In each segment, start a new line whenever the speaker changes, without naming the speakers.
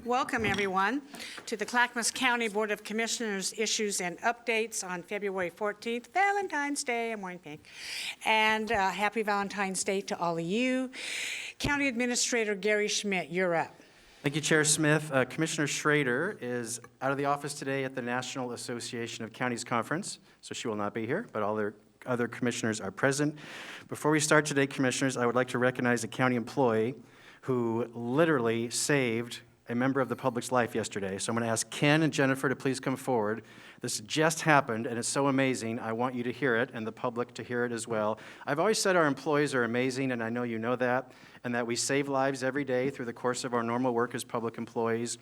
Welcome, everyone, to the Clackamas County Board of Commissioners issues and updates on February 14th, Valentine's Day. I'm wearing pink. And happy Valentine's Day to all of you. County Administrator Gary Schmidt, you're up.
Thank you, Chair Smith. Commissioner Schrader is out of the office today at the National Association of Counties Conference, so she will not be here, but all their other commissioners are present. Before we start today, commissioners, I would like to recognize a county employee who literally saved a member of the public's life yesterday. So I'm going to ask Ken and Jennifer to please come forward. This just happened, and it's so amazing. I want you to hear it and the public to hear it as well. I've always said our employees are amazing, and I know you know that, and that we save lives every day through the course of our normal work as public employees.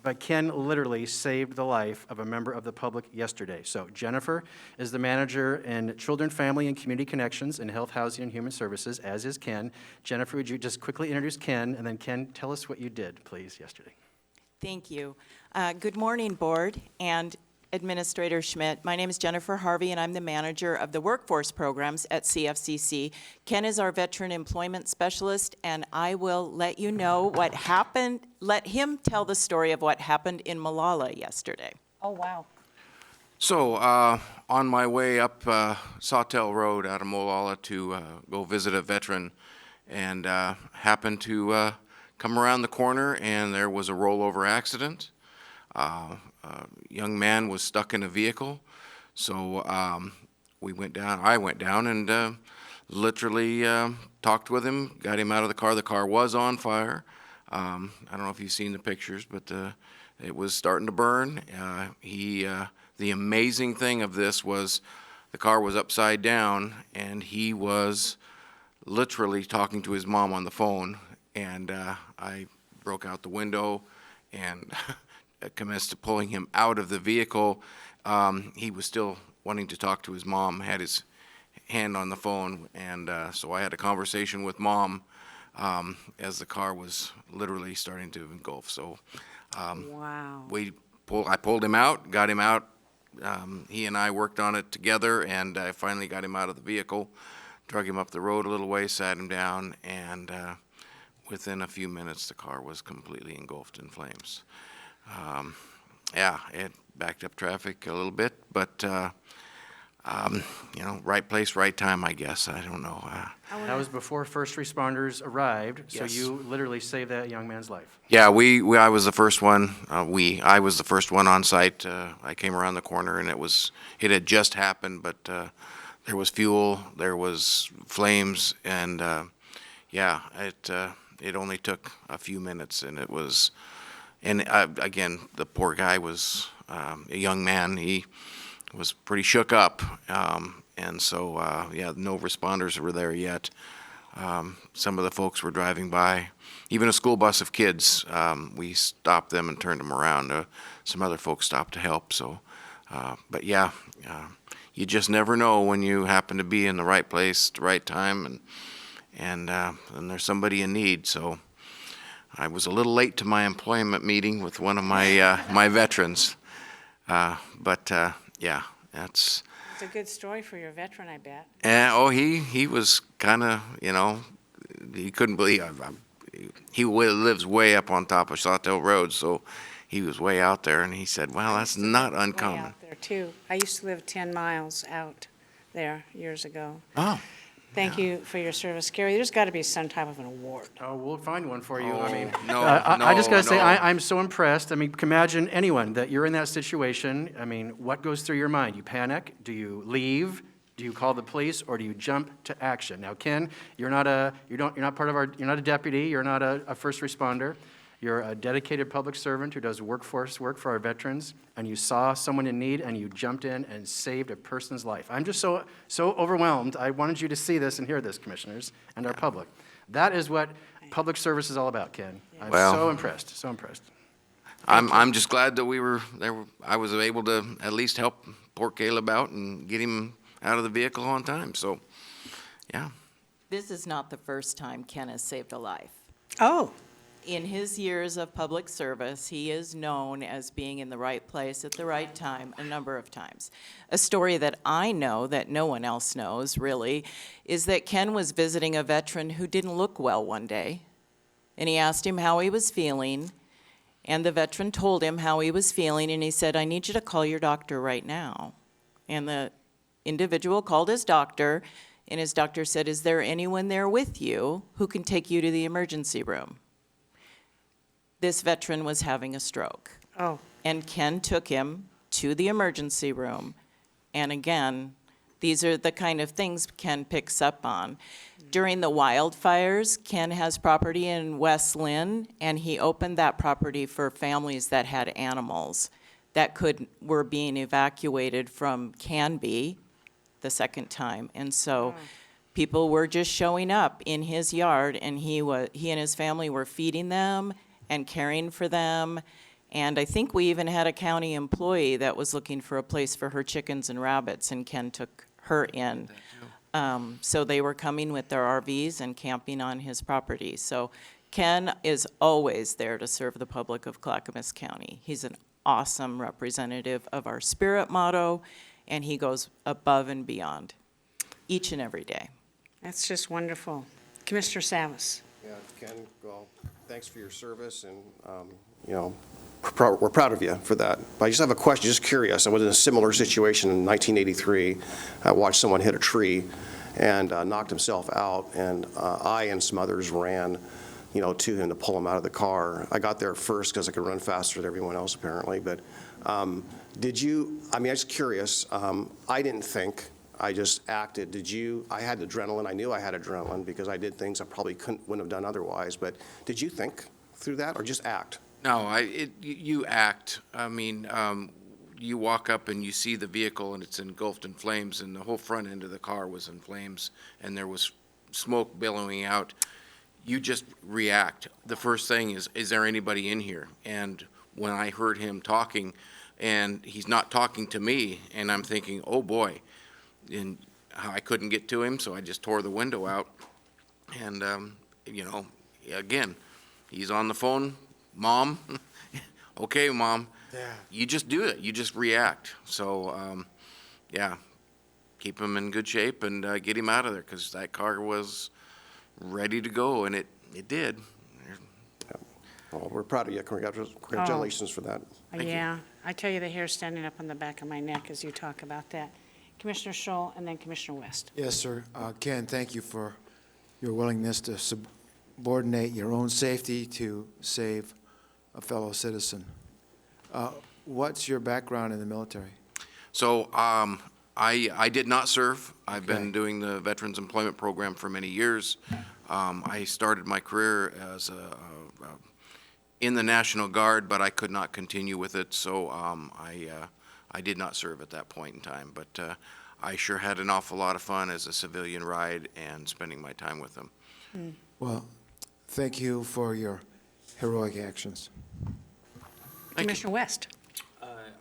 But Ken literally saved the life of a member of the public yesterday. So Jennifer is the manager in Children, Family, and Community Connections in Health, Housing, and Human Services, as is Ken. Jennifer, would you just quickly introduce Ken, and then Ken, tell us what you did, please, yesterday.
Thank you. Good morning, Board and Administrator Schmidt. My name is Jennifer Harvey, and I'm the manager of the workforce programs at CFCC. Ken is our veteran employment specialist, and I will let you know what happened. Let him tell the story of what happened in Molalla yesterday.
Oh, wow.
So, on my way up Sawtell Road out of Molalla to go visit a veteran, and happened to come around the corner, and there was a rollover accident. A young man was stuck in a vehicle, so I went down and literally talked with him, got him out of the car. The car was on fire. I don't know if you've seen the pictures, but it was starting to burn. The amazing thing of this was the car was upside down, and he was literally talking to his mom on the phone, and I broke out the window and commenced pulling him out of the vehicle. He was still wanting to talk to his mom, had his hand on the phone, and so I had a conversation with Mom as the car was literally starting to engulf. So
Wow.
I pulled him out, got him out. He and I worked on it together, and I finally got him out of the vehicle, drug him up the road a little way, sat him down, and within a few minutes the car was completely engulfed in flames. Yeah, it backed up traffic a little bit, but right place, right time, I guess. I don't know.
That was before first responders arrived, so
Yes.
you literally saved that young man's life.
Yeah, I was the first one. I was the first one on site. I came around the corner, and it had just happened, but there was fuel, there was flames, and it only took a few minutes, and it was. And again, the poor guy was a young man. He was pretty shook up, and so no responders were there yet. Some of the folks were driving by. Even a school bus of kids, we stopped them and turned them around. Some other folks stopped to help. So, but yeah, you just never know when you happen to be in the right place, the right time, and there's somebody in need. So. I was a little late to my employment meeting with one of my my veterans, but yeah, that's.
It's a good story for your veteran, I bet.
He was kind of, he couldn't believe. He lives way up on top of Sawtell Road, so he was way out there, and he said, "Well, that's not
Way
uncommon."
out there, too. I used to live 10 miles out there years ago.
Oh.
Thank you for your service, Gary. There's got to be some type of an award.
Oh, we'll find one for you.
Oh,
I mean,
no,
I just got to say,
no.
I'm so impressed. I mean, imagine anyone that you're in that situation. I mean, what goes through your mind? You panic? Do you leave? Do you call the police, or do you jump to action? Now, Ken, you're not a deputy. You're not a first responder. You're a dedicated public servant who does workforce work for our veterans, and you saw someone in need, and you jumped in and saved a person's life. I'm just so overwhelmed. I wanted you to see this and hear this, commissioners, and our public. That is what public service is all about, Ken. I'm so impressed, so impressed.
I'm just glad that we were there. I was able to at least help poor Caleb out and get him out of the vehicle on time. So, yeah.
This is not the first time Ken has saved a life.
Oh.
In his years of public service, he is known as being in the right place at the right time a number of times. A story that I know that no one else knows, really, is that Ken was visiting a veteran who didn't look well one day, and he asked him how he was feeling, And the veteran told him how he was feeling, and he said, I need you to call your doctor right now. And the individual called his doctor, and his doctor said, is there anyone there with you who can take you to the emergency room? This veteran was having a stroke.
Oh,
And Ken took him to the emergency room. And again, these are the kind of things Ken picks up on. During the wildfires, Ken has property in West Lynn, and he opened that property for families that had animals that were being evacuated from Canby the second time. And so people were just showing up in his yard, and he and his family were feeding them and caring for them. And I think we even had a county employee that was looking for a place for her chickens and rabbits, and Ken took her in. So they were coming with their RVs and camping on his property. So Ken is always there to serve the public of Clackamas County. He's an awesome representative of our spirit motto, and he goes above and beyond each and every day.
that's just wonderful. Commissioner Samus.
Yeah, Ken, well, thanks for your service, and, you know, we're proud of you for that. But I just have a question, just curious. I was in a similar situation in 1983. I watched someone hit a tree and knocked himself out, and I and some others ran, you know, to him to pull him out of the car. I got there first because I could run faster than everyone else, apparently. But did you, I mean, I'm just curious. I didn't think. I just acted. Did you, I had adrenaline. I knew I had adrenaline because I did things I probably wouldn't have done otherwise. But did you think through that or just act?
No, you act. I mean, you walk up and you see the vehicle and it's engulfed in flames, and the whole front end of the car was in flames, and there was smoke billowing out. You just react. The first thing is there anybody in here? And when I heard him talking, and he's not talking to me, and I'm thinking, oh boy, and I couldn't get to him, so I just tore the window out. And, you know, again, he's on the phone. Mom, okay, Mom.
Yeah.
You just do it. You just react. So, yeah, keep him in good shape and get him out of there, because that car was ready to go, and it did.
Well, we're proud of you. Congratulations for that.
Thank you.
Yeah, I tell you, the hair standing up on the back of my neck as you talk about that. Commissioner Scholl and then Commissioner West.
Yes, sir. Ken, thank you for your willingness to subordinate your own safety to save a fellow citizen. What's your background in the military?
So, I did not serve. I've been
Okay.
doing the Veterans Employment Program for many years. I started my career as in the National Guard, but I could not continue with it, so I did not serve at that point in time. But I sure had an awful lot of fun as a civilian ride and spending my time with them.
Well, thank you for your heroic actions.
Thank you.
Commissioner West.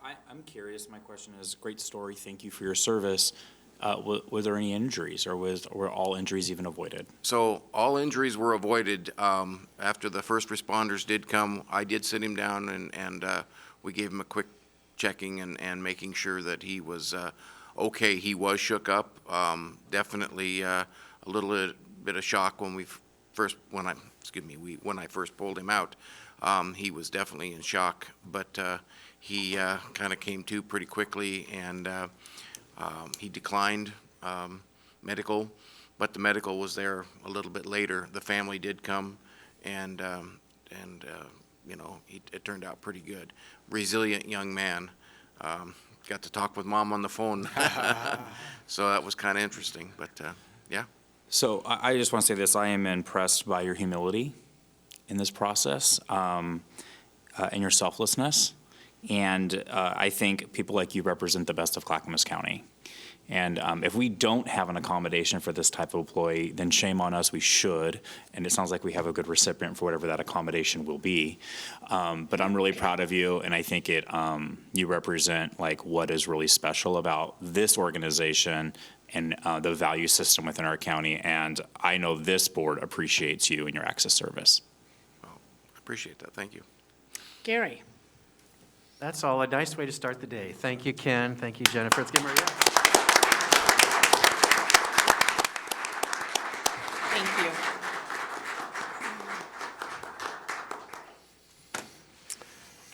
I'm curious, my question is, great story, thank you for your service. Were there any injuries, or were all injuries even avoided?
So all injuries were avoided. After the first responders did come, I did sit him down, and we gave him a quick checking and making sure that he was okay. He was shook up. Definitely a little bit of shock when when I first pulled him out. He was definitely in shock, but he kind of came to pretty quickly, and he declined medical, but the medical was there a little bit later. The family did come, and you know, it turned out pretty good. Resilient young man. Got to talk with Mom on the phone, so that was kind of interesting. But yeah.
So I just want to say this, I am impressed by your humility in this process, and your selflessness. And I think people like you represent the best of Clackamas County. And if we don't have an accommodation for this type of employee, then shame on us, we should. And it sounds like we have a good recipient for whatever that accommodation will be. But I'm really proud of you, and I think you represent like what is really special about this organization and the value system within our county. And I know this board appreciates you and your access service.
Well, I appreciate that. Thank you.
Gary.
That's all. A nice way to start the day. Thank you, Ken. Thank you, Jennifer. Let's give Maria.
Thank you.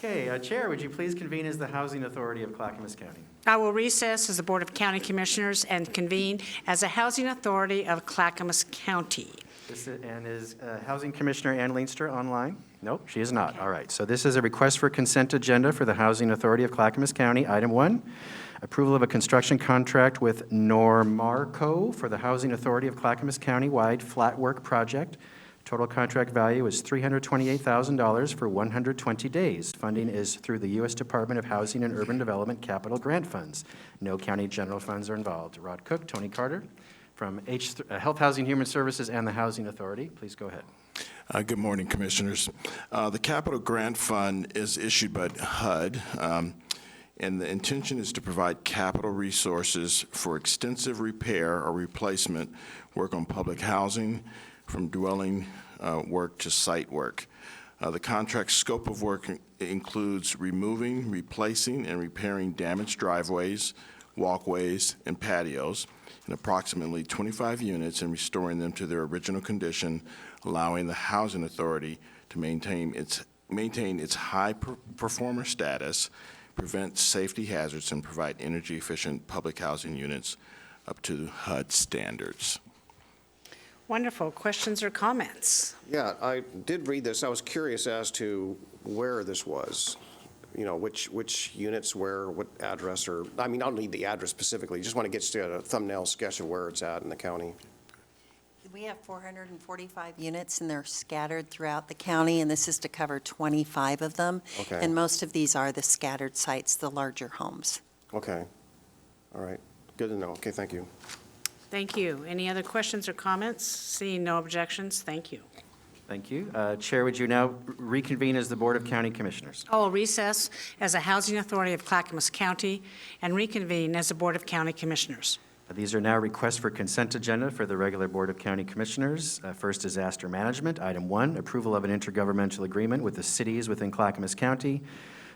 Okay, Chair, would you please convene as the Housing Authority of Clackamas County?
I will recess as the Board of County Commissioners and convene as a Housing Authority of Clackamas County.
And is Housing Commissioner Ann Leinster online? Nope, she is not. All right, so this is a request for consent agenda for the Housing Authority of Clackamas County. Item 1, approval of a construction contract with Normarco for the Housing Authority of Clackamas County-wide flat work project. Total contract value is $328,000 for 120 days. Funding is through the U.S. Department of Housing and Urban Development Capital Grant Funds. No county general funds are involved. Rod Cook, Tony Carter from Health, Housing, Human Services, and the Housing Authority. Please go ahead.
Good morning, Commissioners. The Capital Grant Fund is issued by HUD, and the intention is to provide capital resources for extensive repair or replacement work on public housing, from dwelling work to site work. The contract scope of work includes removing, replacing, and repairing damaged driveways, walkways, and patios in approximately 25 units and restoring them to their original condition, allowing the Housing Authority to maintain its high performer status, prevent safety hazards, and provide energy-efficient public housing units up to HUD standards.
Wonderful. Questions or comments?
Yeah, I did read this. I was curious as to where this was. You know, which units, where, what address, or, I mean, I don't need the address specifically. Just want to get a thumbnail sketch of where it's at in the county.
We have 445 units, and they're scattered throughout the county, and this is to cover 25 of them.
Okay.
And most of these are the scattered sites, the larger homes.
Okay. All right. Good to know. Okay, thank you.
Thank you. Any other questions or comments? Seeing no objections, thank you.
Thank you. Chair, would you now reconvene as the Board of County Commissioners?
I will recess as a Housing Authority of Clackamas County and reconvene as the Board of County Commissioners.
These are now requests for consent agenda for the regular Board of County Commissioners. First, disaster management. Item 1, approval of an intergovernmental agreement with the cities within Clackamas County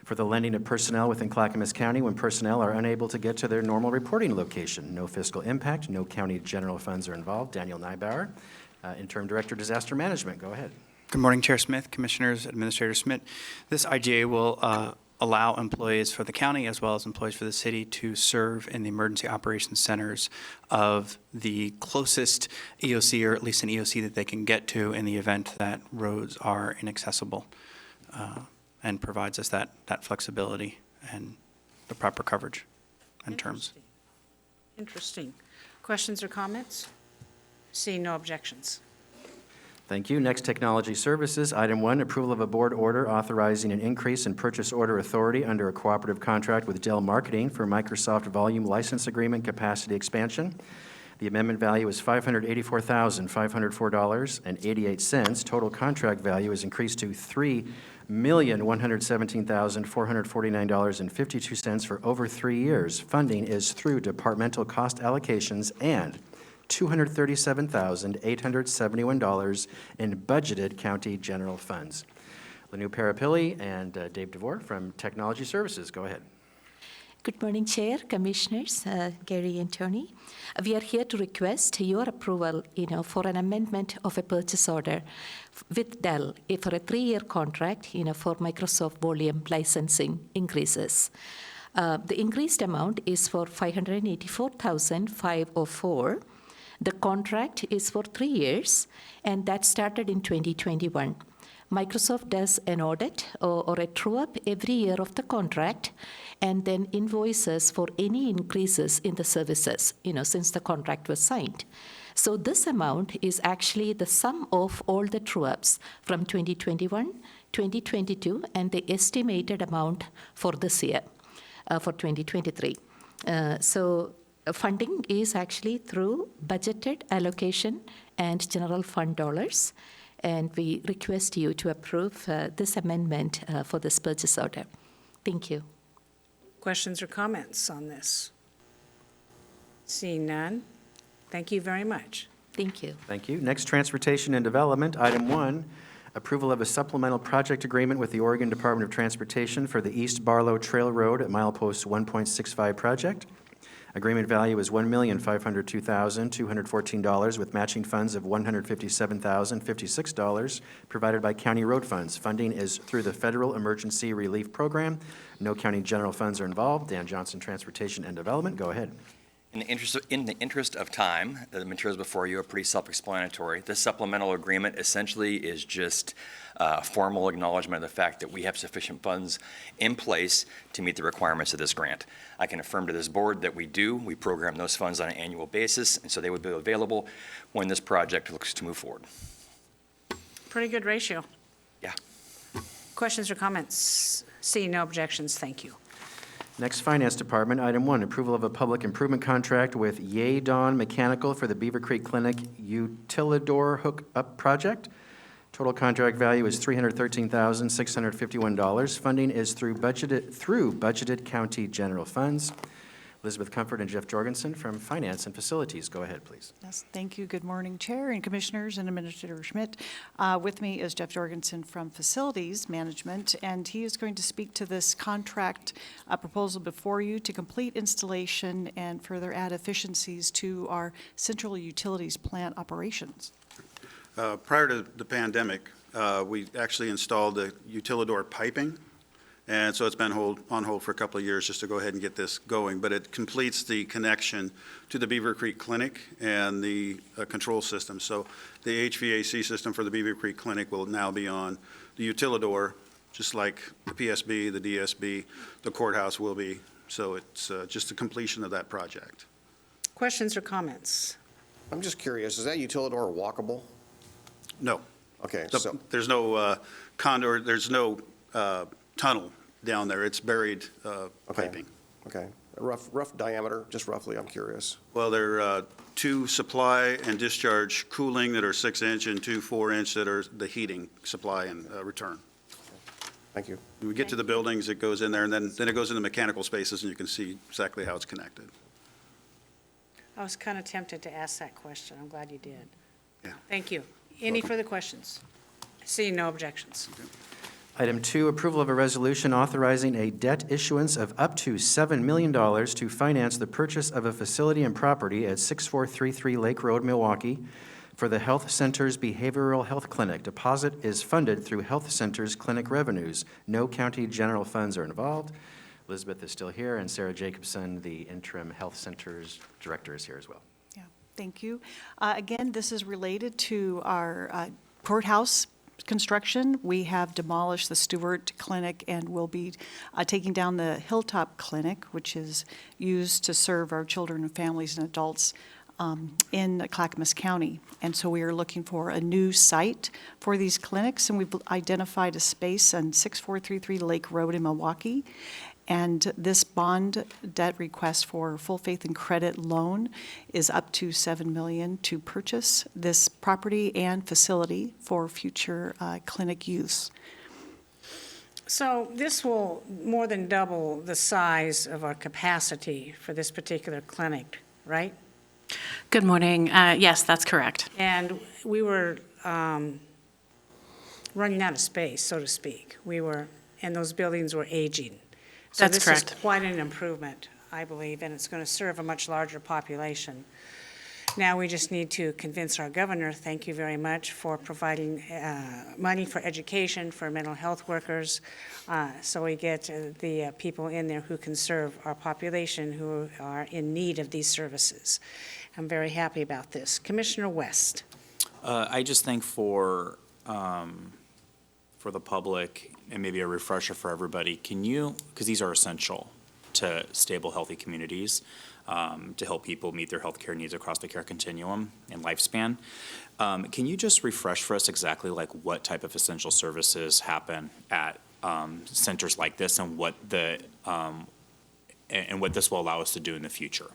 for the lending of personnel within Clackamas County when personnel are unable to get to their normal reporting location. No fiscal impact, no county general funds are involved. Daniel Nybauer, Interim Director, Disaster Management. Go ahead.
Good morning, Chair Smith, Commissioners, Administrator Schmidt. This IGA will allow employees for the county as well as employees for the city to serve in the emergency operations centers of the closest EOC, or at least an EOC that they can get to in the event that roads are inaccessible, and provides us that flexibility and the proper coverage and terms.
Interesting. Questions or comments? Seeing no objections.
Thank you. Next, Technology Services. Item 1, approval of a board order authorizing an increase in purchase order authority under a cooperative contract with Dell Marketing for Microsoft Volume License Agreement Capacity Expansion. The amendment value is $584,504.88. Total contract value is increased to $3,117,449.52 for over 3 years. Funding is through departmental cost allocations and $237,871 in budgeted county general funds. Lanu Parapilli and Dave DeVore from Technology Services. Go ahead.
Good morning, Chair, Commissioners, Gary and Tony. We are here to request your approval, for an amendment of a purchase order with Dell for a 3-year contract, for Microsoft Volume licensing increases. The increased amount is for $584,504. The contract is for 3 years, and that started in 2021. Microsoft does an audit or a true-up every year of the contract, and then invoices for any increases in the services, since the contract was signed. So this amount is actually the sum of all the true-ups from 2021, 2022, and the estimated amount for this year, for 2023. Funding is actually through budgeted allocation and general fund dollars, and we request you to approve this amendment for this purchase order. Thank you.
Questions or comments on this? Seeing none, thank you very much.
Thank you.
Thank you. Next, Transportation and Development. Item 1, approval of a supplemental project agreement with the Oregon Department of Transportation for the East Barlow Trail Road at milepost 1.65 project. Agreement value is $1,502,214 with matching funds of $157,056 provided by county road funds. Funding is through the Federal Emergency Relief Program. No county general funds are involved. Dan Johnson, Transportation and Development, go ahead.
In the interest of time, the materials before you are pretty self-explanatory. This supplemental agreement essentially is just a formal acknowledgement of the fact that we have sufficient funds in place to meet the requirements of this grant. I can affirm to this board that we do. We program those funds on an annual basis, and so they would be available when this project looks to move forward.
Pretty good ratio.
Yeah.
Questions or comments? Seeing no objections, thank you.
Next, Finance Department, item 1, approval of a public improvement contract with Yadon Mechanical for the Beaver Creek Clinic Utilidor Hook-Up Project. Total contract value is $313,651. Funding is through budgeted county general funds. Elizabeth Comfort and Jeff Jorgensen from Finance and Facilities. Go ahead, please.
Yes, thank you. Good morning, Chair and Commissioners and Administrator Schmidt. With me is Jeff Jorgensen from Facilities Management, and he is going to speak to this contract proposal before you to complete installation and further add efficiencies to our central utilities plant operations.
Prior to the pandemic, we actually installed the Utilidor piping, and so it's been on hold for a couple of years just to go ahead and get this going. But it completes the connection to the Beaver Creek Clinic and the control system. So the HVAC system for the Beaver Creek Clinic will now be on the Utilidor, just like the PSB, the DSB, the courthouse will be. So it's just the completion of that project.
Questions or comments?
I'm just curious, is that Utilidor walkable?
No.
Okay,
So
so,
there's no conduit, there's no tunnel down there. It's buried piping.
okay. A rough diameter, just roughly, I'm curious.
Well, there are 2 supply and discharge cooling that are 6-inch and 2 4-inch that are the heating supply and return.
Thank you.
When we get to the buildings, it goes in there, and then it goes into mechanical spaces, and you can see exactly how it's connected.
I was kind of tempted to ask that question. I'm glad you did.
Yeah.
Thank you. Any further questions? Seeing no objections.
Item 2, approval of a resolution authorizing a debt issuance of up to $7 million to finance the purchase of a facility and property at 6433 Lake Road, Milwaukee, for the Health Center's Behavioral Health Clinic. Deposit is funded through Health Center's clinic revenues. No county general funds are involved. Elizabeth is still here, and Sarah Jacobson, the interim Health Center's director, is here as well.
Yeah, thank you. Again, this is related to our courthouse construction. We have demolished the Stewart Clinic and will be taking down the Hilltop Clinic, which is used to serve our children and families and adults in Clackamas County. And so we are looking for a new site for these clinics, and we've identified a space on 6433 Lake Road in Milwaukee. And this bond debt request for full faith and credit loan is up to $7 million to purchase this property and facility for future clinic use.
So this will more than double the size of our capacity for this particular clinic, right?
Good morning. Yes, that's correct.
And we were running out of space, so to speak. And those buildings were aging.
That's
So
correct.
this is quite an improvement, I believe, and it's going to serve a much larger population. Now we just need to convince our governor, thank you very much, for providing money for education for mental health workers, so we get the people in there who can serve our population who are in need of these services. I'm very happy about this. Commissioner West.
I just think for the public, and maybe a refresher for everybody, can you, because these are essential to stable, healthy communities, to help people meet their healthcare needs across the care continuum and lifespan. Can you just refresh for us exactly like what type of essential services happen at centers like this, and what this will allow us to do in the future?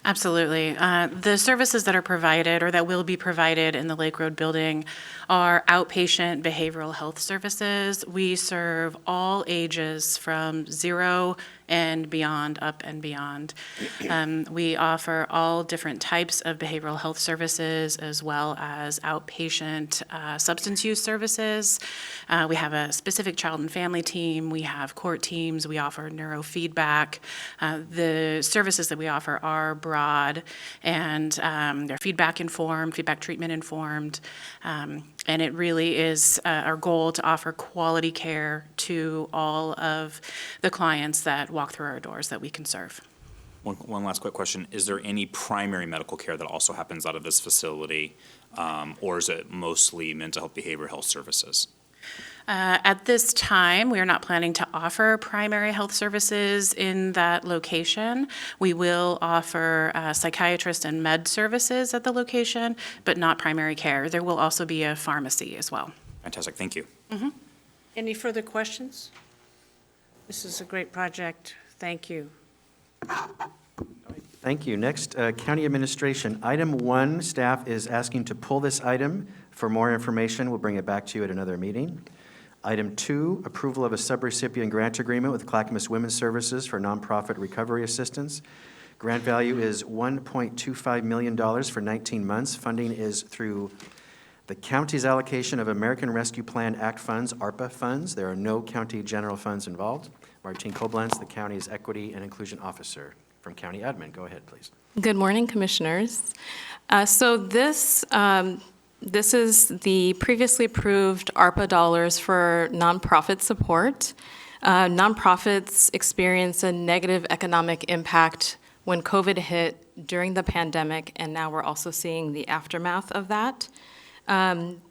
Absolutely. The services that are provided or that will be provided in the Lake Road building are outpatient behavioral health services. We serve all ages from 0 and beyond, up and beyond. We offer all different types of behavioral health services as well as outpatient substance use services. We have a specific child and family team. We have court teams. We offer neurofeedback. The services that we offer are broad and they're feedback informed, feedback treatment informed. And it really is our goal to offer quality care to all of the clients that walk through our doors that we can serve.
One last quick question. Is there any primary medical care that also happens out of this facility, or is it mostly mental health, behavioral health services?
At this time, we are not planning to offer primary health services in that location. We will offer psychiatrist and med services at the location, but not primary care. There will also be a pharmacy as well.
Fantastic, thank you.
Any further questions? This is a great project. Thank you.
Thank you. Next, County Administration. Item 1, staff is asking to pull this item. For more information, we'll bring it back to you at another meeting. Item 2, approval of a subrecipient grant agreement with Clackamas Women's Services for nonprofit recovery assistance. Grant value is $1.25 million for 19 months. Funding is through the county's allocation of American Rescue Plan Act funds, ARPA funds. There are no county general funds involved. Martine Koblenz, the county's Equity and Inclusion Officer from County Admin. Go ahead, please.
Good morning, Commissioners. So this is the previously approved ARPA dollars for nonprofit support. Nonprofits experience a negative economic impact when COVID hit during the pandemic, and now we're also seeing the aftermath of that. And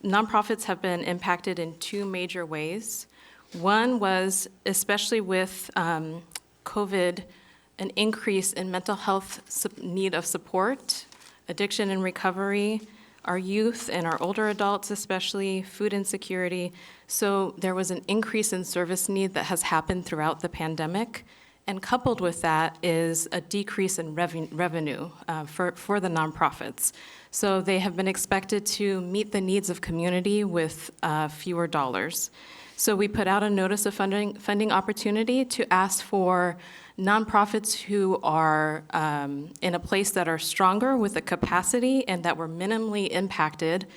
nonprofits have been impacted in 2 major ways. One was, especially with COVID, an increase in mental health need of support, addiction and recovery, our youth and our older adults especially, food insecurity. So there was an increase in service need that has happened throughout the pandemic. And coupled with that is a decrease in revenue for the nonprofits. So they have been expected to meet the needs of community with fewer dollars. So we put out a notice of funding opportunity to ask for nonprofits who are in a place that are stronger with the capacity and that were minimally impacted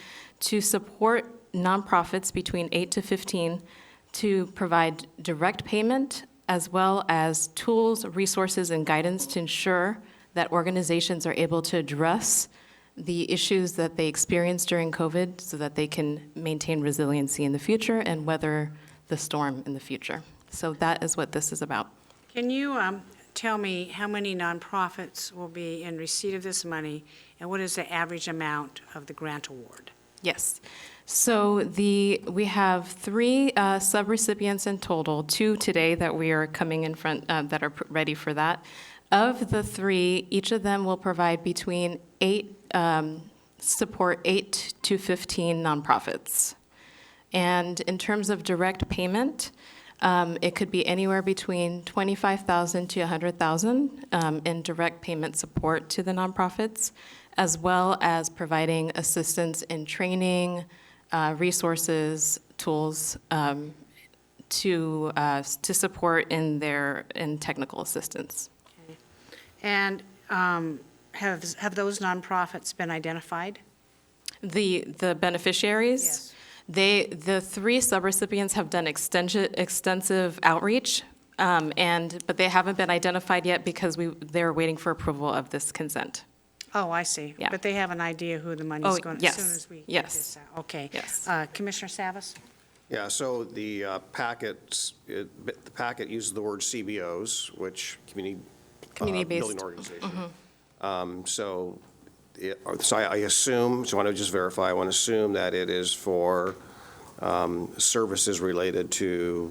to support nonprofits between 8 to 15 to provide direct payment as well as tools, resources, and guidance to ensure that organizations are able to address the issues that they experienced during COVID so that they can maintain resiliency in the future and weather the storm in the future. So that is what this is about.
Can you tell me how many nonprofits will be in receipt of this money, and what is the average amount of the grant award?
Yes. So we have 3 subrecipients in total, 2 today that we are coming in front, that are ready for that. Of the 3, each of them will provide between 8 to 15 nonprofits. And in terms of direct payment, it could be anywhere between $25,000 to $100,000 in direct payment support to the nonprofits, as well as providing assistance in training, resources, tools to support in technical assistance.
Okay. And have those nonprofits been identified?
The beneficiaries?
Yes.
The 3 subrecipients have done extensive outreach, but they haven't been identified yet because they're waiting for approval of this consent.
Oh, I see.
Yeah.
But they have an idea who the money's going to, as soon
yes,
as we get
yes.
this out. Okay.
Yes.
Commissioner Savas?
Yeah, so the packet uses the word CBOs, which
Community-based.
building organization. So I assume, so I want to just verify, I want to assume that it is for services related to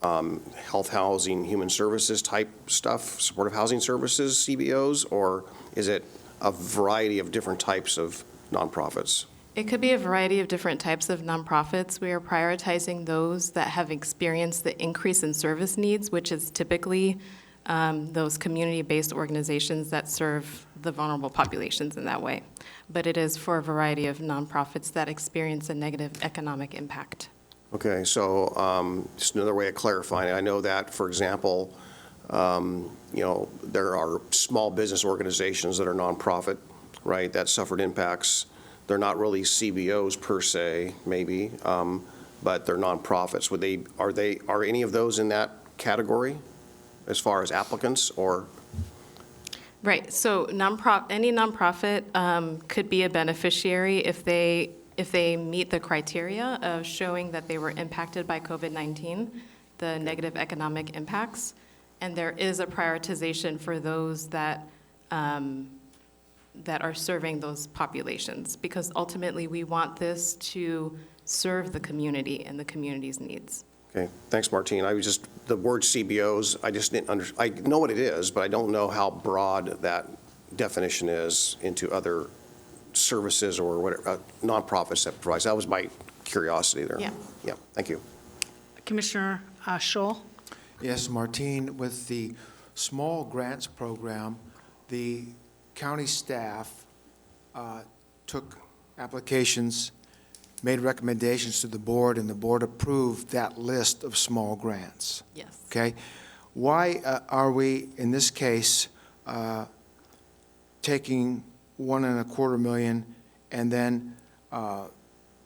health, housing, human services type stuff, supportive housing services, CBOs, or is it a variety of different types of nonprofits?
It could be a variety of different types of nonprofits. We are prioritizing those that have experienced the increase in service needs, which is typically those community-based organizations that serve the vulnerable populations in that way. But it is for a variety of nonprofits that experience a negative economic impact.
Okay, so just another way of clarifying, I know that, for example, you know, there are small business organizations that are nonprofit, right, that suffered impacts. They're not really CBOs per se, maybe, but they're nonprofits. Are any of those in that category as far as applicants, or?
Right, so any nonprofit could be a beneficiary if they meet the criteria of showing that they were impacted by COVID-19, the negative economic impacts, and there is a prioritization for those that are serving those populations, because ultimately we want this to serve the community and the community's needs.
Okay, thanks, Martine. The word CBOs, I just didn't I know what it is, but I don't know how broad that definition is into other services or whatever, nonprofits that provides. That was my curiosity there.
Yeah.
Yeah, thank you.
Commissioner Scholl?
Yes, Martine, with the small grants program, the county staff took applications, made recommendations to the board, and the board approved that list of small grants.
Yes.
Okay? Why are we, in this case, taking $1.25 million and then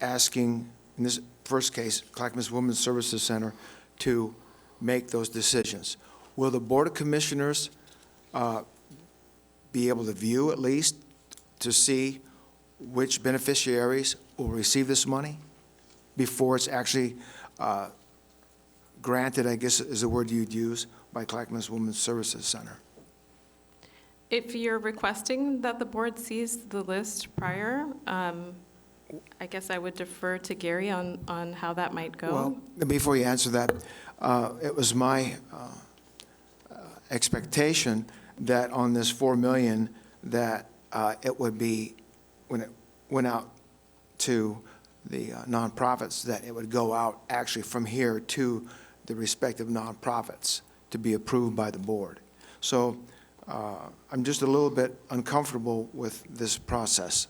asking, in this first case, Clackamas Women's Services Center, to make those decisions? Will the Board of Commissioners be able to view at least to see which beneficiaries will receive this money before it's actually granted, I guess is the word you'd use, by Clackamas Women's Services Center?
If you're requesting that the board sees the list prior, I guess I would defer to Gary on how that might go.
Well, before you answer that, it was my expectation that on this $4 million, that it would be, when it went out to the nonprofits, that it would go out actually from here to the respective nonprofits to be approved by the board. So I'm just a little bit uncomfortable with this process.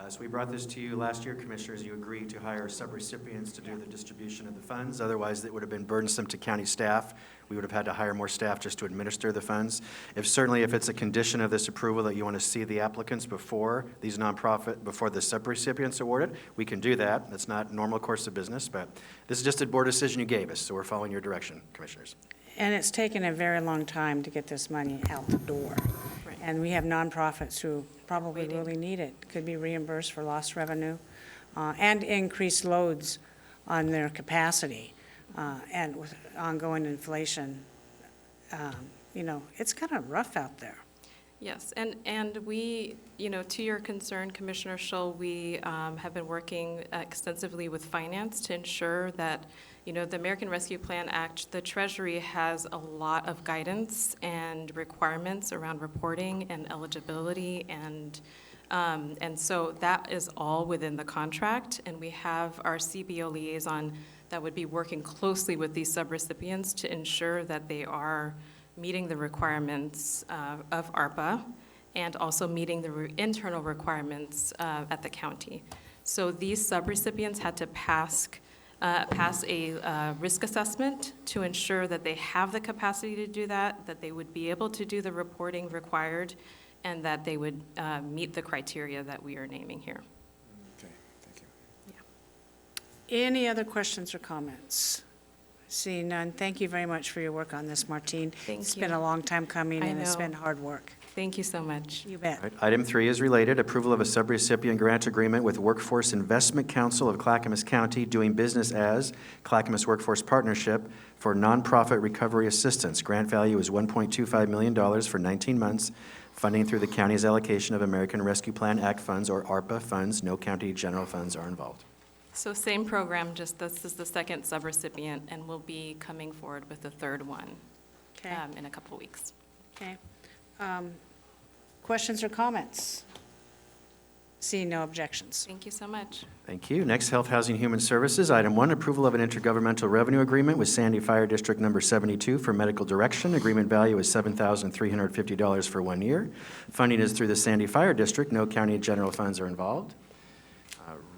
So we brought this to you last year, Commissioners. You agreed to hire subrecipients to do the distribution of the funds. Otherwise, it would have been burdensome to county staff. We would have had to hire more staff just to administer the funds. Certainly, if it's a condition of this approval that you want to see the applicants before the subrecipients awarded, we can do that. That's not normal course of business, but this is just a board decision you gave us, so we're following your direction, Commissioners.
And it's taken a very long time to get this money out the door.
Right.
And we have nonprofits who probably really need it, could be reimbursed for lost revenue, and increased loads on their capacity. And with ongoing inflation, you know, it's kind of rough out there.
Yes, and we, you know, to your concern, Commissioner Schull, we have been working extensively with finance to ensure that, you know, the American Rescue Plan Act, the Treasury has a lot of guidance and requirements around reporting and eligibility, and so that is all within the contract, and we have our CBO liaison that would be working closely with these subrecipients to ensure that they are meeting the requirements of ARPA and also meeting the internal requirements at the county. So these subrecipients had to pass a risk assessment to ensure that they have the capacity to do that they would be able to do the reporting required, and that they would meet the criteria that we are naming here.
Okay, thank you.
Any other questions or comments? Seeing none, thank you very much for your work on this, Martine.
Thank
It's
you.
been a long time coming,
I
and it's
know.
been hard work.
Thank you so much.
You bet.
All right, Item 3 is related, approval of a subrecipient grant agreement with Workforce Investment Council of Clackamas County, doing business as Clackamas Workforce Partnership for nonprofit recovery assistance. Grant value is $1.25 million for 19 months, funding through the county's allocation of American Rescue Plan Act funds, or ARPA funds. No county general funds are involved.
So same program, just this is the second subrecipient, and we'll be coming forward with the third one
Okay.
in a couple weeks.
Okay. Questions or comments? Seeing no objections.
Thank you so much.
Thank you. Next, Health, Housing, Human Services. Item 1, approval of an intergovernmental revenue agreement with Sandy Fire District Number 72 for medical direction. Agreement value is $7,350 for 1 year. Funding is through the Sandy Fire District. No county general funds are involved.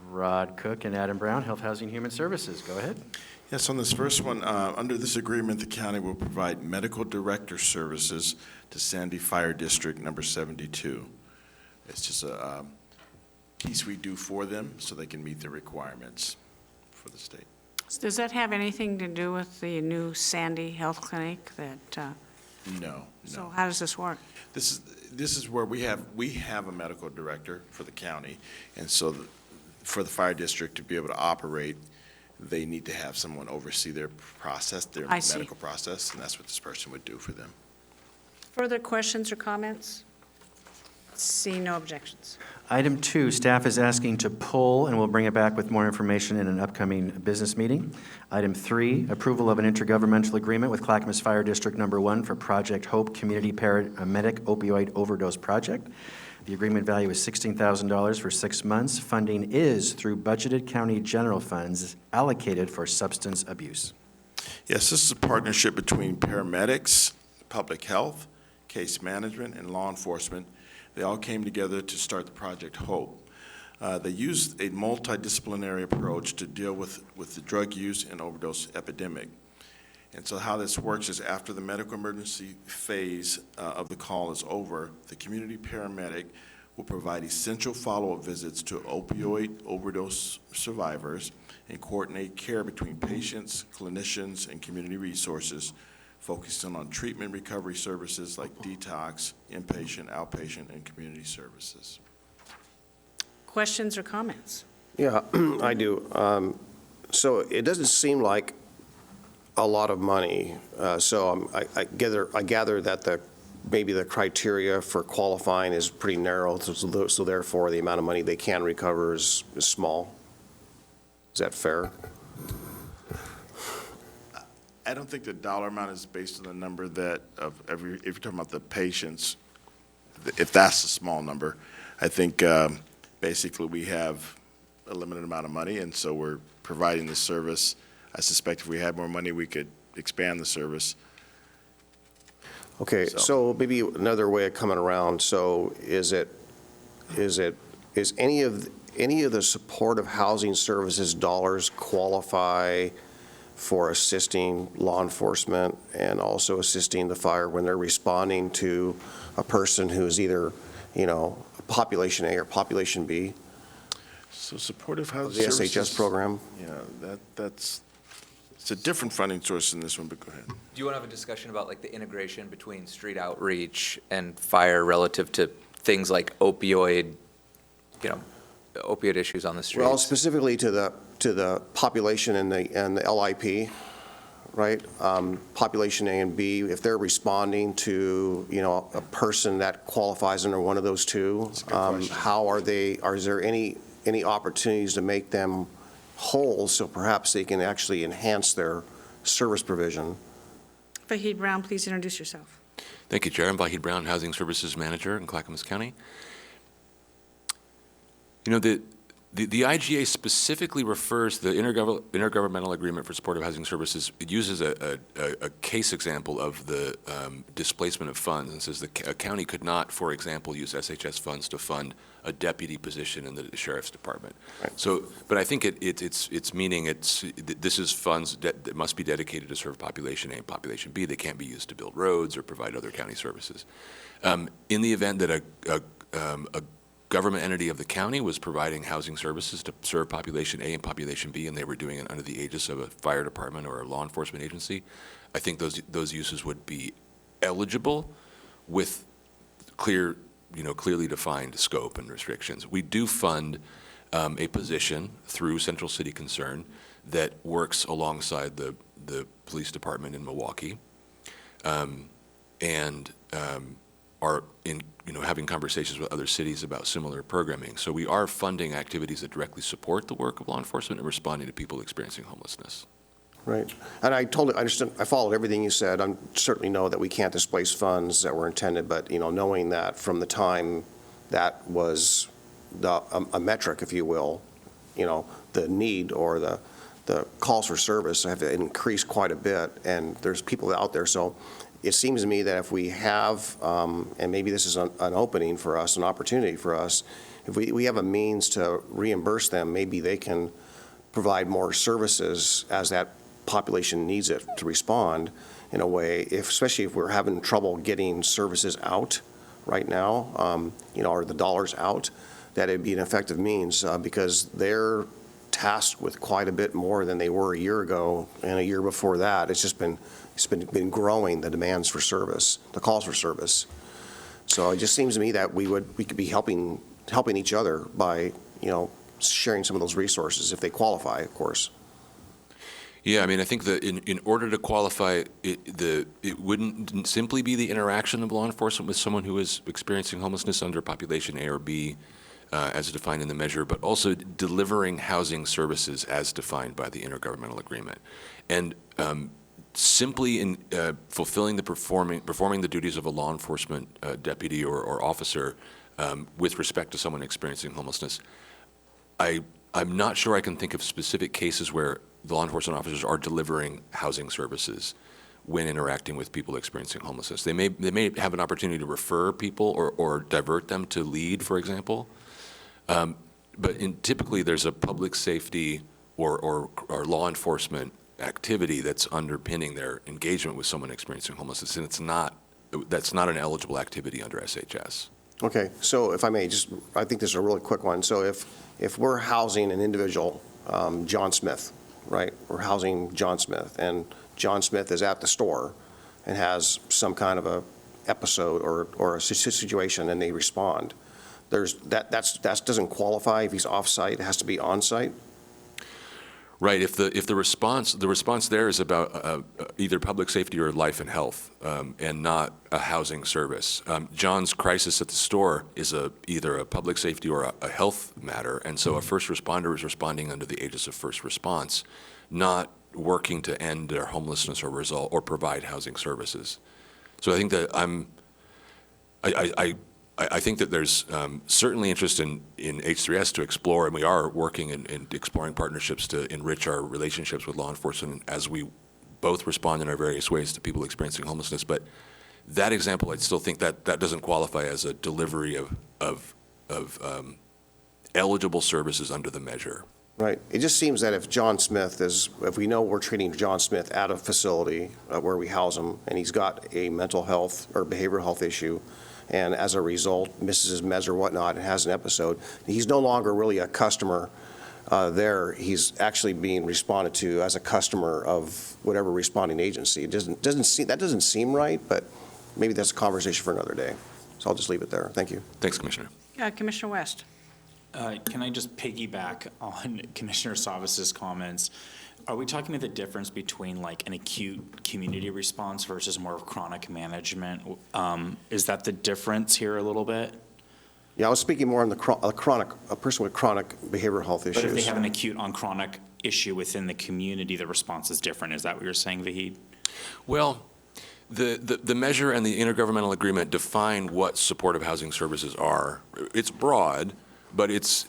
Rod Cook and Adam Brown, Health, Housing, Human Services. Go ahead.
Yes, on this first one, under this agreement, the county will provide medical director services to Sandy Fire District Number 72. It's just a piece we do for them so they can meet their requirements for the state.
Does that have anything to do with the new Sandy Health Clinic that,
No,
so
no.
how does this work?
This is where we have a medical director for the county, and so for the fire district to be able to operate, they need to have someone oversee their process, their
I see.
medical process, and that's what this person would do for them.
Further questions or comments? Seeing no objections.
Item 2, staff is asking to pull, and we'll bring it back with more information in an upcoming business meeting. Item 3, approval of an intergovernmental agreement with Clackamas Fire District Number 1 for Project Hope Community Paramedic Opioid Overdose Project. The agreement value is $16,000 for 6 months. Funding is through budgeted county general funds allocated for substance abuse.
Yes, this is a partnership between paramedics, public health, case management, and law enforcement. They all came together to start the Project Hope. They used a multidisciplinary approach to deal with the drug use and overdose epidemic. And so how this works is after the medical emergency phase of the call is over, the community paramedic will provide essential follow-up visits to opioid overdose survivors and coordinate care between patients, clinicians, and community resources, focusing on treatment recovery services like detox, inpatient, outpatient, and community services.
Questions or comments?
Yeah, I do. So it doesn't seem like a lot of money. So I gather that maybe the criteria for qualifying is pretty narrow, so therefore the amount of money they can recover is small. Is that fair?
I don't think the dollar amount is based on the number that if you're talking about the patients, if that's a small number. I think basically we have a limited amount of money, and so we're providing the service. I suspect if we had more money, we could expand the service.
Okay, so maybe another way of coming around, so is any of the supportive housing services dollars qualify for assisting law enforcement and also assisting the fire when they're responding to a person who's either, population A or population B?
So supportive housing
The
services.
SHS program?
Yeah, it's a different funding source in this one, but go ahead.
Do you want to have a discussion about like the integration between street outreach and fire relative to things like opioid issues on the streets?
Well, specifically to the population and the LIP, right? Population A and B, if they're responding to, a person that qualifies under one of those two, is there any opportunities to make them whole so perhaps they can actually enhance their service provision?
Vahid Brown, please introduce yourself.
Thank you, Chair. I'm Vahid Brown, Housing Services Manager in Clackamas County. The IGA specifically refers to the intergovernmental agreement for supportive housing services. It uses a case example of the displacement of funds and says a county could not, for example, use SHS funds to fund a deputy position in the sheriff's department.
Right.
So, but I think it's meaning this is funds that must be dedicated to serve population A and population B. They can't be used to build roads or provide other county services. In the event that a government entity of the county was providing housing services to serve population A and population B, and they were doing it under the aegis of a fire department or a law enforcement agency, I think those uses would be eligible with clearly defined scope and restrictions. We do fund a position through Central City Concern that works alongside the police department in Milwaukee, and are in having conversations with other cities about similar programming. So we are funding activities that directly support the work of law enforcement and responding to people experiencing homelessness.
Right. And I understand, I followed everything you said. I certainly know that we can't displace funds that were intended, but, knowing that from the time that was a metric, if you will, the need or the calls for service have increased quite a bit, and there's people out there. So it seems to me that if we have, and maybe this is an opening for us, an opportunity for us, if we have a means to reimburse them, maybe they can provide more services as that population needs it to respond in a way, especially if we're having trouble getting services out right now, or the dollars out, that it'd be an effective means because they're tasked with quite a bit more than they were a year ago and a year before that. It's been growing, the demands for service, the calls for service. So it just seems to me that we could be helping each other by, sharing some of those resources if they qualify, of course.
Yeah, I mean, I think that in order to qualify, it wouldn't simply be the interaction of law enforcement with someone who is experiencing homelessness under population A or B, as defined in the measure, but also delivering housing services as defined by the intergovernmental agreement. And simply in fulfilling performing the duties of a law enforcement deputy or officer with respect to someone experiencing homelessness, I'm not sure I can think of specific cases where the law enforcement officers are delivering housing services when interacting with people experiencing homelessness. They may have an opportunity to refer people or divert them to LEAD, for example. But typically there's a public safety or law enforcement activity that's underpinning their engagement with someone experiencing homelessness, and that's not an eligible activity under SHS.
Okay, so if I may, I think this is a really quick one. So if we're housing an individual, John Smith, right? We're housing John Smith, and John Smith is at the store and has some kind of a episode or a situation, and they respond. That doesn't qualify if he's off-site. It has to be on-site.
Right. If the response there is about either public safety or life and health, and not a housing service. John's crisis at the store is either a public safety or a health matter, and so a first responder is responding under the aegis of first response, not working to end their homelessness or provide housing services. So I think that I think that there's certainly interest in H3S to explore, and we are working and exploring partnerships to enrich our relationships with law enforcement as we both respond in our various ways to people experiencing homelessness. But that example, I still think that doesn't qualify as a delivery of eligible services under the measure.
Right. It just seems that if we know we're treating John Smith at a facility where we house him, and he's got a mental health or behavioral health issue, and as a result misses his meds or whatnot and has an episode, he's no longer really a customer there. He's actually being responded to as a customer of whatever responding agency. It doesn't seem right, but maybe that's a conversation for another day. So I'll just leave it there. Thank you.
Thanks, Commissioner.
Commissioner West.
Can I just piggyback on Commissioner Savas's comments? Are we talking about the difference between like an acute community response versus more of chronic management? Is that the difference here a little bit?
Yeah, I was speaking more on a person with chronic behavioral health issues.
But if they have an acute on chronic issue within the community, the response is different. Is that what you're saying, Vahid?
Well, the measure and the intergovernmental agreement define what supportive housing services are. It's broad, but it's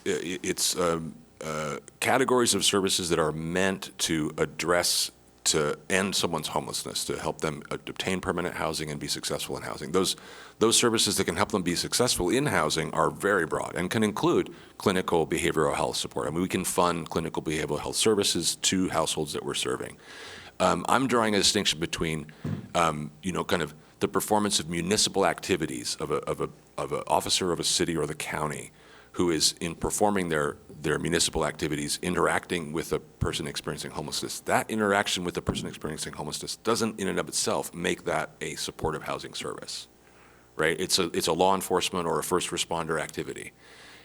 categories of services that are meant to end someone's homelessness, to help them obtain permanent housing and be successful in housing. Those services that can help them be successful in housing are very broad and can include clinical behavioral health support. I mean, we can fund clinical behavioral health services to households that we're serving. I'm drawing a distinction between, kind of the performance of municipal activities of an officer of a city or the county who is in performing their municipal activities, interacting with a person experiencing homelessness. That interaction with the person experiencing homelessness doesn't in and of itself make that a supportive housing service, right? It's a law enforcement or a first responder activity.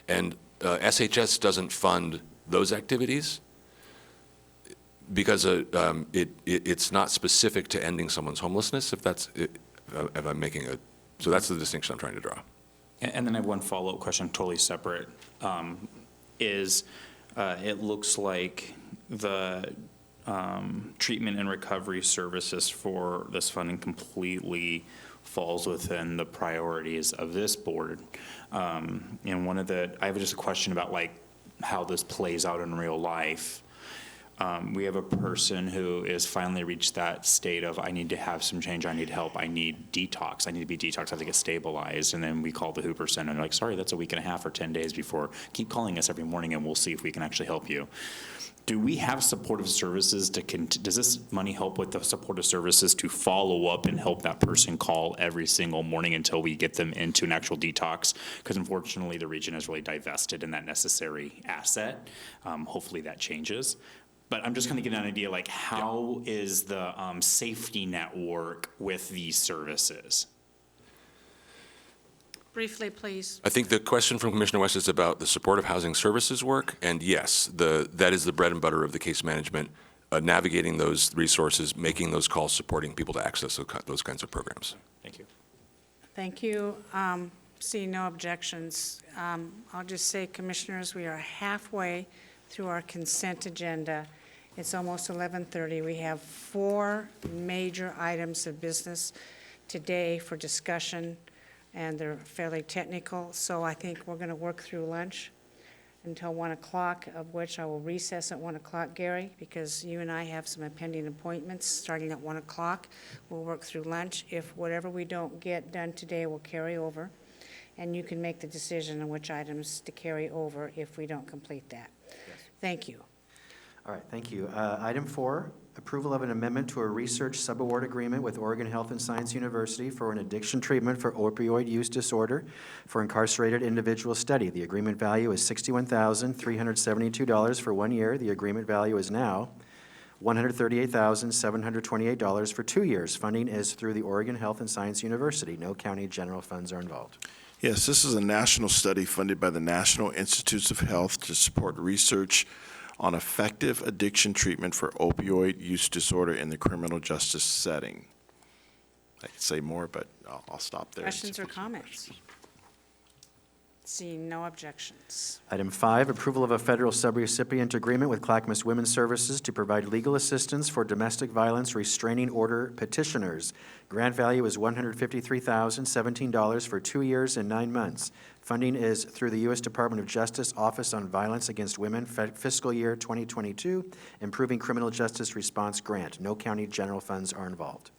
And SHS doesn't fund those activities because it's not specific to ending someone's homelessness, if I'm making so that's the distinction I'm trying to draw.
And then I have one follow-up question, totally separate, it looks like the treatment and recovery services for this funding completely falls within the priorities of this board. And I have just a question about like how this plays out in real life. We have a person who is finally reached that state of, I need to have some change, I need help, I need detox, I need to be detoxed, I have to get stabilized. And then we call the Hooper Center and they're like, sorry, that's a week and a half or 10 days before. Keep calling us every morning and we'll see if we can actually help you. Do we have supportive services does this money help with the supportive services to follow up and help that person call every single morning until we get them into an actual detox? Because unfortunately, the region has really divested in that necessary asset. Hopefully that changes. But I'm just kind of getting an idea, like how is the safety network with these services?
Briefly, please.
I think the question from Commissioner West is about the supportive housing services work, and yes, that is the bread and butter of the case management, navigating those resources, making those calls, supporting people to access those kinds of programs.
Thank you.
Thank you. Seeing no objections, I'll just say, Commissioners, we are halfway through our consent agenda. It's almost 11:30. We have 4 major items of business today for discussion, and they're fairly technical, so I think we're going to work through lunch until 1 o'clock, of which I will recess at 1 o'clock, Gary, because you and I have some pending appointments starting at 1 o'clock. We'll work through lunch. If whatever we don't get done today will carry over, and you can make the decision on which items to carry over if we don't complete that. Thank you.
All right, thank you. Item 4, approval of an amendment to a research subaward agreement with Oregon Health and Science University for an addiction treatment for opioid use disorder for incarcerated individual study. The agreement value is $61,372 for 1 year. The agreement value is now $138,728 for 2 years. Funding is through the Oregon Health and Science University. No county general funds are involved.
Yes, this is a national study funded by the National Institutes of Health to support research on effective addiction treatment for opioid use disorder in the criminal justice setting. I could say more, but I'll stop there.
Questions or comments? Seeing no objections.
Item 5, approval of a federal subrecipient agreement with Clackamas Women's Services to provide legal assistance for domestic violence restraining order petitioners. Grant value is $153,017 for 2 years and 9 months. Funding is through the U.S. Department of Justice Office on Violence Against Women, fiscal year 2022, Improving Criminal Justice Response Grant. No county general funds are involved.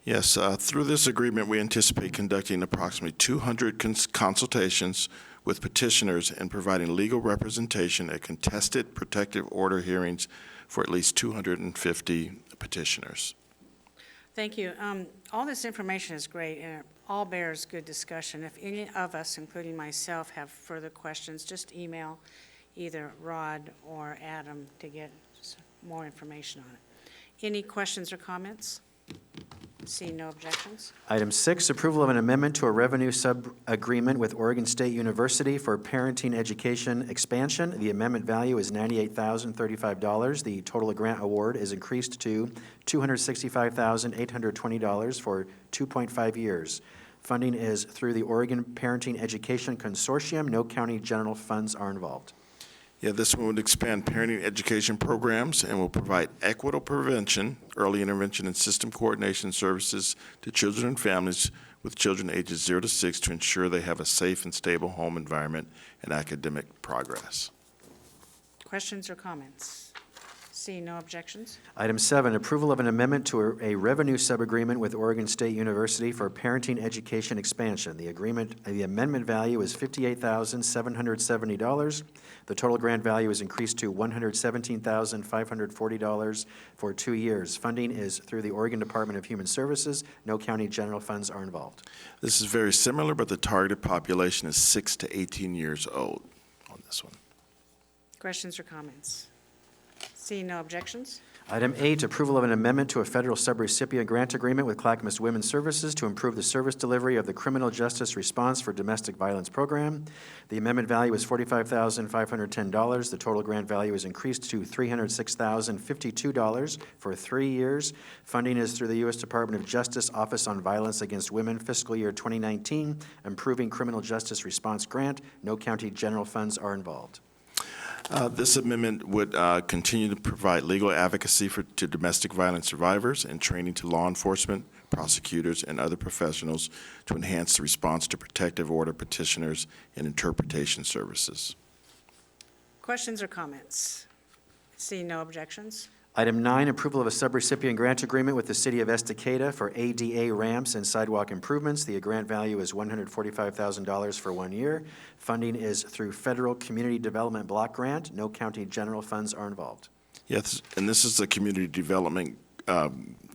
Yes, through this agreement, we anticipate conducting approximately 200 consultations with petitioners and providing legal representation at contested protective order hearings for at least 250 petitioners.
Thank you. All this information is great, and it all bears good discussion. If any of us, including myself, have further questions, just email either Rod or Adam to get more information on it. Any questions or comments? Seeing no objections.
Item 6, approval of an amendment to a revenue sub-agreement with Oregon State University for parenting education expansion. The amendment value is $98,035. The total grant award is increased to $265,820 for 2.5 years. Funding is through the Oregon Parenting Education Consortium. No county general funds are involved.
Yeah, this one would expand parenting education programs and will provide equitable prevention, early intervention, and system coordination services to children and families with children ages 0 to 6 to ensure they have a safe and stable home environment and academic progress.
Questions or comments? Seeing no objections.
Item 7, approval of an amendment to a revenue sub-agreement with Oregon State University for parenting education expansion. The amendment value is $58,770. The total grant value is increased to $117,540 for 2 years. Funding is through the Oregon Department of Human Services. No county general funds are involved.
This is very similar, but the targeted population is 6 to 18 years old on this one.
Questions or comments? Seeing no objections.
Item 8, approval of an amendment to a federal subrecipient grant agreement with Clackamas Women's Services to improve the service delivery of the Criminal Justice Response for Domestic Violence Program. The amendment value is $45,510. The total grant value is increased to $306,052 for 3 years. Funding is through the U.S. Department of Justice Office on Violence Against Women, fiscal year 2019, Improving Criminal Justice Response Grant. No county general funds are involved.
This amendment would continue to provide legal advocacy to domestic violence survivors and training to law enforcement, prosecutors, and other professionals to enhance the response to protective order petitioners and interpretation services.
Questions or comments? Seeing no objections.
Item 9, approval of a subrecipient grant agreement with the City of Estacada for ADA ramps and sidewalk improvements. The grant value is $145,000 for 1 year. Funding is through Federal Community Development Block Grant. No county general funds are involved.
Yes, and this is the Community Development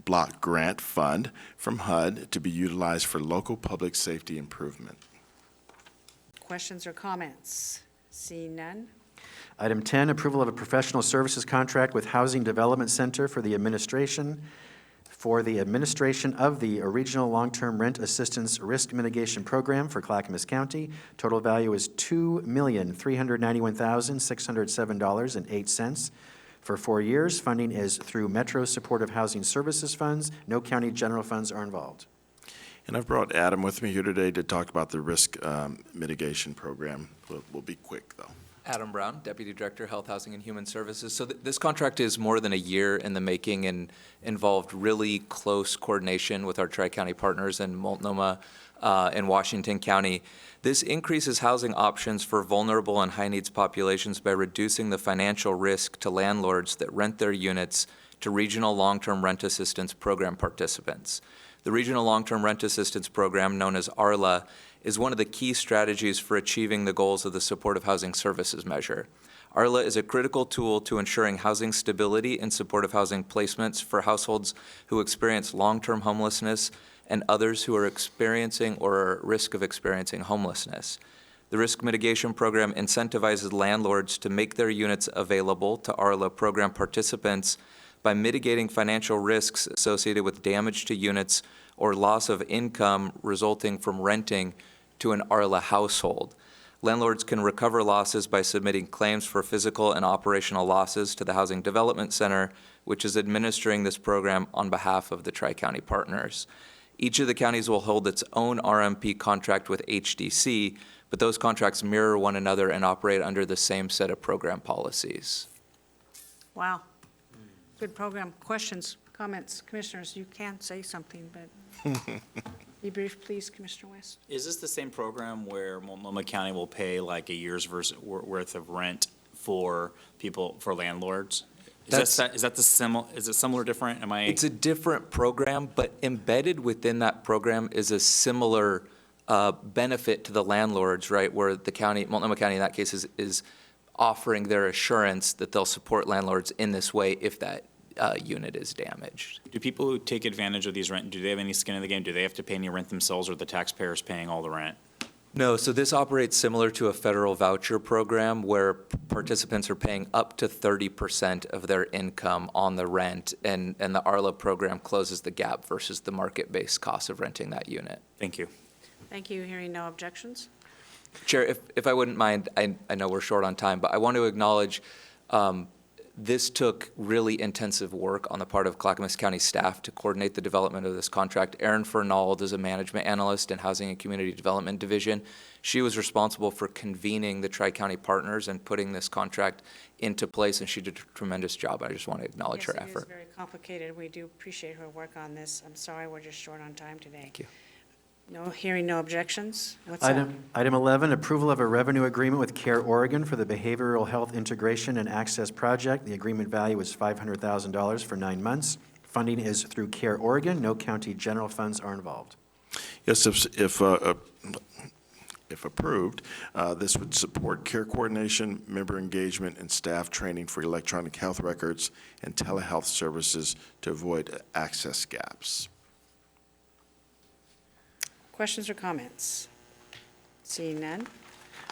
Block Grant Fund from HUD to be utilized for local public safety improvement.
Questions or comments? Seeing none.
Item 10, approval of a professional services contract with Housing Development Center for the administration of the Regional Long-Term Rent Assistance Risk Mitigation Program for Clackamas County. Total value is $2,391,607.08 for 4 years. Funding is through Metro Supportive Housing Services Funds. No county general funds are involved.
And I've brought Adam with me here today to talk about the risk mitigation program. We'll be quick, though.
Adam Brown, Deputy Director, Health, Housing, and Human Services. So this contract is more than a year in the making and involved really close coordination with our Tri-County partners in Multnomah and Washington County. This increases housing options for vulnerable and high-needs populations by reducing the financial risk to landlords that rent their units to Regional Long-Term Rent Assistance Program participants. The Regional Long-Term Rent Assistance Program, known as ARLA, is one of the key strategies for achieving the goals of the Supportive Housing Services measure. ARLA is a critical tool to ensuring housing stability and supportive housing placements for households who experience long-term homelessness and others who are experiencing or are at risk of experiencing homelessness. The risk mitigation program incentivizes landlords to make their units available to ARLA program participants by mitigating financial risks associated with damage to units or loss of income resulting from renting to an ARLA household. Landlords can recover losses by submitting claims for physical and operational losses to the Housing Development Center, which is administering this program on behalf of the Tri-County partners. Each of the counties will hold its own RMP contract with HDC, but those contracts mirror one another and operate under the same set of program policies.
Wow. Good program. Questions, comments? Commissioners, you can say something, but be brief, please, Commissioner West.
Is this the same program where Multnomah County will pay like a year's worth of rent for people, for landlords? Is it similar, different?
It's a different program, but embedded within that program is a similar benefit to the landlords, right? Where the county, Multnomah County in that case, is offering their assurance that they'll support landlords in this way if that unit is damaged.
Do people who take advantage of these rent, do they have any skin in the game? Do they have to pay any rent themselves, or the taxpayers paying all the rent?
No, so this operates similar to a federal voucher program where participants are paying up to 30% of their income on the rent, and the ARLA program closes the gap versus the market-based cost of renting that unit.
Thank you.
Thank you. Hearing no objections.
Chair, if I wouldn't mind, I know we're short on time, but I want to acknowledge this took really intensive work on the part of Clackamas County staff to coordinate the development of this contract. Erin Fernald is a management analyst in Housing and Community Development Division. She was responsible for convening the Tri-County partners and putting this contract into place, and she did a tremendous job. I just want to acknowledge her effort.
Yes, it is very complicated. We do appreciate her work on this. I'm sorry we're just short on time today.
Thank you.
No, hearing no objections. What's up?
Item 11, approval of a revenue agreement with Care Oregon for the Behavioral Health Integration and Access Project. The agreement value is $500,000 for 9 months. Funding is through Care Oregon. No county general funds are involved.
Yes, if approved, this would support care coordination, member engagement, and staff training for electronic health records and telehealth services to avoid access gaps.
Questions or comments? Seeing none.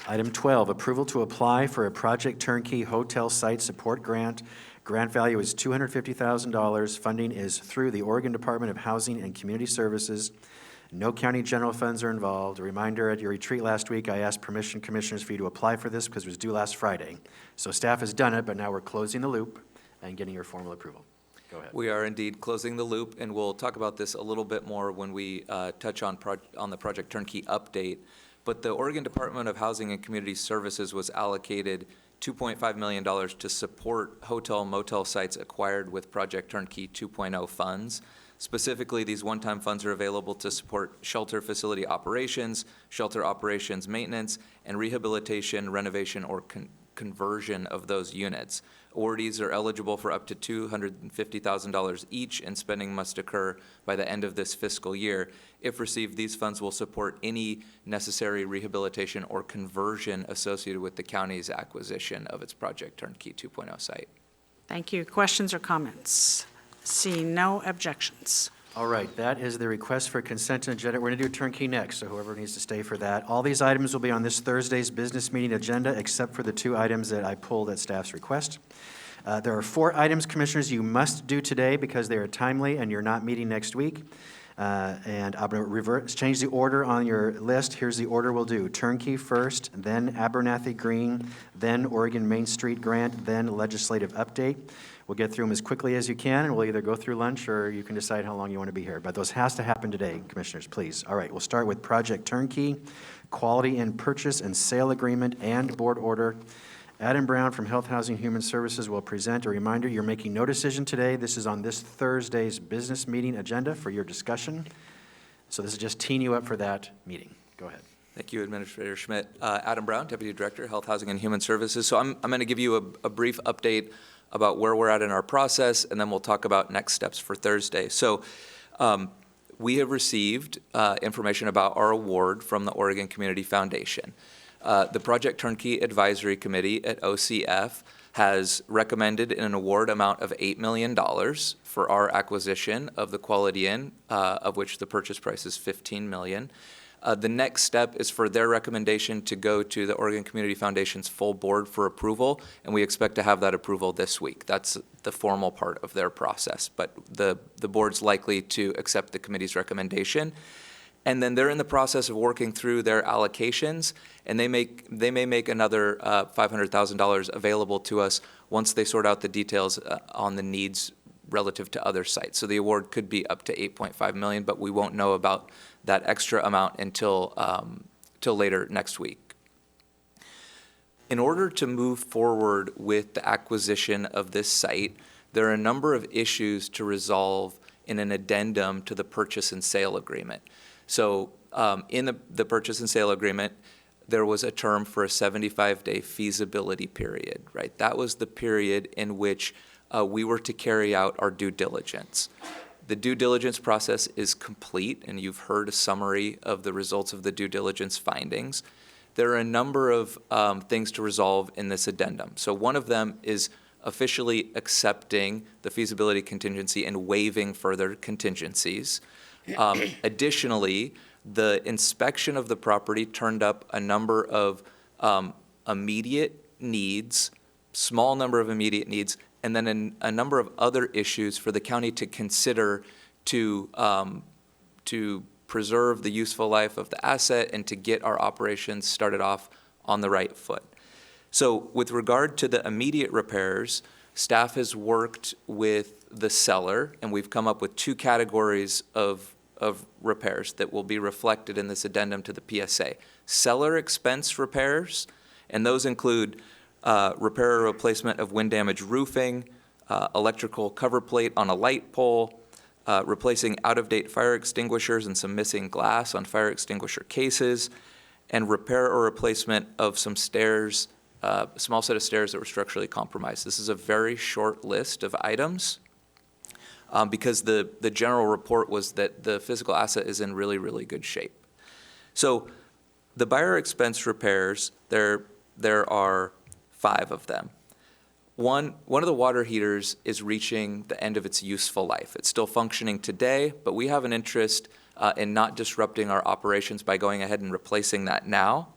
Item 12, approval to apply for a Project Turnkey Hotel Site Support Grant. Grant value is $250,000. Funding is through the Oregon Department of Housing and Community Services. No county general funds are involved. A reminder, at your retreat last week, I asked permission, commissioners, for you to apply for this because it was due last Friday. So staff has done it, but now we're closing the loop and getting your formal approval. Go ahead.
We are indeed closing the loop, and we'll talk about this a little bit more when we touch on the Project Turnkey update. But the Oregon Department of Housing and Community Services was allocated $2.5 million to support hotel motel sites acquired with Project Turnkey 2.0 funds. Specifically, these one-time funds are available to support shelter facility operations, shelter operations maintenance, and rehabilitation, renovation, or conversion of those units. Awardees are eligible for up to $250,000 each, and spending must occur by the end of this fiscal year. If received, these funds will support any necessary rehabilitation or conversion associated with the county's acquisition of its Project Turnkey 2.0 site.
Thank you. Questions or comments? Seeing no objections.
All right, that is the request for consent agenda. We're going to do turnkey next, so whoever needs to stay for that. All these items will be on this Thursday's business meeting agenda, except for the 2 items that I pulled at staff's request. There are 4 items, Commissioners, you must do today because they are timely and you're not meeting next week. And I'm going to change the order on your list. Here's the order we'll do. Turnkey first, then Abernathy Green, then Oregon Main Street Grant, then legislative update. We'll get through them as quickly as you can, and we'll either go through lunch or you can decide how long you want to be here. But those has to happen today, Commissioners, please. All right, we'll start with Project Turnkey, Quality in Purchase and Sale Agreement, and Board Order. Adam Brown from Health, Housing, Human Services will present. A reminder, you're making no decision today. This is on this Thursday's business meeting agenda for your discussion. So this is just teeing you up for that meeting. Go ahead.
Thank you, Administrator Schmidt. Adam Brown, Deputy Director, Health, Housing, and Human Services. So I'm going to give you a brief update about where we're at in our process, and then we'll talk about next steps for Thursday. So we have received information about our award from the Oregon Community Foundation. The Project Turnkey Advisory Committee at OCF has recommended an award amount of $8 million for our acquisition of the Quality Inn, of which the purchase price is $15 million. The next step is for their recommendation to go to the Oregon Community Foundation's full board for approval, and we expect to have that approval this week. That's the formal part of their process, but the board's likely to accept the committee's recommendation. And then they're in the process of working through their allocations, and they may make another $500,000 available to us once they sort out the details on the needs relative to other sites. So the award could be up to $8.5 million, but we won't know about that extra amount until later next week. In order to move forward with the acquisition of this site, there are a number of issues to resolve in an addendum to the purchase and sale agreement. So in the purchase and sale agreement, there was a term for a 75-day feasibility period, right? That was the period in which we were to carry out our due diligence. The due diligence process is complete, and you've heard a summary of the results of the due diligence findings. There are a number of things to resolve in this addendum. So one of them is officially accepting the feasibility contingency and waiving further contingencies. Additionally, the inspection of the property turned up a number of immediate needs, small number of immediate needs, and then a number of other issues for the county to consider to preserve the useful life of the asset and to get our operations started off on the right foot. So with regard to the immediate repairs, staff has worked with the seller, and we've come up with 2 categories of repairs that will be reflected in this addendum to the PSA. Seller expense repairs, and those include repair or replacement of wind damage roofing, electrical cover plate on a light pole, replacing out-of-date fire extinguishers and some missing glass on fire extinguisher cases, and repair or replacement of some stairs, a small set of stairs that were structurally compromised. This is a very short list of items because the general report was that the physical asset is in really, really good shape. So the buyer expense repairs, there are 5 of them. One of the water heaters is reaching the end of its useful life. It's still functioning today, but we have an interest in not disrupting our operations by going ahead and replacing that now.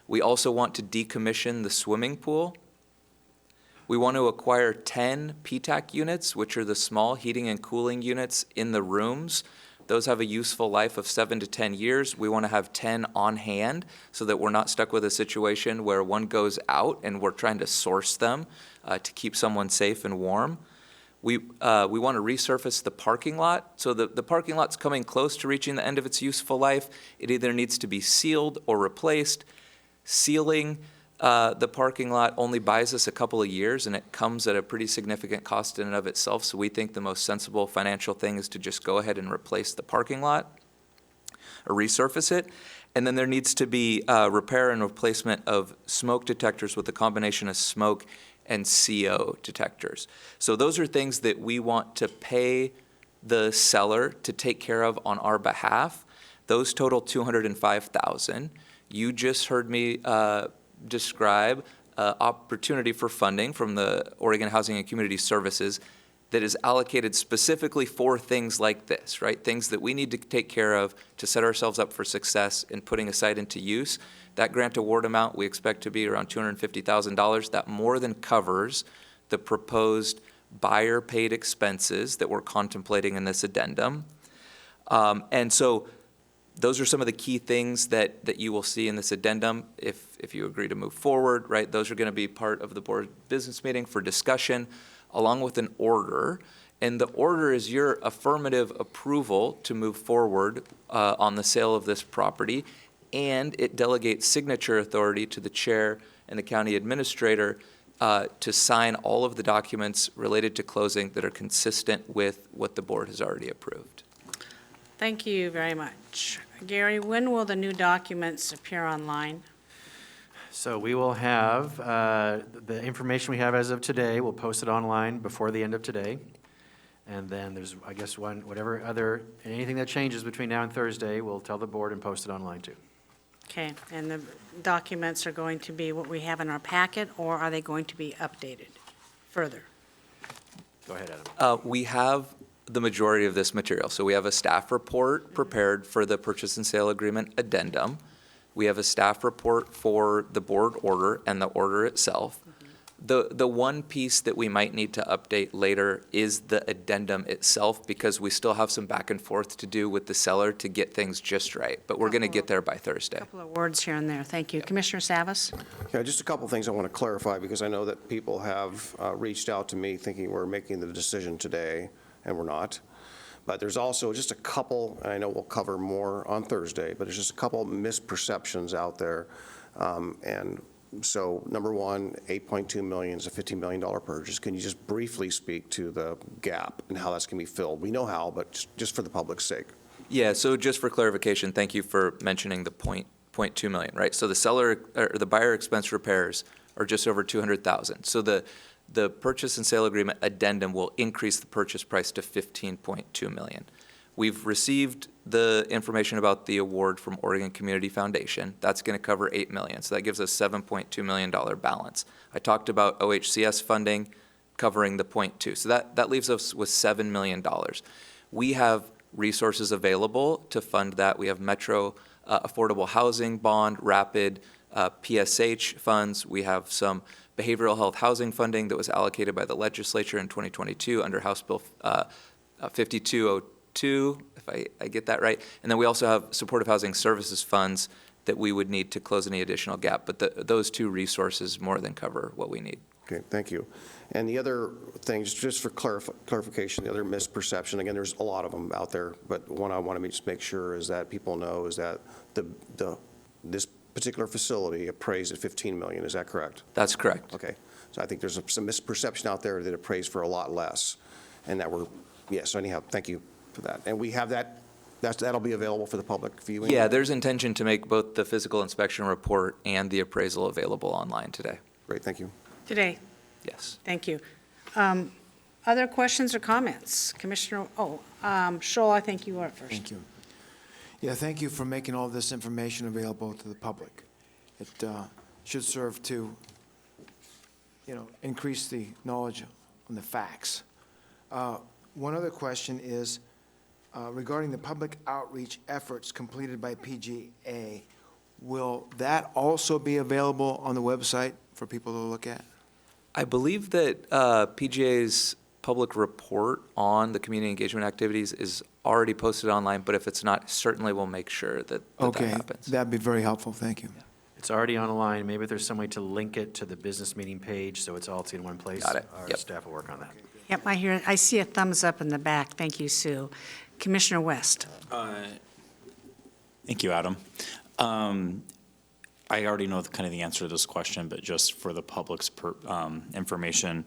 We also want to decommission the swimming pool. We want to acquire 10 PTAC units, which are the small heating and cooling units in the rooms. Those have a useful life of 7 to 10 years. We want to have 10 on hand so that we're not stuck with a situation where one goes out and we're trying to source them to keep someone safe and warm. We want to resurface the parking lot. So the parking lot's coming close to reaching the end of its useful life. It either needs to be sealed or replaced. Sealing the parking lot only buys us a couple of years, and it comes at a pretty significant cost in and of itself. So we think the most sensible financial thing is to just go ahead and replace the parking lot or resurface it. And then there needs to be repair and replacement of smoke detectors with a combination of smoke and CO detectors. So those are things that we want to pay the seller to take care of on our behalf. Those total $205,000. You just heard me describe opportunity for funding from the Oregon Housing and Community Services that is allocated specifically for things like this, right? Things that we need to take care of to set ourselves up for success in putting a site into use. That grant award amount we expect to be around $250,000. That more than covers the proposed buyer-paid expenses that we're contemplating in this addendum. And so those are some of the key things that you will see in this addendum if you agree to move forward, right? Those are going to be part of the board business meeting for discussion, along with an order. And the order is your affirmative approval to move forward on the sale of this property, and it delegates signature authority to the chair and the county administrator to sign all of the documents related to closing that are consistent with what the board has already approved.
Thank you very much. Gary, when will the new documents appear online?
So we will have, the information we have as of today, we'll post it online before the end of today. And then there's, I guess, anything that changes between now and Thursday, we'll tell the board and post it online too.
Okay, and the documents are going to be what we have in our packet, or are they going to be updated further?
Go ahead, Adam.
We have the majority of this material. So we have a staff report prepared for the purchase and sale agreement addendum. We have a staff report for the board order and the order itself. The one piece that we might need to update later is the addendum itself, because we still have some back and forth to do with the seller to get things just right. But we're going to get there by Thursday.
A couple of words here and there. Thank you. Commissioner Savas?
Yeah, just a couple things I want to clarify, because I know that people have reached out to me thinking we're making the decision today, and we're not. But there's also just a couple, and I know we'll cover more on Thursday, but there's just a couple misperceptions out there. And so, number one, $8.2 million is a $15 million purchase. Can you just briefly speak to the gap and how that's going to be filled? We know how, but just for the public's sake.
Yeah, so just for clarification, thank you for mentioning the $0.2 million, right? So the seller, or the buyer expense repairs are just over $200,000. So the purchase and sale agreement addendum will increase the purchase price to $15.2 million. We've received the information about the award from Oregon Community Foundation. That's going to cover $8 million, so that gives us $7.2 million balance. I talked about OHCS funding covering the $0.2, so that leaves us with $7 million. We have resources available to fund that. We have Metro Affordable Housing Bond, Rapid PSH funds. We have some behavioral health housing funding that was allocated by the legislature in 2022 under House Bill 5202, if I get that right. And then we also have supportive housing services funds that we would need to close any additional gap. But those two resources more than cover what we need.
Okay, thank you. And the other thing, just for clarification, the other misperception, again, there's a lot of them out there, but one I want to just make sure is that people know is that this particular facility appraised at $15 million. Is that correct?
That's correct.
Okay. So I think there's some misperception out there that it appraised for a lot less, and that yes, anyhow, thank you for that. And we have that'll be available for the public viewing?
Yeah, there's intention to make both the physical inspection report and the appraisal available online today.
Great, thank you.
Today?
Yes.
Thank you. Other questions or comments? Commissioner, Scholl, I think you are first.
Thank you. Yeah, thank you for making all this information available to the public. It should serve to, increase the knowledge on the facts. One other question is regarding the public outreach efforts completed by PGA. Will that also be available on the website for people to look at?
I believe that PGA's public report on the community engagement activities is already posted online, but if it's not, certainly we'll make sure that that happens.
That'd be very helpful. Thank you.
It's already online. Maybe there's some way to link it to the business meeting page so it's all in one place.
Got it.
Our
Yep.
staff will work on that.
Yep, I see a thumbs up in the back. Thank you, Sue. Commissioner West.
Thank you, Adam. I already know kind of the answer to this question, but just for the public's information,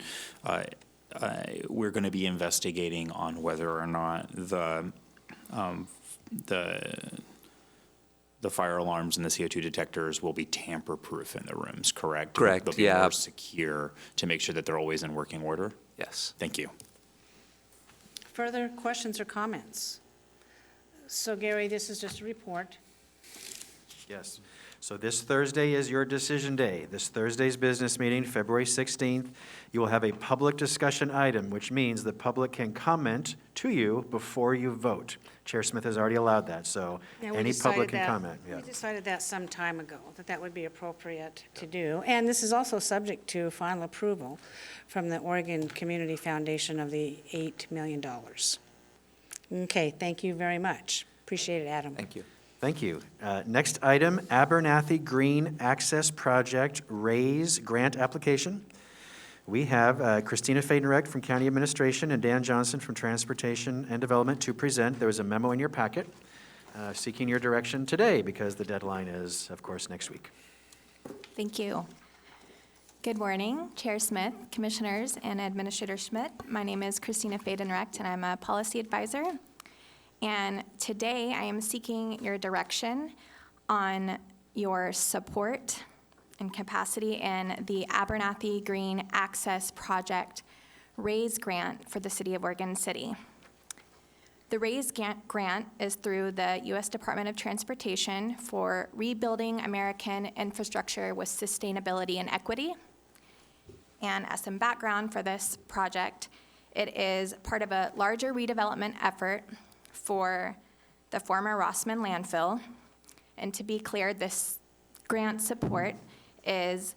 we're going to be investigating on whether or not the fire alarms and the CO2 detectors will be tamper-proof in the rooms, correct?
Correct,
They'll be
yeah.
more secure to make sure that they're always in working order?
Yes.
Thank you.
Further questions or comments? So Gary, this is just a report.
Yes. So this Thursday is your decision day. This Thursday's business meeting, February 16th, you will have a public discussion item, which means the public can comment to you before you vote. Chair Smith has already allowed that, so
Yeah, we
any public
decided
can
that-
comment. Yeah.
We decided that some time ago, that that would be appropriate to do. And this is also subject to final approval from the Oregon Community Foundation of the $8 million. Okay, thank you very much. Appreciate it, Adam.
Thank you.
Thank you. Next item, Abernathy Green Access Project RAISE Grant Application. We have Christina Fadenrecht from County Administration and Dan Johnson from Transportation and Development to present. There was a memo in your packet seeking your direction today because the deadline is, of course, next week.
Thank you. Good morning, Chair Smith, Commissioners, and Administrator Schmidt. My name is Christina Fadenrecht, and I'm a policy advisor. And today I am seeking your direction on your support and capacity in the Abernathy Green Access Project RAISE grant for the City of Oregon City. The RAISE grant is through the U.S. Department of Transportation for Rebuilding American Infrastructure with Sustainability and Equity. And as some background for this project, it is part of a larger redevelopment effort for the former Rossman landfill. And to be clear, this grant support is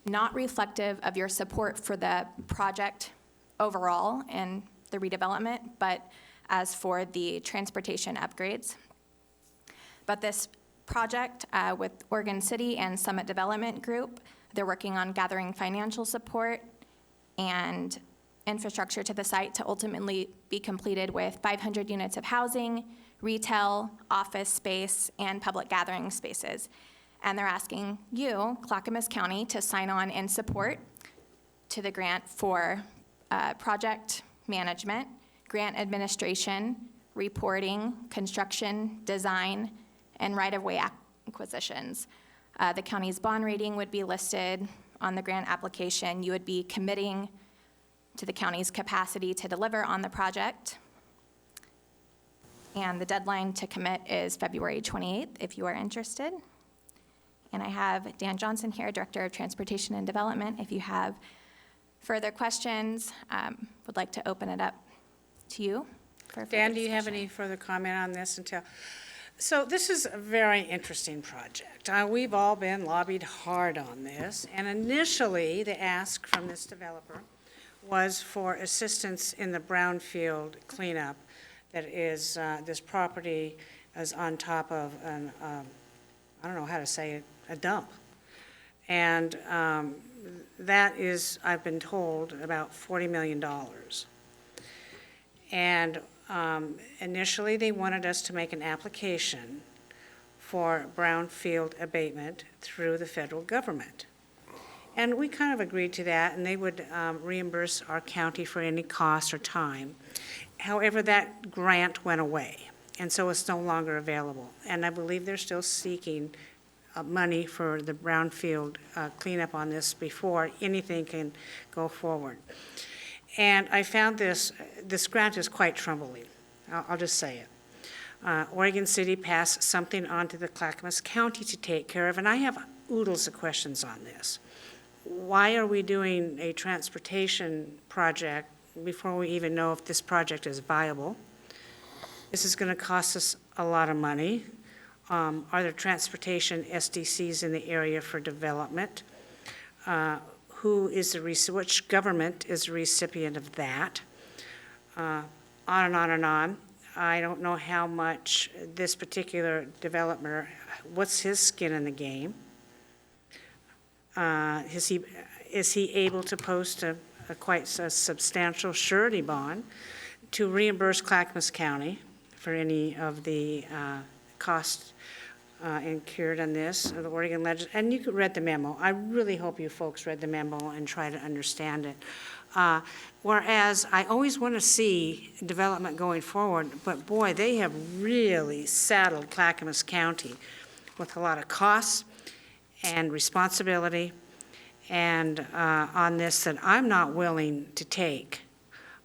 not reflective of your support for the project overall and the redevelopment, but as for the transportation upgrades. But this project with Oregon City and Summit Development Group, they're working on gathering financial support and infrastructure to the site to ultimately be completed with 500 units of housing, retail, office space, and public gathering spaces. And they're asking you, Clackamas County, to sign on in support to the grant for project management, grant administration, reporting, construction, design, and right-of-way acquisitions. The county's bond rating would be listed on the grant application. You would be committing to the county's capacity to deliver on the project. And the deadline to commit is February 28th, if you are interested. And I have Dan Johnson here, Director of Transportation and Development. If you have further questions, would like to open it up to you.
Dan, do you have any further comment on this until? So this is a very interesting project. We've all been lobbied hard on this, and initially the ask from this developer was for assistance in the brownfield cleanup that is, this property is on top of an, I don't know how to say it, a dump. And that is, I've been told, about $40 million. And initially, they wanted us to make an application for brownfield abatement through the federal government. And we kind of agreed to that, and they would reimburse our county for any cost or time. However, that grant went away, and so it's no longer available. And I believe they're still seeking money for the brownfield cleanup on this before anything can go forward. And I found this grant is quite troubling. I'll just say it. Oregon City passed something on to the Clackamas County to take care of, and I have oodles of questions on this. Why are we doing a transportation project before we even know if this project is viable? This is going to cost us a lot of money. Are there transportation SDCs in the area for development? Which government is the recipient of that? On and on and on. I don't know how much this particular developer, what's his skin in the game? Is he able to post a quite substantial surety bond to reimburse Clackamas County for any of the costs incurred on this, the Oregon and you could read the memo. I really hope you folks read the memo and try to understand it. Whereas I always want to see development going forward, but boy, they have really saddled Clackamas County with a lot of costs and responsibility and on this that I'm not willing to take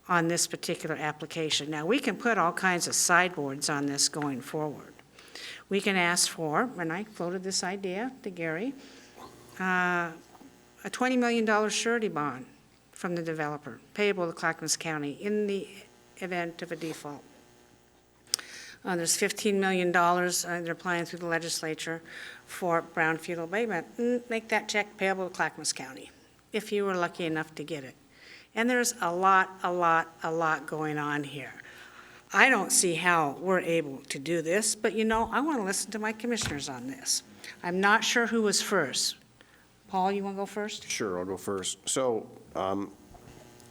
on this particular application. Now, we can put all kinds of sideboards on this going forward. We can ask for, and I floated this idea to Gary, a $20 million surety bond from the developer, payable to Clackamas County in the event of a default. There's $15 million they're applying through the legislature for brownfield abatement. Make that check payable to Clackamas County, if you were lucky enough to get it. And there's a lot going on here. I don't see how we're able to do this, but you know, I want to listen to my commissioners on this. I'm not sure who was first. Paul, you want to go first?
Sure, I'll go first. So,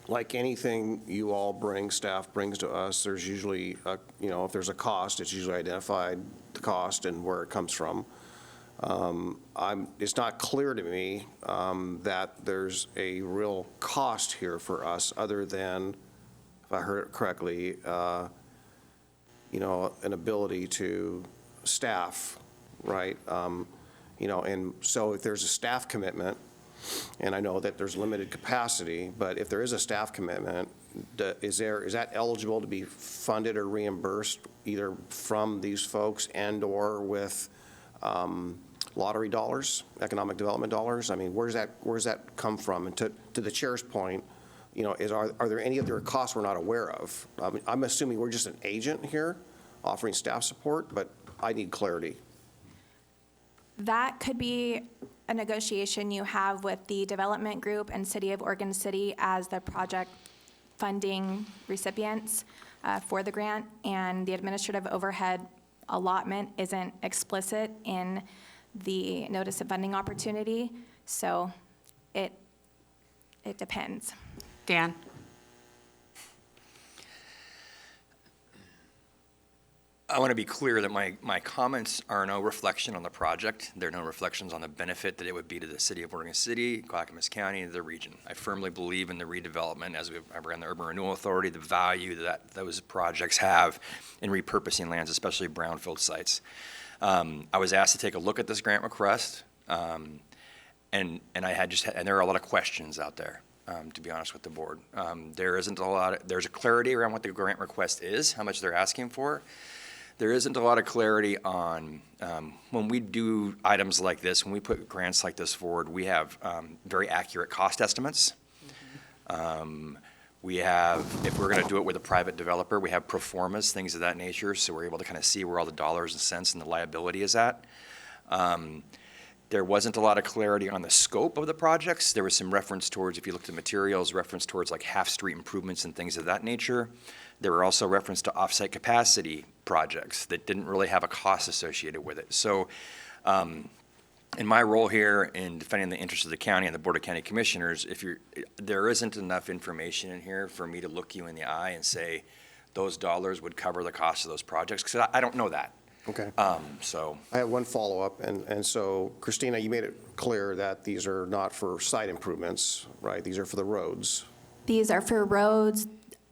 like anything you all bring, staff brings to us, there's usually, if there's a cost, it's usually identified, the cost and where it comes from. It's not clear to me that there's a real cost here for us other than, if I heard it correctly, an ability to staff, right? And so if there's a staff commitment, and I know that there's limited capacity, but if there is a staff commitment, is that eligible to be funded or reimbursed either from these folks and/or with lottery dollars, economic development dollars? I mean, where's that come from? And to the chair's point, are there any other costs we're not aware of? I'm assuming we're just an agent here offering staff support, but I need clarity.
That could be a negotiation you have with the development group and City of Oregon City as the project funding recipients for the grant, and the administrative overhead allotment isn't explicit in the notice of funding opportunity, so it depends.
Dan?
I want to be clear that my comments are no reflection on the project. They're no reflections on the benefit that it would be to the City of Oregon City, Clackamas County, and the region. I firmly believe in the redevelopment, as I ran the Urban Renewal Authority, the value that those projects have in repurposing lands, especially brownfield sites. I was asked to take a look at this grant request, and there are a lot of questions out there. To be honest with the board, there's a clarity around what the grant request is, how much they're asking for. There isn't a lot of clarity on, when we do items like this, when we put grants like this forward, we have very accurate cost estimates. We have, if we're going to do it with a private developer, we have pro formas, things of that nature, so we're able to kind of see where all the dollars and cents and the liability is at. There wasn't a lot of clarity on the scope of the projects. There was some reference towards, if you looked at materials, reference towards like half-street improvements and things of that nature. There were also reference to off-site capacity projects that didn't really have a cost associated with it. So in my role here in defending the interests of the county and the Board of County Commissioners, there isn't enough information in here for me to look you in the eye and say those dollars would cover the cost of those projects, because I don't know that.
Okay.
So
I have one follow-up, and so, Christina, you made it clear that these are not for site improvements, right? These are for the roads.
These are for roads,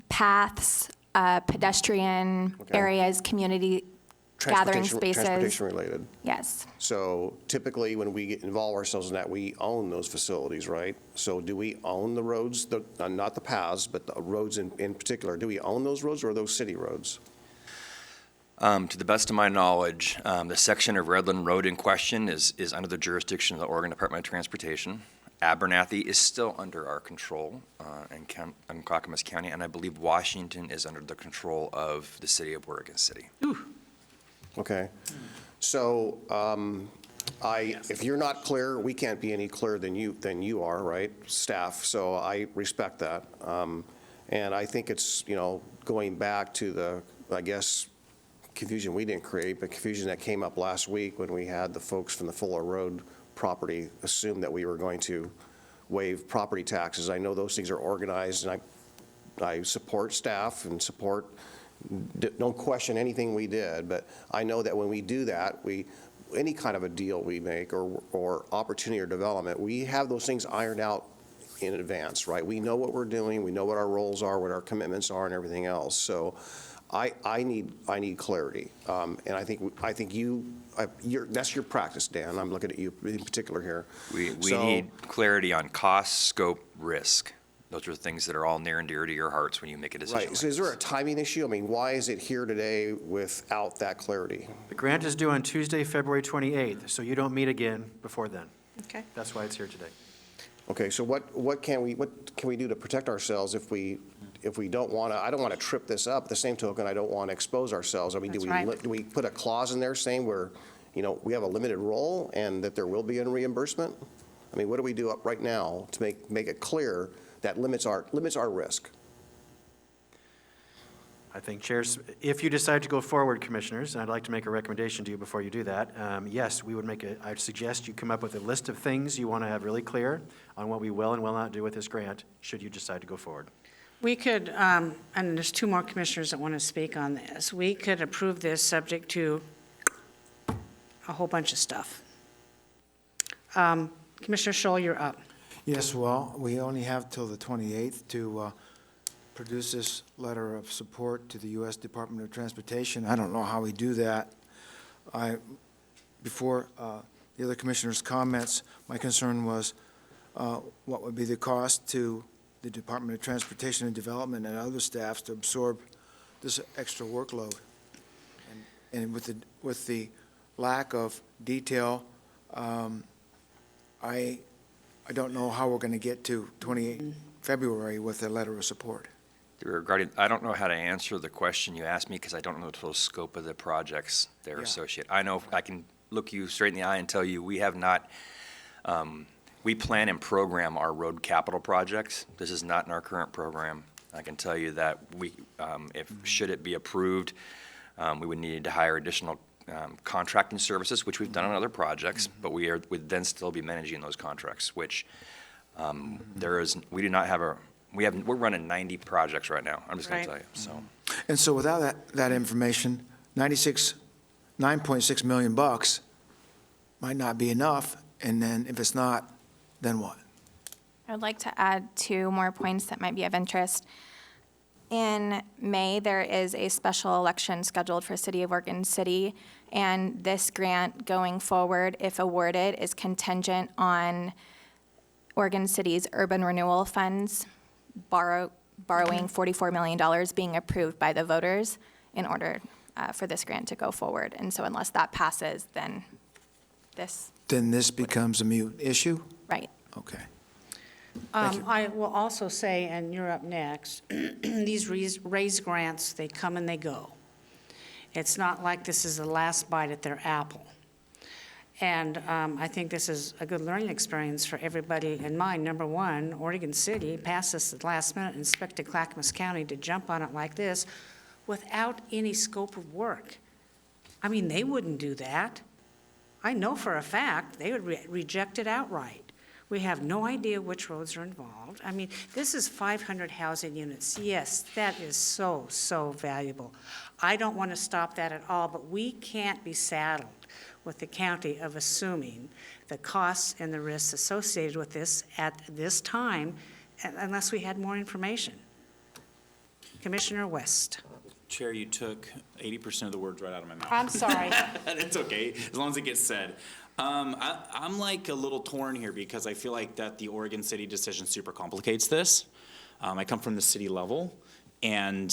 paths, pedestrian areas, community gathering spaces.
Transportation-related.
Yes.
So typically, when we involve ourselves in that, we own those facilities, right? So do we own the roads, not the paths, but the roads in particular? Do we own those roads, or are those city roads?
To the best of my knowledge, the section of Redland Road in question is under the jurisdiction of the Oregon Department of Transportation. Abernathy is still under our control in Clackamas County, and I believe Washington is under the control of the City of Oregon City.
Okay. So if you're not clear, we can't be any clearer than you are, right, staff? So I respect that. And I think it's, going back to the, I guess, confusion we didn't create, but confusion that came up last week when we had the folks from the Fuller Road property assume that we were going to waive property taxes. I know those things are organized, and I support staff and don't question anything we did, but I know that when we do that, any kind of a deal we make or opportunity or development, we have those things ironed out in advance, right? We know what we're doing, we know what our roles are, what our commitments are, and everything else. So I need clarity, and I think that's your practice, Dan. I'm looking at you in particular here.
We
So-
need clarity on cost, scope, risk. Those are things that are all near and dear to your hearts when you make a decision.
Right, so is there a timing issue? I mean, why is it here today without that clarity?
The grant is due on Tuesday, February 28th, so you don't meet again before then.
Okay.
That's why it's here today.
Okay, so what can we do to protect ourselves if we don't want to, I don't want to trip this up. At the same token, I don't want to expose ourselves. I mean,
That's right.
do we put a clause in there saying we have a limited role and that there will be a reimbursement? I mean, what do we do up right now to make it clear that limits our risk?
I think, Chairs, if you decide to go forward, Commissioners, and I'd like to make a recommendation to you before you do that, yes, I'd suggest you come up with a list of things you want to have really clear on what we will and will not do with this grant, should you decide to go forward.
We could, and there's two more commissioners that want to speak on this. We could approve this subject to a whole bunch of stuff. Commissioner Scholl, you're up.
Yes, well, we only have till the 28th to produce this letter of support to the U.S. Department of Transportation. I don't know how we do that. Before the other commissioners' comments, my concern was what would be the cost to the Department of Transportation and Development and other staffs to absorb this extra workload. And with the lack of detail, I don't know how we're going to get to 28 February with a letter of support.
Regarding, I don't know how to answer the question you asked me because I don't know the total scope of the projects they're associated. I know I can look you straight in the eye and tell you we have not, we plan and program our road capital projects. This is not in our current program. I can tell you that should it be approved, we would need to hire additional contracting services, which we've done on other projects, but would then still be managing those contracts, which we're running 90 projects right now. I'm just going to tell you, so.
And so without that information, 9.6 million bucks might not be enough, and then if it's not, then what?
I would like to add two more points that might be of interest. In May, there is a special election scheduled for City of Oregon City, and this grant going forward, if awarded, is contingent on Oregon City's urban renewal funds borrowing $44 million being approved by the voters in order for this grant to go forward. And so unless that passes, then this.
Then this becomes a moot issue?
Right.
Okay.
I will also say, and you're up next, these raise grants, they come and they go. It's not like this is the last bite at their apple. And I think this is a good learning experience for everybody in mind. Number one, Oregon City passed this at the last minute and expected Clackamas County to jump on it like this without any scope of work. I mean, they wouldn't do that. I know for a fact they would reject it outright. We have no idea which roads are involved. I mean, this is 500 housing units. Yes, that is so, so valuable. I don't want to stop that at all, but we can't be saddled with the county of assuming the costs and the risks associated with this at this time unless we had more information. Commissioner West.
Chair, you took 80% of the words right out of my mouth.
I'm sorry.
It's okay, as long as it gets said. I'm like a little torn here because I feel like that the Oregon City decision super complicates this. I come from the city level, and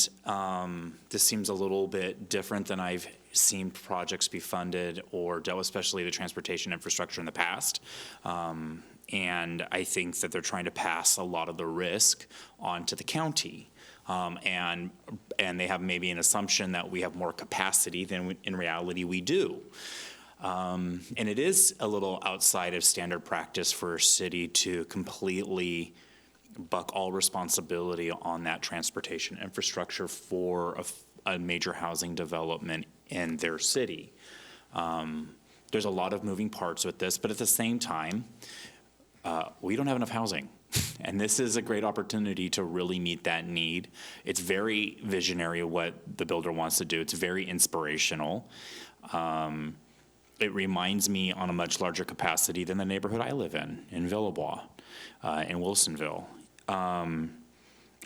this seems a little bit different than I've seen projects be funded or dealt with, especially the transportation infrastructure in the past. And I think that they're trying to pass a lot of the risk onto the county. And they have maybe an assumption that we have more capacity than in reality we do. And it is a little outside of standard practice for a city to completely buck all responsibility on that transportation infrastructure for a major housing development in their city. There's a lot of moving parts with this, but at the same time, we don't have enough housing. And this is a great opportunity to really meet that need. It's very visionary what the builder wants to do. It's very inspirational. it reminds me on a much larger capacity than the neighborhood I live in Villebois, in Wilsonville.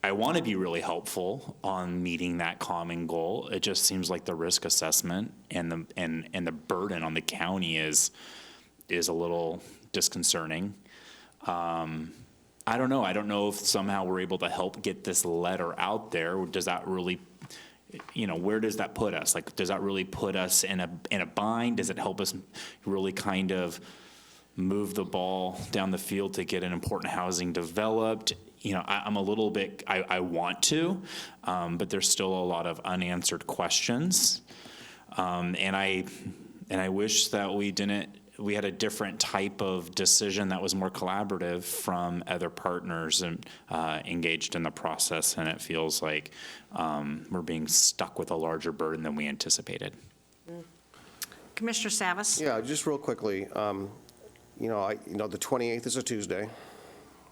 I want to be really helpful on meeting that common goal. It just seems like the risk assessment and the burden on the county is a little disconcerting. I don't know. I don't know if somehow we're able to help get this letter out there. Does that really, where does that put us? Like, does that really put us in a bind? Does it help us really kind of move the ball down the field to get an important housing developed? I'm a little bit, I want to, but there's still a lot of unanswered questions. And I wish that we had a different type of decision that was more collaborative from other partners and engaged in the process. And it feels like we're being stuck with a larger burden than we anticipated.
Commissioner Savas?
Yeah, just real quickly, the 28th is a Tuesday.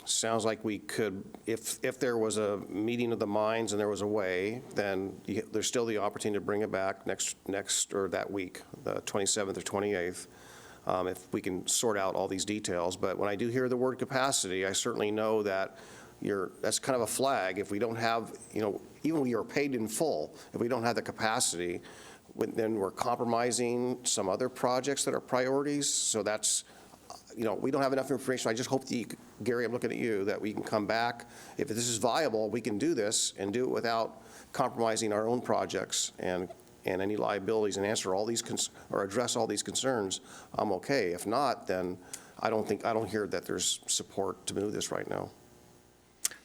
Sounds like we could, if there was a meeting of the minds and there was a way, then there's still the opportunity to bring it back next or that week, the 27th or 28th, if we can sort out all these details. But when I do hear the word capacity, I certainly know that that's kind of a flag. If we don't have, even we are paid in full, if we don't have the capacity, then we're compromising some other projects that are priorities. So that's, we don't have enough information. I just hope that, Gary, I'm looking at you, that we can come back. If this is viable, we can do this and do it without compromising our own projects and any liabilities and answer all these, or address all these concerns. I'm okay. If not, then I don't hear that there's support to move this right now.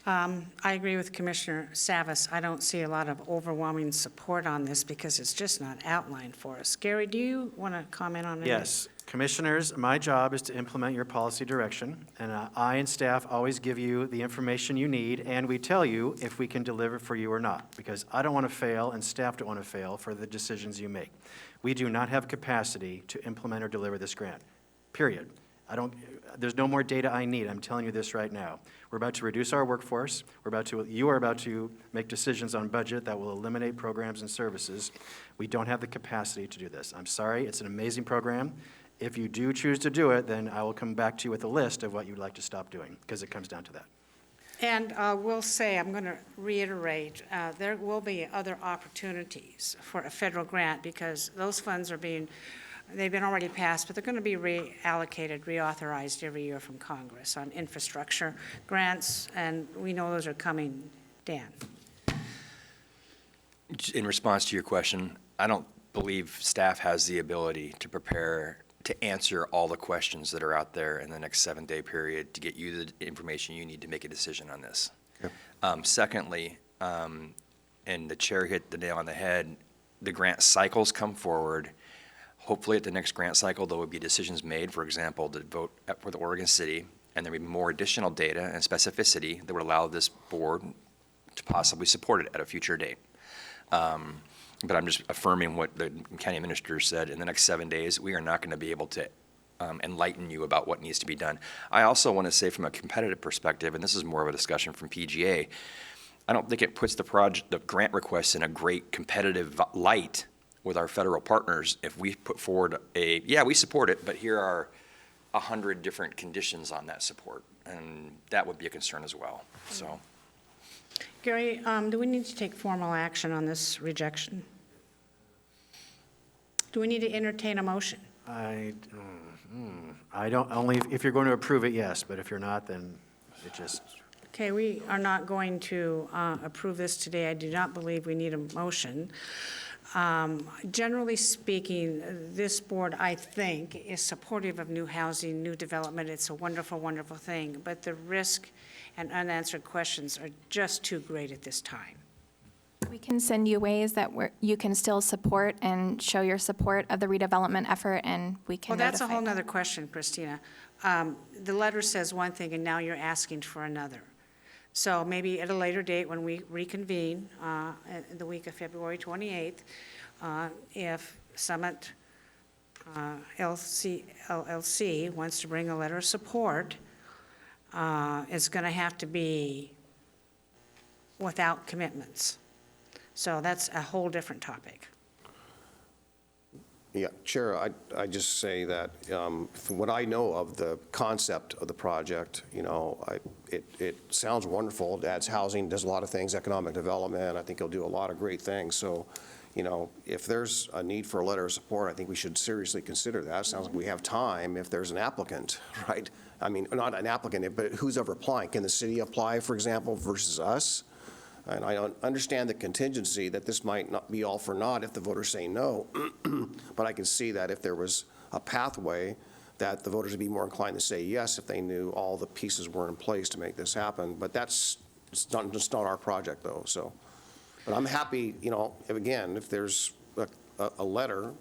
I agree with Commissioner Savas. I don't see a lot of overwhelming support on this because it's just not outlined for us. Gary, do you want to comment on it?
Yes. Commissioners, my job is to implement your policy direction, and I and staff always give you the information you need, and we tell you if we can deliver for you or not, because I don't want to fail and staff don't want to fail for the decisions you make. We do not have capacity to implement or deliver this grant, period. There's no more data I need. I'm telling you this right now. We're about to reduce our workforce. You are about to make decisions on budget that will eliminate programs and services. We don't have the capacity to do this. I'm sorry. It's an amazing program. If you do choose to do it, then I will come back to you with a list of what you'd like to stop doing, because it comes down to that.
And we'll say, I'm going to reiterate, there will be other opportunities for a federal grant because those funds they've been already passed, but they're going to be reallocated, reauthorized every year from Congress on infrastructure grants, and we know those are coming. Dan?
In response to your question, I don't believe staff has the ability to prepare to answer all the questions that are out there in the next 7-day period to get you the information you need to make a decision on this.
Okay.
Secondly, and the chair hit the nail on the head, the grant cycles come forward. Hopefully at the next grant cycle, there will be decisions made, for example, to vote for the Oregon City, and there will be more additional data and specificity that would allow this board to possibly support it at a future date. But I'm just affirming what the county administrator said. In the next 7 days, we are not going to be able to enlighten you about what needs to be done. I also want to say from a competitive perspective, and this is more of a discussion from PGA, I don't think it puts the grant requests in a great competitive light with our federal partners if we put forward we support it, but here are 100 different conditions on that support, and that would be a concern as well. So,
Gary, do we need to take formal action on this rejection? Do we need to entertain a motion?
I don't, only if you're going to approve it, yes, but if you're not, then it just.
Okay, we are not going to approve this today. I do not believe we need a motion. Generally speaking, this board, I think, is supportive of new housing, new development. It's a wonderful, wonderful thing, but the risk and unanswered questions are just too great at this time.
We can send you ways that you can still support and show your support of the redevelopment effort, and we can
Well, that's a
notify
whole
them.
nother question, Christina. The letter says one thing, and now you're asking for another. So maybe at a later date, when we reconvene, the week of February 28th, if Summit LLC wants to bring a letter of support, it's going to have to be without commitments. So that's a whole different topic.
Yeah, Chair, I just say that from what I know of the concept of the project, it sounds wonderful. It adds housing, does a lot of things, economic development. I think it'll do a lot of great things. So, if there's a need for a letter of support, I think we should seriously consider that. Sounds like we have time if there's an applicant, right? I mean, not an applicant, but who's ever applying? Can the city apply, for example, versus us? And I understand the contingency that this might not be all for naught if the voters say no, but I can see that if there was a pathway, that the voters would be more inclined to say yes if they knew all the pieces were in place to make this happen. But it's not our project, though. So, but I'm happy, again, if there's a letter,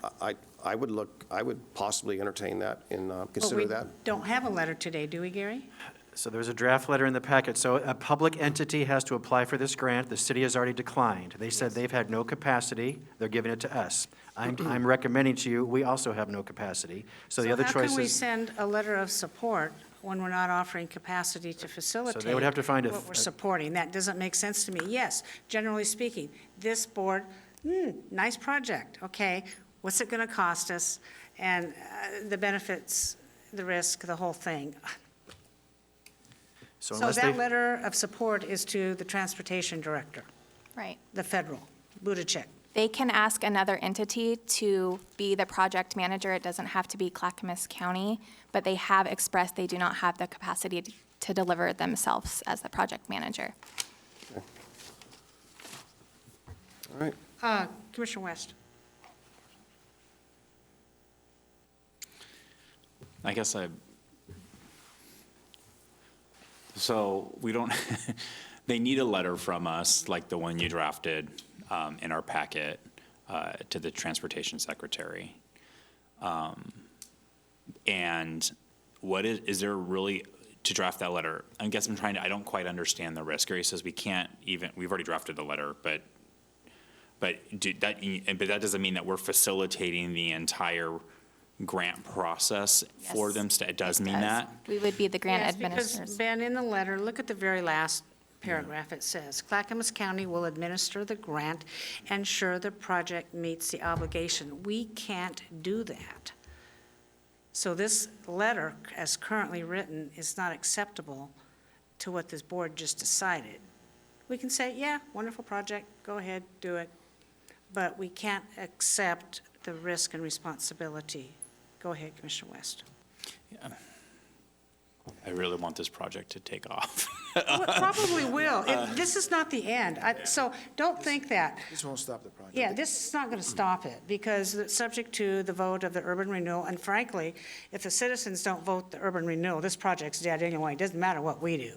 I would possibly entertain that and consider that.
We don't have a letter today, do we, Gary?
So there's a draft letter in the packet. So a public entity has to apply for this grant. The city has already declined. They said they've had no capacity. They're giving it to us. I'm recommending to you, we also have no capacity. So the other
how
choice
can we
is,
send a letter of support when we're not offering capacity to facilitate
would have to find
what we're supporting? That doesn't make sense to me. Yes, generally speaking, this board, nice project, okay, what's it going to cost us? And the benefits, the risk, the whole thing.
so
So
unless
that
they,
letter of support is to the transportation director,
Right.
the federal, Buttigieg.
They can ask another entity to be the project manager. It doesn't have to be Clackamas County, but they have expressed they do not have the capacity to deliver it themselves as the project manager.
All right.
Commissioner West.
I guess so we don't, they need a letter from us, like the one you drafted in our packet to the Transportation Secretary. And what is there really, to draft that letter? I guess I don't quite understand the risk. Gary says we've already drafted the letter, but that doesn't mean that we're facilitating the entire grant process for them. It does mean that?
We would be the grant
Yes,
administrators.
because, Ben, in the letter, look at the very last paragraph. It says, Clackamas County will administer the grant, ensure the project meets the obligation. We can't do that. So this letter, as currently written, is not acceptable to what this board just decided. We can say, yeah, wonderful project, go ahead, do it, but we can't accept the risk and responsibility. Go ahead, Commissioner West.
I really want this project to take off.
Well, it probably will. This is not the end. So don't think that.
This won't stop the project.
Yeah, this is not going to stop it, because it's subject to the vote of the urban renewal. And frankly, if the citizens don't vote the urban renewal, this project's dead anyway. It doesn't matter what we do.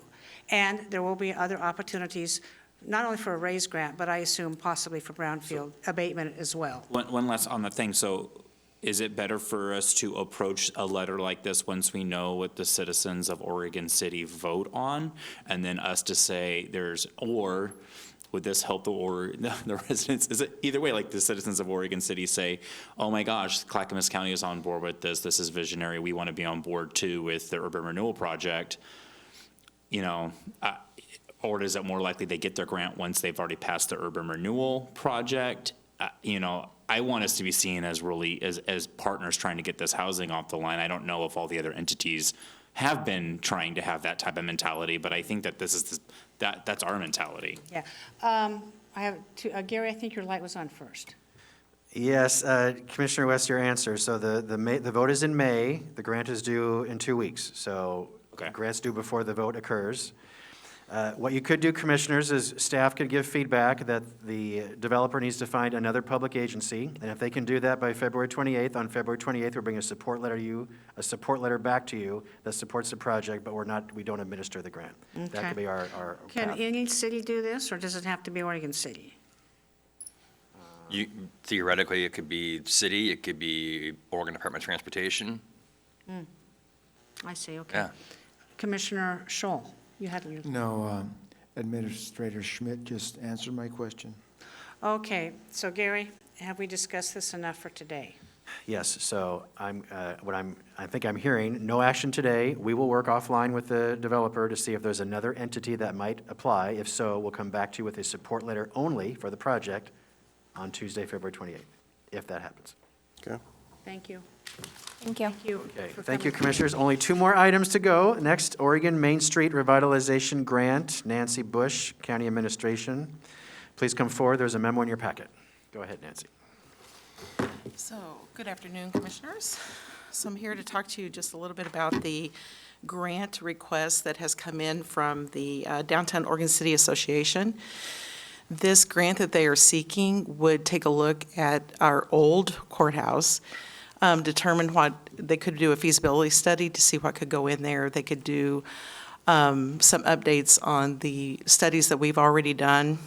And there will be other opportunities, not only for a raise grant, but I assume possibly for brownfield abatement as well.
One last on the thing. So is it better for us to approach a letter like this once we know what the citizens of Oregon City vote on, and then us to say or would this help the residents? Is it either way, like the citizens of Oregon City say, oh my gosh, Clackamas County is on board with this. This is visionary. We want to be on board too with the urban renewal project. Or is it more likely they get their grant once they've already passed the urban renewal project? I want us to be seen as really as partners trying to get this housing off the line. I don't know if all the other entities have been trying to have that type of mentality, but I think that that's our mentality.
Yeah. I have Gary, I think your light was on first.
yes, Commissioner West, your answer. So the vote is in May. The grant is due in 2 weeks. So the grant's due before the vote occurs. What you could do, commissioners, is staff could give feedback that the developer needs to find another public agency, and if they can do that by February 28th, on February 28th, we'll bring a support letter back to you that supports the project, but we don't administer the grant. That
Okay.
could be our
Can
path.
any city do this, or does it have to be Oregon City?
Theoretically, it could be city, it could be Oregon Department of Transportation.
I see, okay.
Yeah.
Commissioner Scholl, you had your...
No, Administrator Schmidt just answered my question.
Okay, so Gary, have we discussed this enough for today?
Yes, so I think I'm hearing, no action today. We will work offline with the developer to see if there's another entity that might apply. If so, we'll come back to you with a support letter only for the project on Tuesday, February 28th, if that happens.
Okay.
Thank you.
Thank you.
Thank you.
Okay,
for
thank you,
coming.
Commissioners. Only 2 more items to go. Next, Oregon Main Street Revitalization Grant, Nancy Bush, County Administration. Please come forward. There's a memo in your packet. Go ahead, Nancy.
So, good afternoon, Commissioners. So I'm here to talk to you just a little bit about the grant request that has come in from the Downtown Oregon City Association. This grant that they are seeking would take a look at our old courthouse, determine what, they could do a feasibility study to see what could go in there. They could do some updates on the studies that we've already done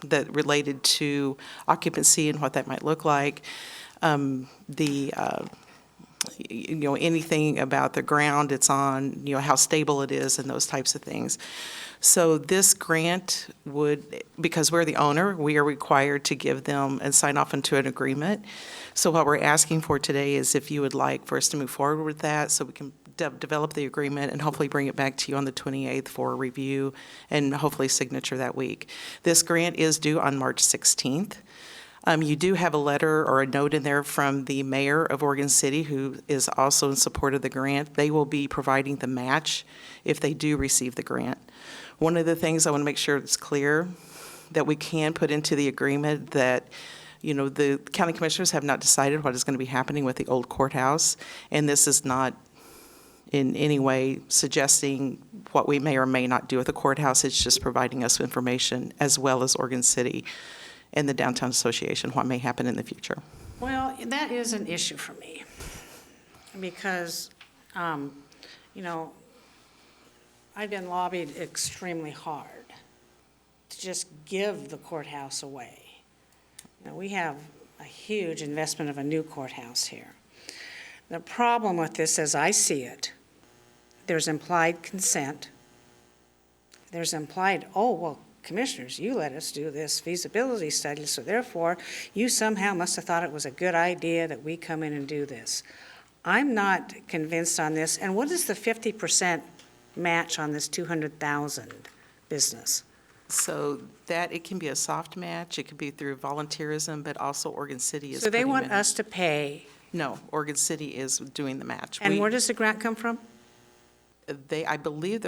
that related to occupancy and what that might look like. Anything about the ground it's on, how stable it is and those types of things. So this grant would, because we're the owner, we are required to give them and sign off into an agreement. So what we're asking for today is if you would like for us to move forward with that so we can develop the agreement and hopefully bring it back to you on the 28th for review and hopefully signature that week. This grant is due on March 16th. You do have a letter or a note in there from the mayor of Oregon City, who is also in support of the grant. They will be providing the match if they do receive the grant. One of the things I want to make sure it's clear that we can put into the agreement that, the county commissioners have not decided what is going to be happening with the old courthouse, and this is not in any way suggesting what we may or may not do with the courthouse. It's just providing us information, as well as Oregon City and the Downtown Association, what may happen in the future.
Well, that is an issue for me because, I've been lobbied extremely hard to just give the courthouse away. We have a huge investment of a new courthouse here. The problem with this, as I see it, there's implied consent. There's implied, oh, well, commissioners, you let us do this feasibility study, so therefore you somehow must have thought it was a good idea that we come in and do this. I'm not convinced on this. And what is the 50% match on this 200,000 business?
So that, it can be a soft match, it could be through volunteerism, but also Oregon City is
So they
putting
want
in-
us to pay.
No, Oregon City is doing the match.
And where does the grant come from?
I believe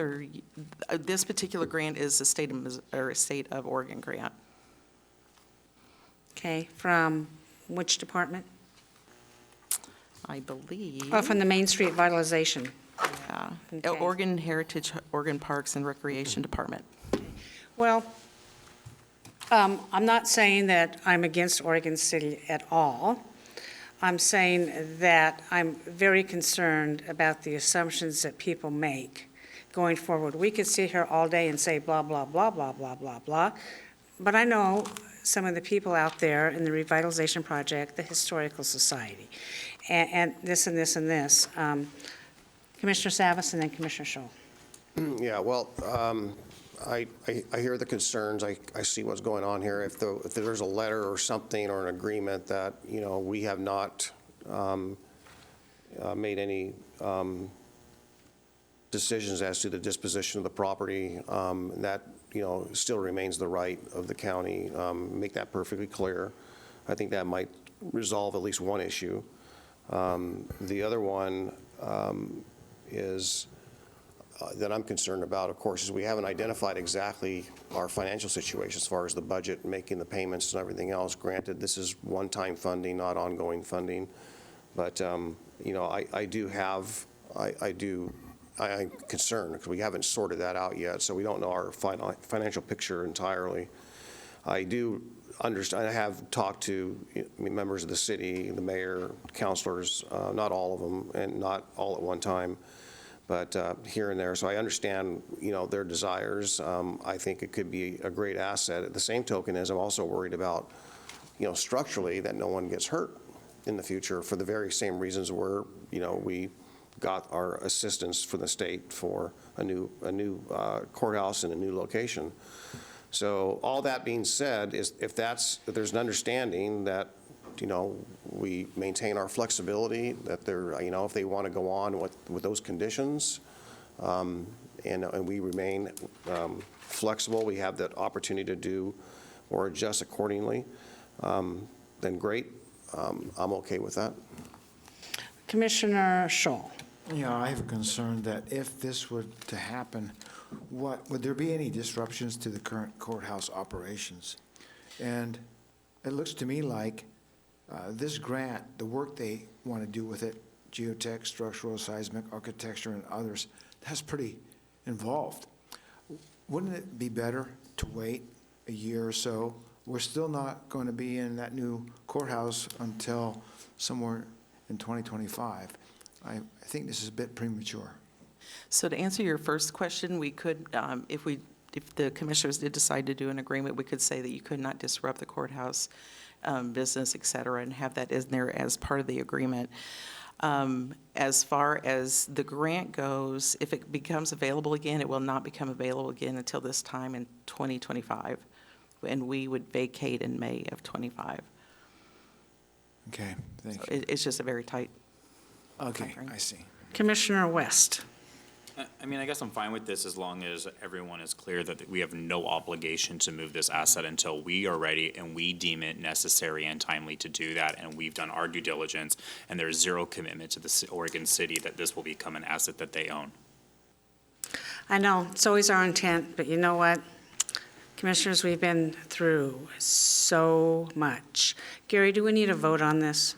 this particular grant is a state of Oregon grant.
Okay, from which department?
I believe.
Oh, from the Main Street Vitalization.
Yeah.
Okay.
Oregon Heritage, Oregon Parks and Recreation Department.
Well, I'm not saying that I'm against Oregon City at all. I'm saying that I'm very concerned about the assumptions that people make going forward. We could sit here all day and say blah, blah, blah, blah, blah, blah, blah, but I know some of the people out there in the revitalization project, the Historical Society, and this and this and this. Commissioner Savas and then Commissioner Scholl.
Yeah, well, I hear the concerns. I see what's going on here. If there's a letter or something or an agreement that, we have not made any decisions as to the disposition of the property, that, still remains the right of the county. Make that perfectly clear. I think that might resolve at least one issue. The other one is that I'm concerned about, of course, is we haven't identified exactly our financial situation as far as the budget, making the payments and everything else. Granted, this is one-time funding, not ongoing funding. But, I'm concerned because we haven't sorted that out yet, so we don't know our financial picture entirely. I do understand, I have talked to members of the city, the mayor, councilors, not all of them, and not all at one time, but here and there. So I understand, their desires. I think it could be a great asset. At the same token, as I'm also worried about, structurally, that no one gets hurt in the future for the very same reasons we got our assistance from the state for a new courthouse in a new location. So all that being said, is if there's an understanding that we maintain our flexibility, that if they want to go on with those conditions, and we remain flexible, we have that opportunity to do or adjust accordingly, then great. I'm okay with that.
Commissioner Scholl.
Yeah, I have a concern that if this were to happen, would there be any disruptions to the current courthouse operations? And it looks to me like this grant, the work they want to do with it, geotech, structural, seismic, architecture, and others, that's pretty involved. Wouldn't it be better to wait a year or so? We're still not going to be in that new courthouse until somewhere in 2025. I think this is a bit premature.
So to answer your first question, we could, if the commissioners did decide to do an agreement, we could say that you could not disrupt the courthouse business, et cetera, and have that in there as part of the agreement. As far as the grant goes, if it becomes available again, it will not become available again until this time in 2025, and we would vacate in May of '25.
Okay, thank
So
you.
it's just a very tight.
Okay,
timeframe.
I see.
Commissioner West.
I mean, I guess I'm fine with this as long as everyone is clear that we have no obligation to move this asset until we are ready and we deem it necessary and timely to do that, and we've done our due diligence, and there's zero commitment to the Oregon City that this will become an asset that they own.
I know, it's always our intent, but you know what? Commissioners, we've been through so much. Gary, do we need a vote on this?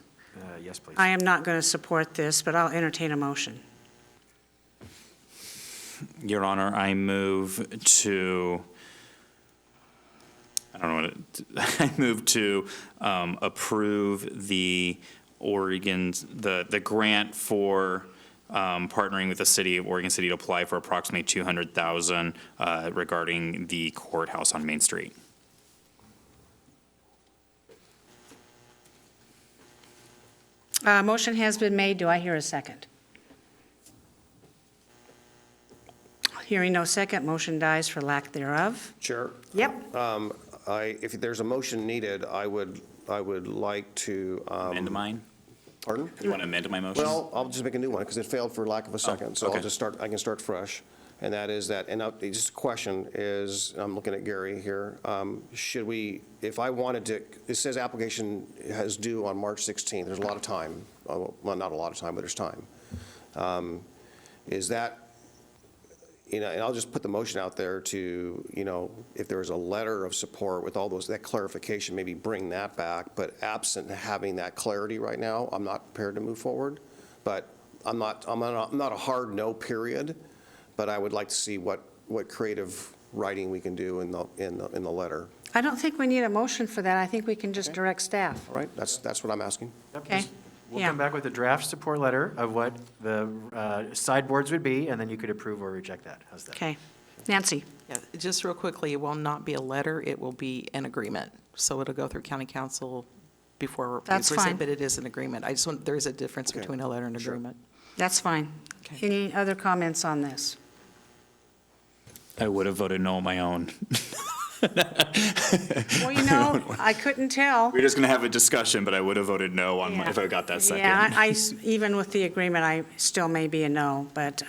Yes, please.
I am not going to support this, but I'll entertain a motion.
Your Honor, I move to, I don't know what I move to approve the the grant for partnering with the city of Oregon City to apply for approximately $200,000 regarding the courthouse on Main Street.
Motion has been made. Do I hear a second? Hearing no second, motion dies for lack thereof.
Chair?
Yep.
If there's a motion needed, I would like to.
Amend mine?
Pardon?
You want to amend my motion?
Well, I'll just make a new one because it failed for lack of a second. So I'll
okay.
just start, I can start fresh. And that is that, and just a question is, I'm looking at Gary here. Should we, if I wanted to, it says application has due on March 16th. There's a lot of time. Well, not a lot of time, but there's time. Is that, and I'll just put the motion out there to, if there's a letter of support with all that clarification, maybe bring that back. But absent having that clarity right now, I'm not prepared to move forward. But I'm not a hard no, period. But I would like to see what creative writing we can do in the letter.
I don't think we need a motion for that. I think we can just direct staff.
All right, that's what I'm asking.
Okay.
We'll
Yeah.
come back with a draft support letter of what the sideboards would be, and then you could approve or reject that. How's that?
Okay. Nancy?
Yeah, just real quickly, it will not be a letter, it will be an agreement. So it'll go through county council before we
That's
present,
fine.
but it is an agreement. I just want, there is a difference
Okay.
between a letter and
Sure.
agreement.
That's fine.
Okay.
Any other comments on this?
I would have voted no on my own.
Well, I couldn't tell.
We're just going to have a discussion, but I would have voted no on if I got that second.
Yeah, even with the agreement, I still may be a no, but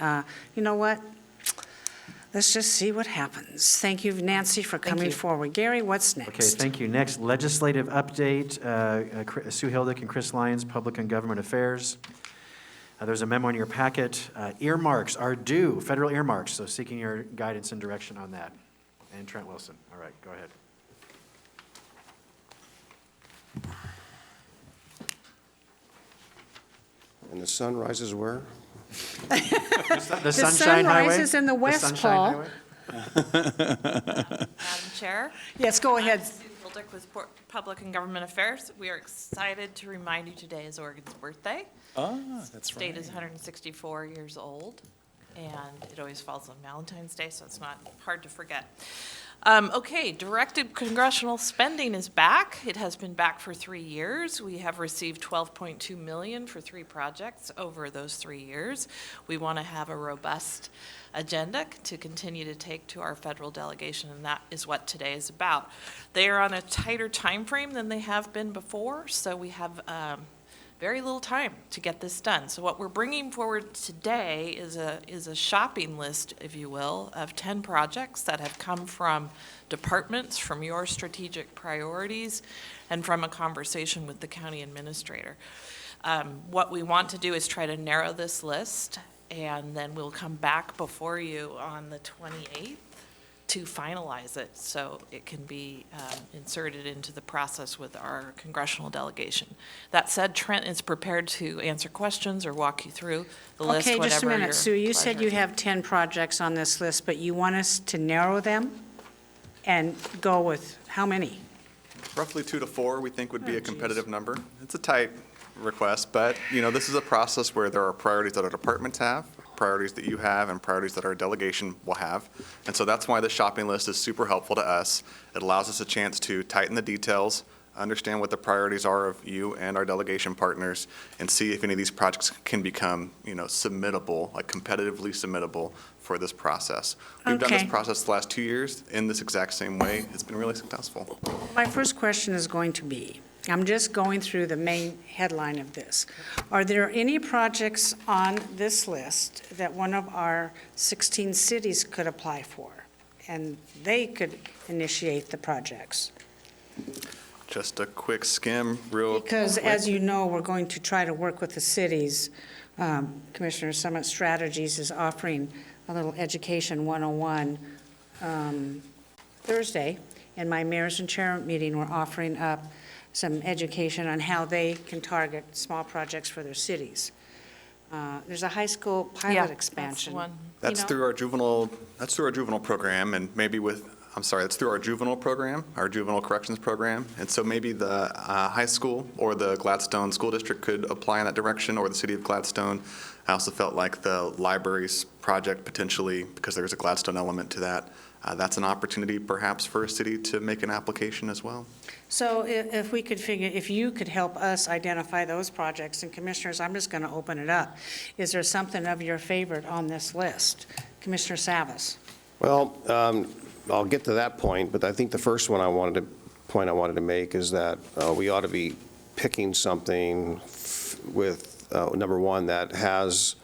you know what? Let's just see what happens. Thank you, Nancy, for coming
you.
forward. Gary, what's next?
Okay, thank you. Next, legislative update, Sue Hildick and Chris Lyons, Public and Government Affairs. There's a memo in your packet. Earmarks are due, federal earmarks, so seeking your guidance and direction on that. And Trent Wilson. All right, go ahead.
And the sun rises where?
The
sun
Sunshine Highway?
rises in the west,
Sunshine
Paul.
Highway?
Madam Chair.
Yes, go ahead.
Sue Hildick with Public and Government Affairs. We are excited to remind you today is Oregon's birthday.
That's
State is 164 years old, and it always falls on Valentine's Day, so it's not hard to forget. Okay, directed congressional spending is back. It has been back for 3 years. We have received $12.2 million for 3 projects over those 3 years. We want to have a robust agenda to continue to take to our federal delegation, and that is what today is about. They are on a tighter time frame than they have been before, so we have very little time to get this done. So what we're bringing forward today is a shopping list, if you will, of 10 projects that have come from departments, from your strategic priorities, and from a conversation with the county administrator. What we want to do is try to narrow this list, and then we'll come back before you on the 28th to finalize it so it can be inserted into the process with our congressional delegation. That said, Trent is prepared to answer questions or walk you through the list,
Okay,
whatever
just a minute,
your
Sue, you said
pleasure.
you have 10 projects on this list, but you want us to narrow them and go with how many?
Roughly 2 to 4, we think would be a competitive number. It's a tight request, but, you know, this is a process where there are priorities that our departments have, priorities that you have, and priorities that our delegation will have. And so that's why the shopping list is super helpful to us. It allows us a chance to tighten the details, understand what the priorities are of you and our delegation partners, and see if any of these projects can become, you know, submittable, like competitively submittable for this process. We've done this
Okay.
process the last 2 years in this exact same way. It's been really successful.
My first question is going to be, I'm just going through the main headline of this. Are there any projects on this list that one of our 16 cities could apply for? And they could initiate the projects?
Just a quick skim, real
Because
quick.
as you know, we're going to try to work with the cities. Commissioner Summit Strategies is offering a little education 101 Thursday. In my mayors and chair meeting, we're offering up some education on how they can target small projects for their cities. There's a high school
Yeah,
pilot
that's the
expansion.
one.
That's
You know?
through our juvenile program, and maybe that's through our juvenile program, our juvenile corrections program. And so maybe the high school or the Gladstone School District could apply in that direction, or the city of Gladstone. I also felt like the libraries project potentially, because there's a Gladstone element to that, that's an opportunity perhaps for a city to make an application as well.
So if we could figure, if you could help us identify those projects, and commissioners, I'm just going to open it up. Is there something of your favorite on this list? Commissioner Savas?
Well, I'll get to that point, but I think the first one I wanted to make is that we ought to be picking something with, number one, that has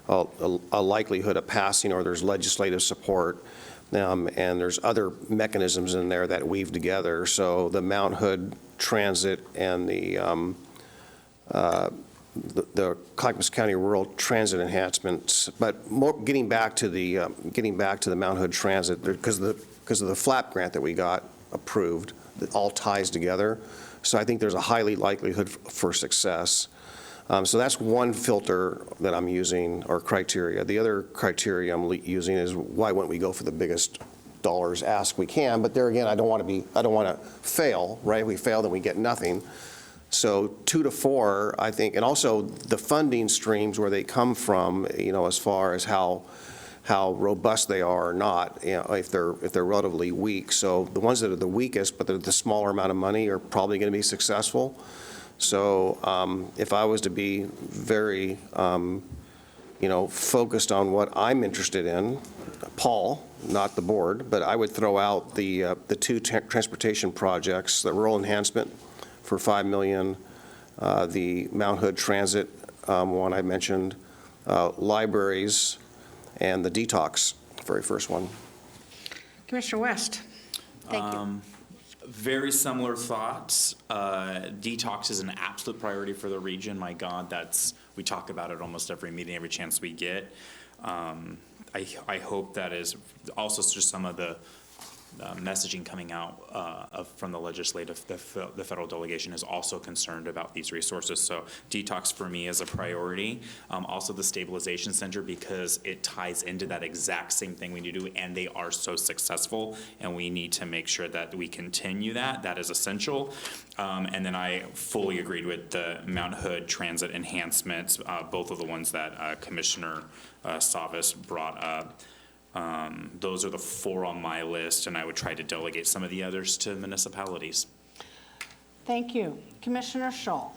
a likelihood of passing, or there's legislative support, and there's other mechanisms in there that weave together. So the Mount Hood Transit and the Clackamas County Rural Transit enhancements, but more getting back to the Mount Hood Transit, because of the FLAP grant that we got approved, that all ties together. So I think there's a highly likelihood for success. So that's one filter that I'm using, or criteria. The other criteria I'm using is, why wouldn't we go for the biggest dollars ask we can? But there again, I don't want to fail, right? If we fail, then we get nothing. So 2 to 4, I think, and also the funding streams, where they come from, you know, as far as how robust they are or not, you know, if they're relatively weak. So the ones that are the weakest, but they're the smaller amount of money, are probably going to be successful. So if I was to be very, focused on what I'm interested in, Paul, not the board, but I would throw out the 2 transportation projects, the rural enhancement for $5 million, the Mount Hood Transit one I mentioned, libraries, and the detox, the very first one.
Commissioner West? Thank you.
Very similar thoughts. Detox is an absolute priority for the region. My God, we talk about it almost every meeting, every chance we get. I hope that is also just some of the messaging coming out from the legislative. The federal delegation is also concerned about these resources. So detox for me is a priority. Also the stabilization center, because it ties into that exact same thing we need to do, and they are so successful, and we need to make sure that we continue that. That is essential. And then I fully agreed with the Mount Hood Transit enhancements, both of the ones that Commissioner Savas brought up. Those are the 4 on my list, and I would try to delegate some of the others to municipalities.
Thank you. Commissioner Scholl?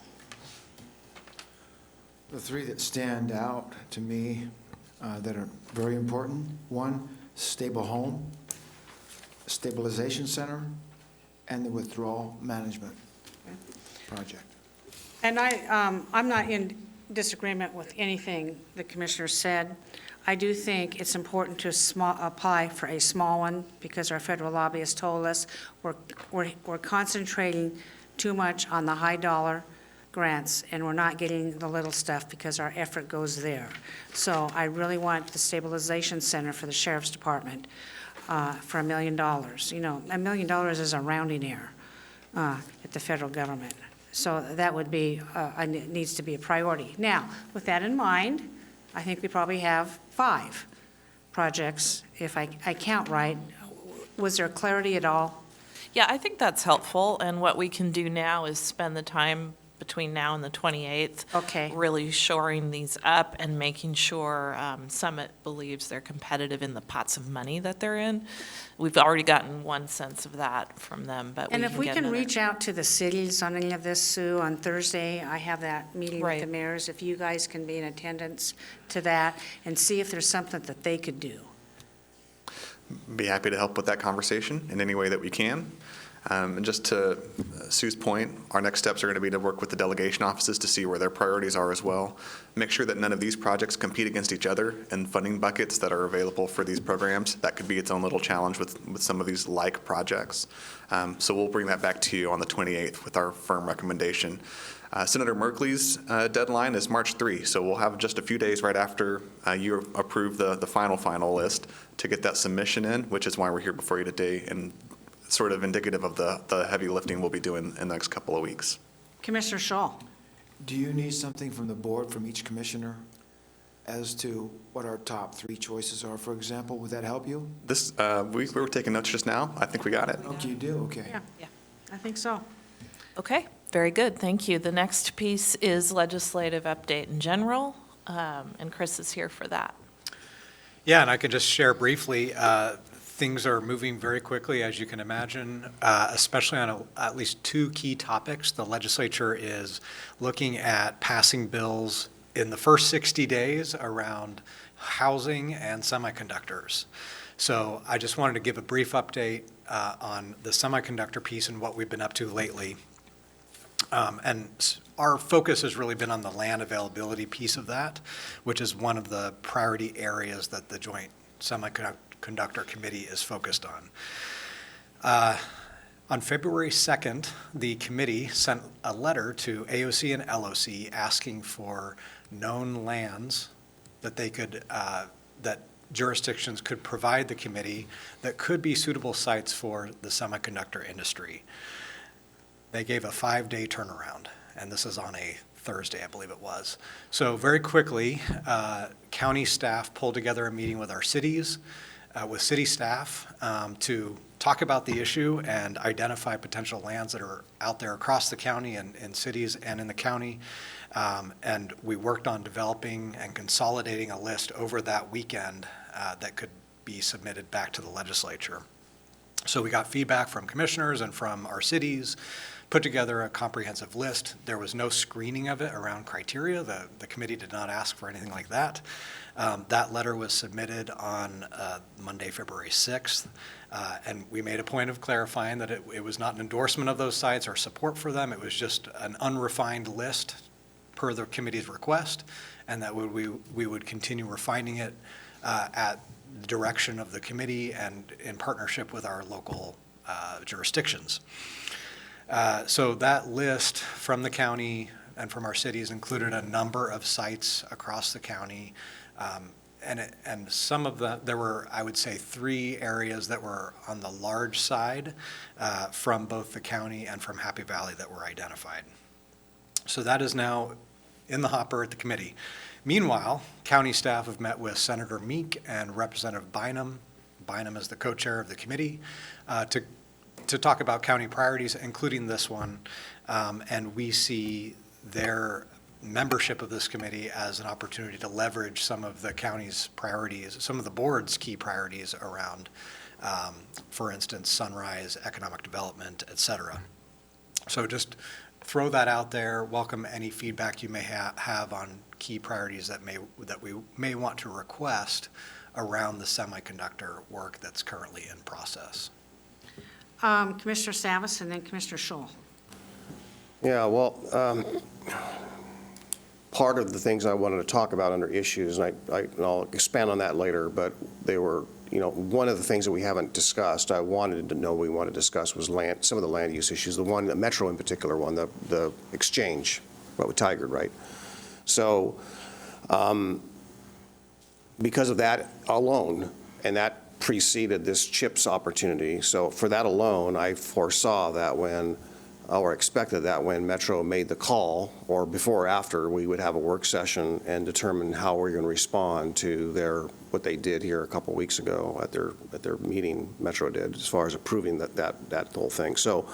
The 3 that stand out to me that are very important: 1, stable home, stabilization center, and the withdrawal management project.
And I'm not in disagreement with anything the commissioner said. I do think it's important to apply for a small one because our federal lobbyist told us we're concentrating too much on the high dollar grants and we're not getting the little stuff because our effort goes there. So I really want the stabilization center for the sheriff's department for $1 million. You know, $1 million is a rounding error at the federal government. So that would be, needs to be a priority. Now, with that in mind, I think we probably have 5 projects, if I count right. Was there clarity at all?
Yeah, I think that's helpful, and what we can do now is spend the time between now and the 28th.
Okay.
Really shoring these up and making sure Summit believes they're competitive in the pots of money that they're in. We've already gotten one sense of that from them, but
And if we
get
can
another.
reach out to the cities on any of this, Sue, on Thursday, I have that meeting with the
Right.
mayors. If you guys can be in attendance to that and see if there's something that they could do.
Be happy to help with that conversation in any way that we can. And just to Sue's point, our next steps are going to be to work with the delegation offices to see where their priorities are as well. Make sure that none of these projects compete against each other and funding buckets that are available for these programs. That could be its own little challenge with some of these like projects. So we'll bring that back to you on the 28th with our firm recommendation. Senator Merkley's deadline is March 3, so we'll have just a few days right after you approve the final list to get that submission in, which is why we're here before you today, and sort of indicative of the heavy lifting we'll be doing in the next couple of weeks.
Commissioner Shaw.
Do you need something from the board, from each commissioner, as to what our top 3 choices are, for example? Would that help you?
This, we were taking notes just now. I think we got it.
Okay, you do, okay.
Yeah, I think so.
Okay, very good, thank you. The next piece is legislative update in general, and Chris is here for that.
Yeah, and I can just share briefly, things are moving very quickly, as you can imagine, especially on at least 2 key topics. The legislature is looking at passing bills in the first 60 days around housing and semiconductors. So I just wanted to give a brief update on the semiconductor piece and what we've been up to lately. And our focus has really been on the land availability piece of that, which is one of the priority areas that the Joint Semiconductor Committee is focused on. On February 2nd, the committee sent a letter to AOC and LOC asking for known lands that they could, that jurisdictions could provide the committee that could be suitable sites for the semiconductor industry. They gave a 5-day turnaround, and this is on a Thursday, I believe it was. So very quickly, county staff pulled together a meeting with our cities, with city staff, to talk about the issue and identify potential lands that are out there across the county and in cities and in the county. And we worked on developing and consolidating a list over that weekend that could be submitted back to the legislature. So we got feedback from commissioners and from our cities, put together a comprehensive list. There was no screening of it around criteria. The committee did not ask for anything like that. That letter was submitted on Monday, February 6th, and we made a point of clarifying that it was not an endorsement of those sites or support for them. It was just an unrefined list per the committee's request, and that we would continue refining it at the direction of the committee and in partnership with our local jurisdictions. So that list from the county and from our cities included a number of sites across the county. And some of there were, I would say, 3 areas that were on the large side from both the county and from Happy Valley that were identified. So that is now in the hopper at the committee. Meanwhile, county staff have met with Senator Meek and Representative Bynum. Bynum is the co-chair of the committee, to talk about county priorities, including this one. And we see their membership of this committee as an opportunity to leverage some of the county's priorities, some of the board's key priorities around, for instance, Sunrise, economic development, et cetera. So just throw that out there. Welcome any feedback you may have on key priorities that we may want to request around the semiconductor work that's currently in process.
Commissioner Savas and then Commissioner Scholl.
Yeah, well, part of the things I wanted to talk about under issues, and I'll expand on that later, but they were, one of the things that we haven't discussed, I wanted to know we want to discuss was some of the land use issues. The Metro in particular one, the exchange, with Tigard, right? So, because of that alone, and that preceded this CHIPS opportunity, so for that alone, I foresaw that or expected that when Metro made the call, or before or after, we would have a work session and determine how we're going to respond to what they did here a couple weeks ago at their meeting, Metro did, as far as approving that whole thing. So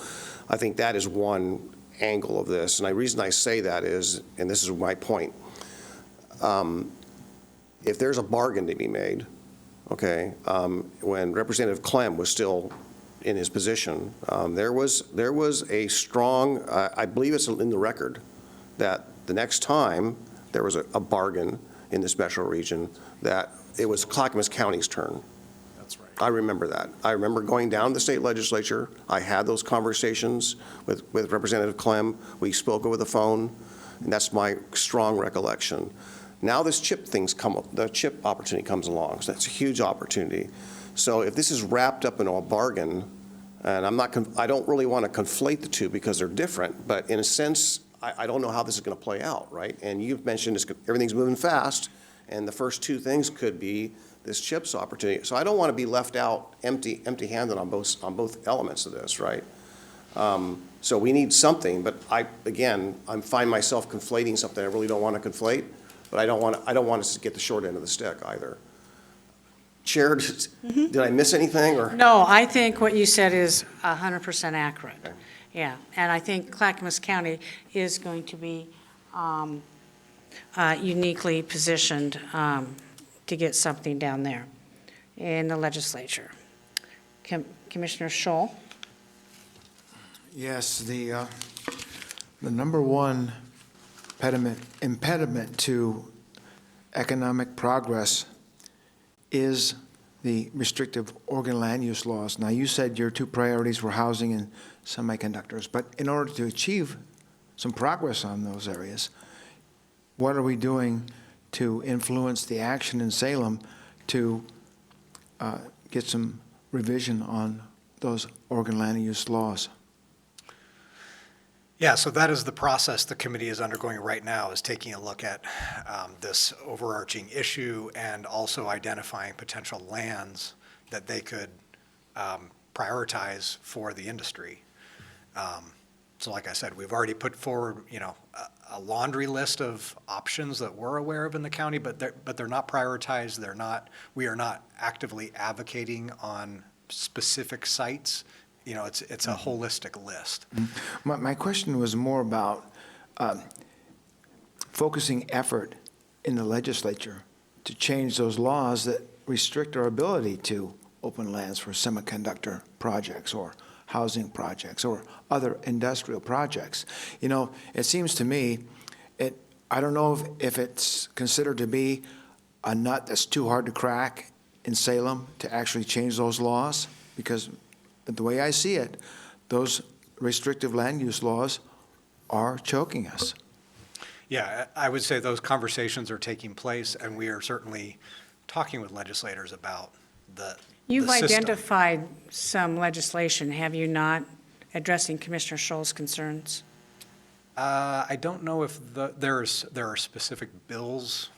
I think that is one angle of this. And the reason I say that is, and this is my point, if there's a bargain to be made, okay, when Representative Clem was still in his position, there was a strong, I believe it's in the record, that the next time there was a bargain in this metro region, that it was Clackamas County's turn.
That's right.
I remember that. I remember going down to the state legislature. I had those conversations with Representative Clem. We spoke over the phone, and that's my strong recollection. Now this CHIP the CHIP opportunity comes along, so that's a huge opportunity. So if this is wrapped up in a bargain, and I don't really want to conflate the two because they're different, but in a sense, I don't know how this is going to play out, right? And you've mentioned everything's moving fast, and the first two things could be this CHIPS opportunity. So I don't want to be left out empty-handed on both elements of this, right? So we need something, but I find myself conflating something I really don't want to conflate, but I don't want us to get the short end of the stick either. Chair, did I miss anything, or?
No, I think what you said is 100% accurate.
Okay.
Yeah, and I think Clackamas County is going to be uniquely positioned to get something down there in the legislature. Commissioner Scholl?
Yes, the number one impediment to economic progress is the restrictive Oregon land use laws. Now, you said your two priorities were housing and semiconductors, but in order to achieve some progress on those areas, what are we doing to influence the action in Salem to get some revision on those Oregon land use laws?
Yeah, so that is the process the committee is undergoing right now, is taking a look at this overarching issue and also identifying potential lands that they could prioritize for the industry. So like I said, we've already put forward, a laundry list of options that we're aware of in the county, but they're not prioritized. We are not actively advocating on specific sites. It's a holistic list.
My question was more about focusing effort in the legislature to change those laws that restrict our ability to open lands for semiconductor projects or housing projects or other industrial projects. It seems to me, I don't know if it's considered to be a nut that's too hard to crack in Salem to actually change those laws, because the way I see it, those restrictive land use laws are choking us.
Yeah, I would say those conversations are taking place, and we are certainly talking with legislators about the
You've
system.
identified some legislation, have you not, addressing Commissioner Scholl's concerns?
I don't know if there are specific bills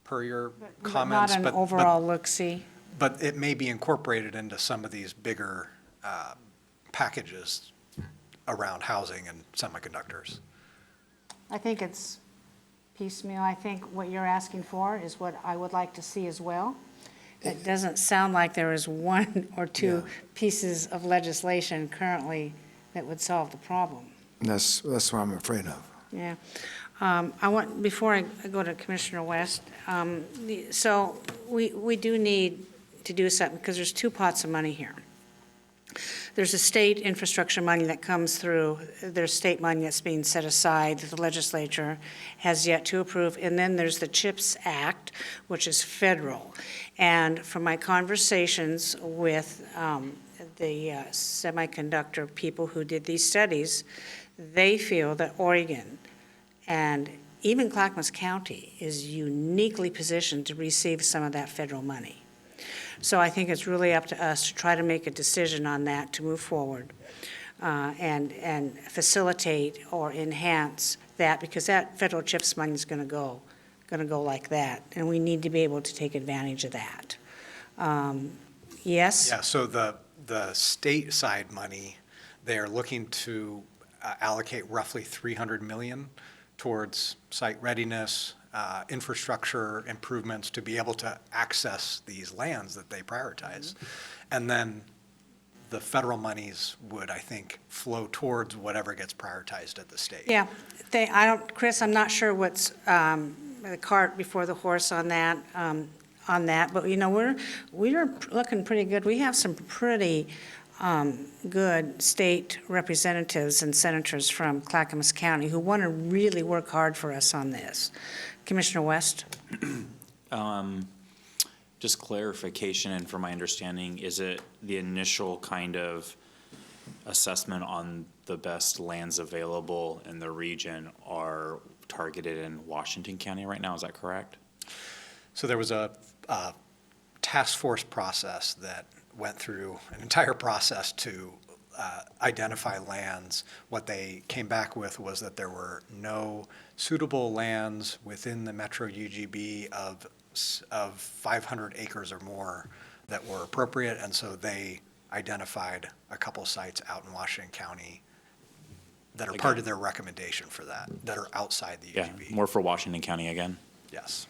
per your comments,
Not an overall look-see?
but it may be incorporated into some of these bigger packages around housing and semiconductors.
I think it's piecemeal. I think what you're asking for is what I would like to see as well. It doesn't sound like there is one or two pieces of legislation currently that would solve the problem.
That's what I'm afraid of.
Yeah. Before I go to Commissioner West, so we do need to do something, because there's two pots of money here. There's a state infrastructure money that comes through. There's state money that's being set aside that the legislature has yet to approve. And then there's the CHIPS Act, which is federal. And from my conversations with the semiconductor people who did these studies, they feel that Oregon and even Clackamas County is uniquely positioned to receive some of that federal money. So I think it's really up to us to try to make a decision on that to move forward and facilitate or enhance that, because that federal CHIPS money is going to go like that, and we need to be able to take advantage of that. Yes?
Yeah, so the state side money, they're looking to allocate roughly $300 million towards site readiness, infrastructure improvements to be able to access these lands that they prioritize. And then the federal monies would, I think, flow towards whatever gets prioritized at the state.
Yeah, Chris, I'm not sure what's the cart before the horse on that, but you know, we're looking pretty good. We have some pretty good state representatives and senators from Clackamas County who want to really work hard for us on this. Commissioner West?
Just clarification, and from my understanding, is it the initial kind of assessment on the best lands available in the region are targeted in Washington County right now? Is that correct?
So there was a task force process that went through an entire process to identify lands. What they came back with was that there were no suitable lands within the Metro UGB of 500 acres or more that were appropriate, and so they identified a couple sites out in Washington County that are part of their recommendation for that are outside the UGB.
Yeah, more for Washington County again?
Yes.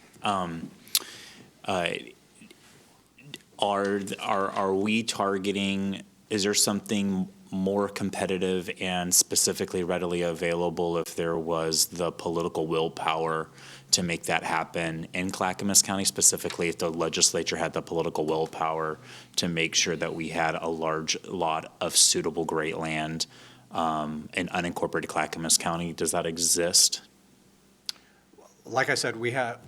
Are we targeting, is there something more competitive and specifically readily available if there was the political willpower to make that happen in Clackamas County, specifically if the legislature had the political willpower to make sure that we had a large lot of suitable great land in unincorporated Clackamas County? Does that exist?
Like I said,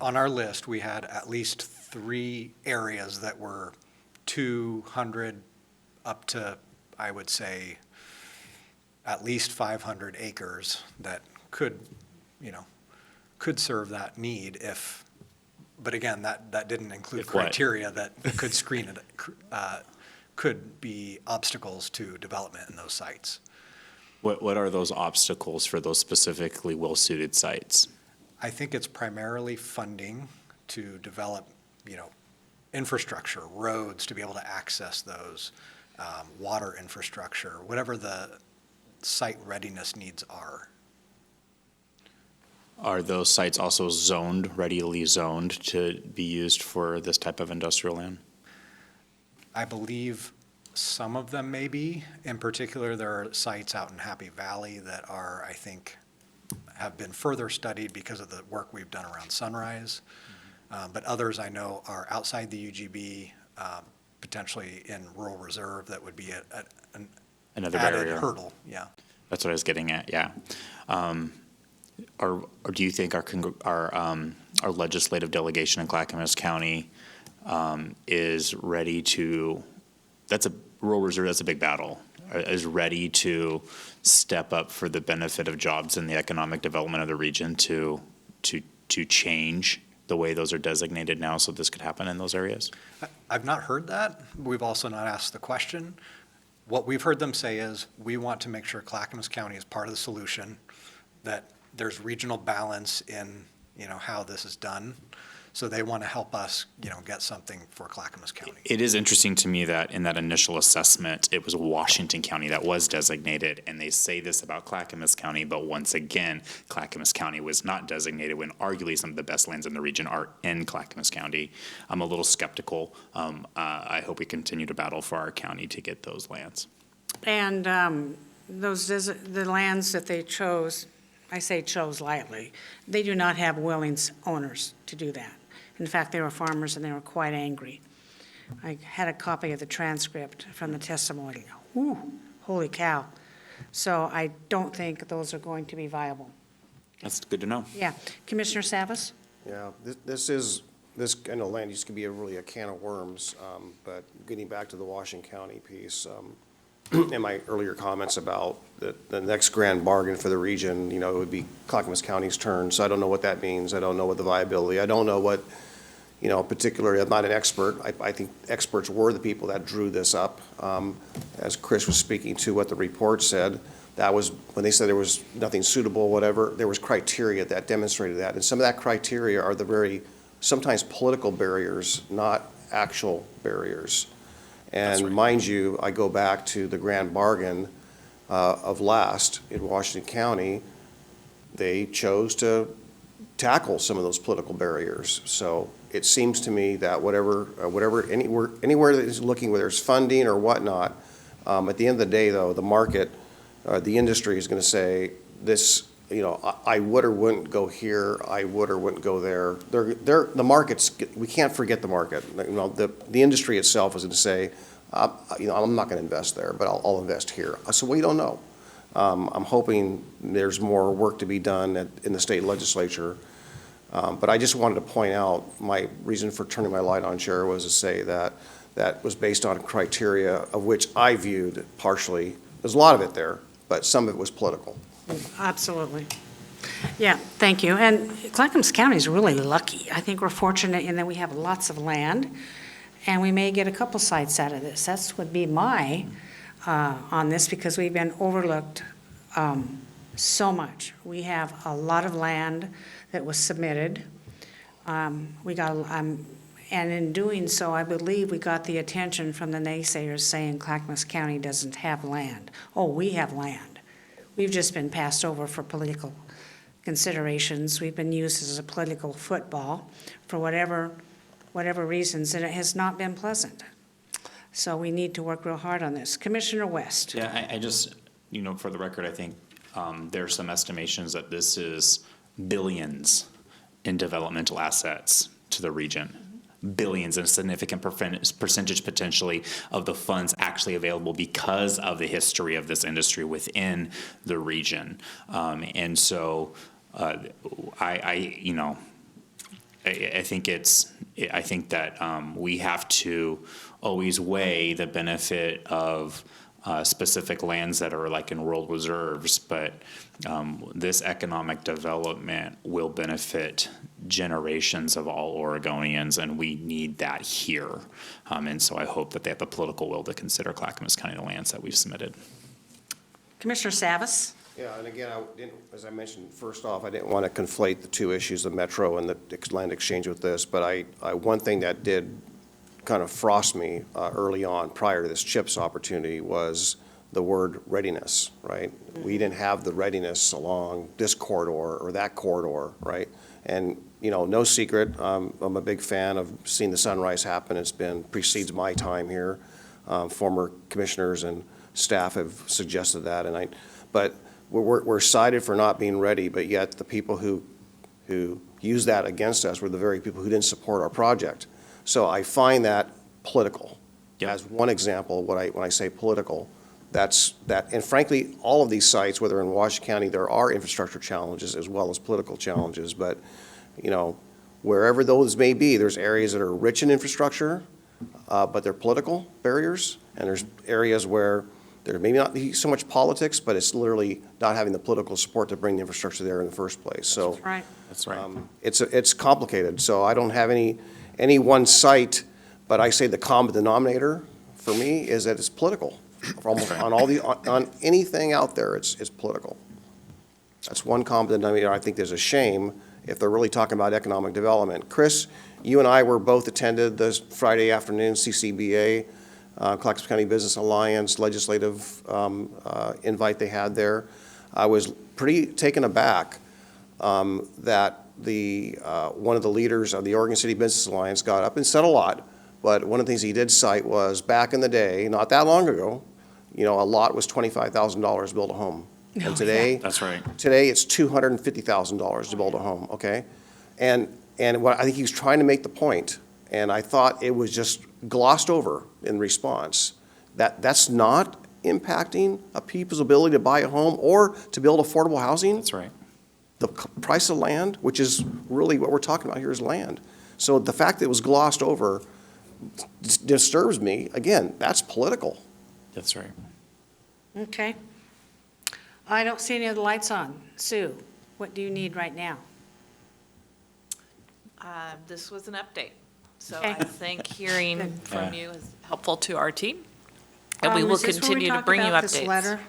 on our list, we had at least 3 areas that were 200 up to, I would say, at least 500 acres that could serve that need if, but again, that didn't include criteria that could screen it, could be obstacles to development in those sites.
What are those obstacles for those specifically well-suited sites?
I think it's primarily funding to develop, infrastructure, roads to be able to access those, water infrastructure, whatever the site readiness needs are.
Are those sites also readily zoned to be used for this type of industrial land?
I believe some of them may be. In particular, there are sites out in Happy Valley that are, I think, have been further studied because of the work we've done around Sunrise. But others I know are outside the UGB, potentially in rural reserve. That would be
Another
added
barrier.
hurdle, yeah.
That's what I was getting at, yeah. Or do you think our legislative delegation in Clackamas County is ready to, that's a rural reserve, that's a big battle, is ready to step up for the benefit of jobs and the economic development of the region to change the way those are designated now so this could happen in those areas?
I've not heard that. We've also not asked the question. What we've heard them say is, we want to make sure Clackamas County is part of the solution, that there's regional balance in, how this is done. So they want to help us, get something for Clackamas County.
It is interesting to me that in that initial assessment, it was Washington County that was designated, and they say this about Clackamas County, but once again, Clackamas County was not designated when arguably some of the best lands in the region are in Clackamas County. I'm a little skeptical. I hope we continue to battle for our county to get those lands.
And the lands that they chose, I say chose lightly, they do not have willing owners to do that. In fact, they were farmers and they were quite angry. I had a copy of the transcript from the testimony. Ooh, holy cow. So I don't think those are going to be viable.
That's good to know.
Yeah. Commissioner Savas?
Yeah, this kind of land use can be really a can of worms, but getting back to the Washington County piece, in my earlier comments about the next grand bargain for the region, you know, it would be Clackamas County's turn. So I don't know what that means. I don't know what the viability, I don't know what, you know, particularly, I'm not an expert. I think experts were the people that drew this up. As Chris was speaking to what the report said, that was, when they said there was nothing suitable, whatever, there was criteria that demonstrated that. And some of that criteria are the very, sometimes political barriers, not actual barriers. And mind you, I go back to the grand bargain of last in Washington County. They chose to tackle some of those political barriers. So it seems to me that anywhere that is looking, whether it's funding or whatnot, at the end of the day, though, the market, the industry is going to say this. You know, I would or wouldn't go here. I would or wouldn't go there. The markets. We can't forget the market. You know, the industry itself is going to say, you know, I'm not going to invest there, but I'll invest here. So we don't know. I'm hoping there's more work to be done in the state legislature. But I just wanted to point out my reason for turning my light on, Chair, was to say that that was based on criteria of which I viewed partially. There's a lot of it there, but some of it was political.
Absolutely. Yeah, thank you. And Clackamas County is really lucky. I think we're fortunate in that we have lots of land, and we may get a couple sites out of this. That's would be my on this, because we've been overlooked so much. We have a lot of land that was submitted. And in doing so, I believe we got the attention from the naysayers saying Clackamas County doesn't have land. Oh, we have land. We've just been passed over for political considerations. We've been used as a political football for whatever reasons, and it has not been pleasant. So we need to work real hard on this. Commissioner West.
Yeah, I just, you know, for the record, I think there are some estimations that this is billions in developmental assets to the region. Billions, and a significant percentage potentially of the funds actually available because of the history of this industry within the region. And so I think that we have to always weigh the benefit of specific lands that are like in world reserves, but this economic development will benefit generations of all Oregonians, and we need that here. And so I hope that they have the political will to consider Clackamas County lands that we've submitted.
Commissioner Savas.
Yeah, and again, as I mentioned, first off, I didn't want to conflate the two issues, the Metro and the land exchange with this, but one thing that did kind of frost me early on prior to this CHIPS opportunity was the word readiness, right? We didn't have the readiness along this corridor or that corridor, right? And, you know, no secret, I'm a big fan of seeing the sunrise happen. Precedes my time here. Former commissioners and staff have suggested that, but we're cited for not being ready, but yet the people who used that against us were the very people who didn't support our project. So I find that political. As one example, when I say political, that's that. And frankly, all of these sites, whether in Washington County, there are infrastructure challenges as well as political challenges. But, you know, wherever those may be, there's areas that are rich in infrastructure, but they're political barriers. And there's areas where there may not be so much politics, but it's literally not having the political support to bring the infrastructure there in the first place. So
that's right.
That's right.
It's complicated. So I don't have any one site, but I say the common denominator for me is that it's political. Almost on anything out there, it's political. That's one common denominator. I think there's a shame if they're really talking about economic development. Chris, you and I were both attended this Friday afternoon CCBA, Clackamas County Business Alliance legislative invite they had there. I was pretty taken aback that one of the leaders of the Oregon City Business Alliance got up and said a lot, but one of the things he did cite was back in the day, not that long ago, you know, a lot was $25,000 to build a home. And today,
That's right.
Today it's $250,000 to build a home, okay? And what I think he was trying to make the point, and I thought it was just glossed over in response, that's not impacting a people's ability to buy a home or to build affordable housing.
That's right.
The price of land, which is really what we're talking about here, is land. So the fact that it was glossed over disturbs me. Again, that's political.
That's right.
Okay. I don't see any of the lights on. Sue, what do you need right now?
This was an update, so
Okay.
I think hearing
Good.
from
Yeah.
you is helpful to our team. And we will
Is this where we
continue to
talk
bring you
about this
updates.
letter?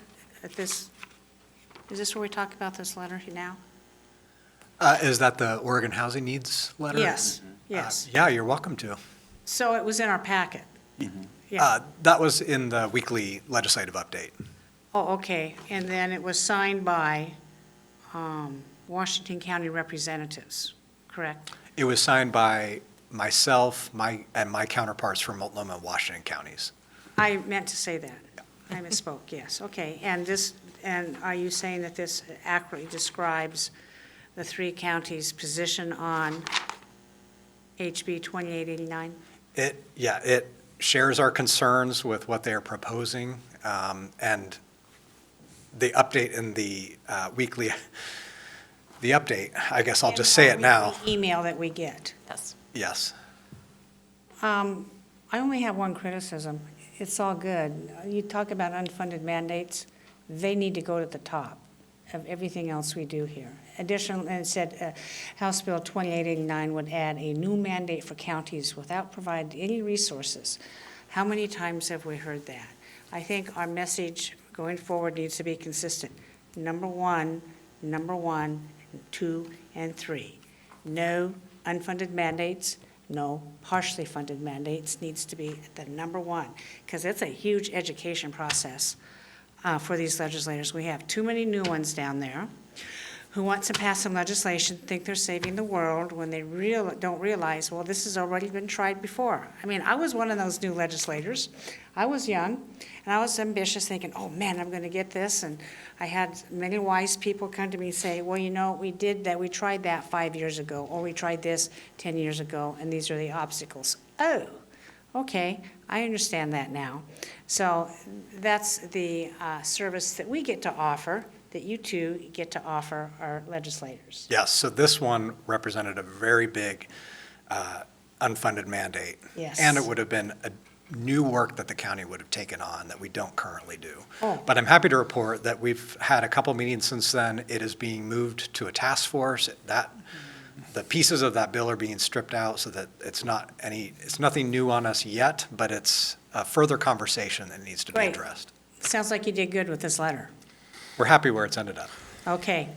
Is this where we talk about this letter now?
Is that the Oregon Housing Needs letter?
Yes, yes.
Yeah, you're welcome to.
So it was in our packet? Yeah.
That was in the weekly legislative update.
Oh, okay. And then it was signed by Washington County representatives, correct?
It was signed by myself, and my counterparts from Multnomah and Washington counties.
I meant to say that. I misspoke, yes. Okay. And are you saying that this accurately describes the three counties' position on HB 2889?
It shares our concerns with what they are proposing, and the update in the weekly, the update, I guess I'll just say it now.
Email that we get.
Yes.
Yes.
I only have one criticism. It's all good. You talk about unfunded mandates, they need to go to the top of everything else we do here. Additionally, it said House Bill 2889 would add a new mandate for counties without providing any resources. How many times have we heard that? I think our message going forward needs to be consistent. Number one, 2, and 3. No unfunded mandates, no partially funded mandates needs to be the number one, because it's a huge education process for these legislators. We have too many new ones down there who want to pass some legislation, think they're saving the world, when they don't realize, well, this has already been tried before. I mean, I was one of those new legislators. I was young, and I was ambitious, thinking, oh, man, I'm going to get this. And I had many wise people come to me and say, well, you know, we did that, we tried that 5 years ago, or we tried this 10 years ago, and these are the obstacles. Oh, okay, I understand that now. So that's the service that we get to offer, that you two get to offer our legislators.
Yes, so this one represented a very big unfunded mandate.
Yes.
And it would have been a new work that the county would have taken on that we don't currently do.
Oh.
But I'm happy to report that we've had a couple meetings since then. It is being moved to a task force. The pieces of that bill are being stripped out so that it's nothing new on us yet, but it's a further conversation that needs to be
Great.
addressed.
Sounds like you did good with this letter.
We're happy where it's ended up.
Okay.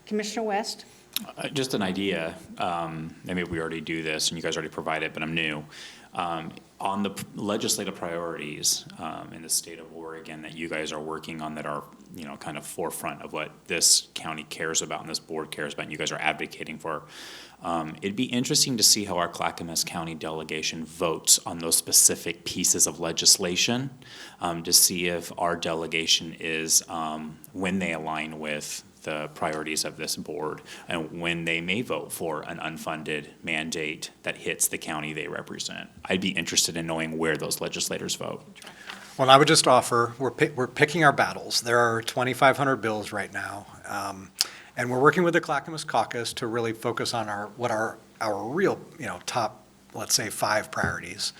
Commissioner West?
Just an idea, and maybe we already do this, and you guys already provide it, but I'm new. On the legislative priorities in the state of Oregon that you guys are working on that are, you know, kind of forefront of what this county cares about and this board cares about and you guys are advocating for, it'd be interesting to see how our Clackamas County delegation votes on those specific pieces of legislation, to see if our delegation is, when they align with the priorities of this board and when they may vote for an unfunded mandate that hits the county they represent. I'd be interested in knowing where those legislators vote.
Well, I would just offer, we're picking our battles. There are 2,500 bills right now, and we're working with the Clackamas Caucus to really focus on what are our real, top, let's say, 5 priorities.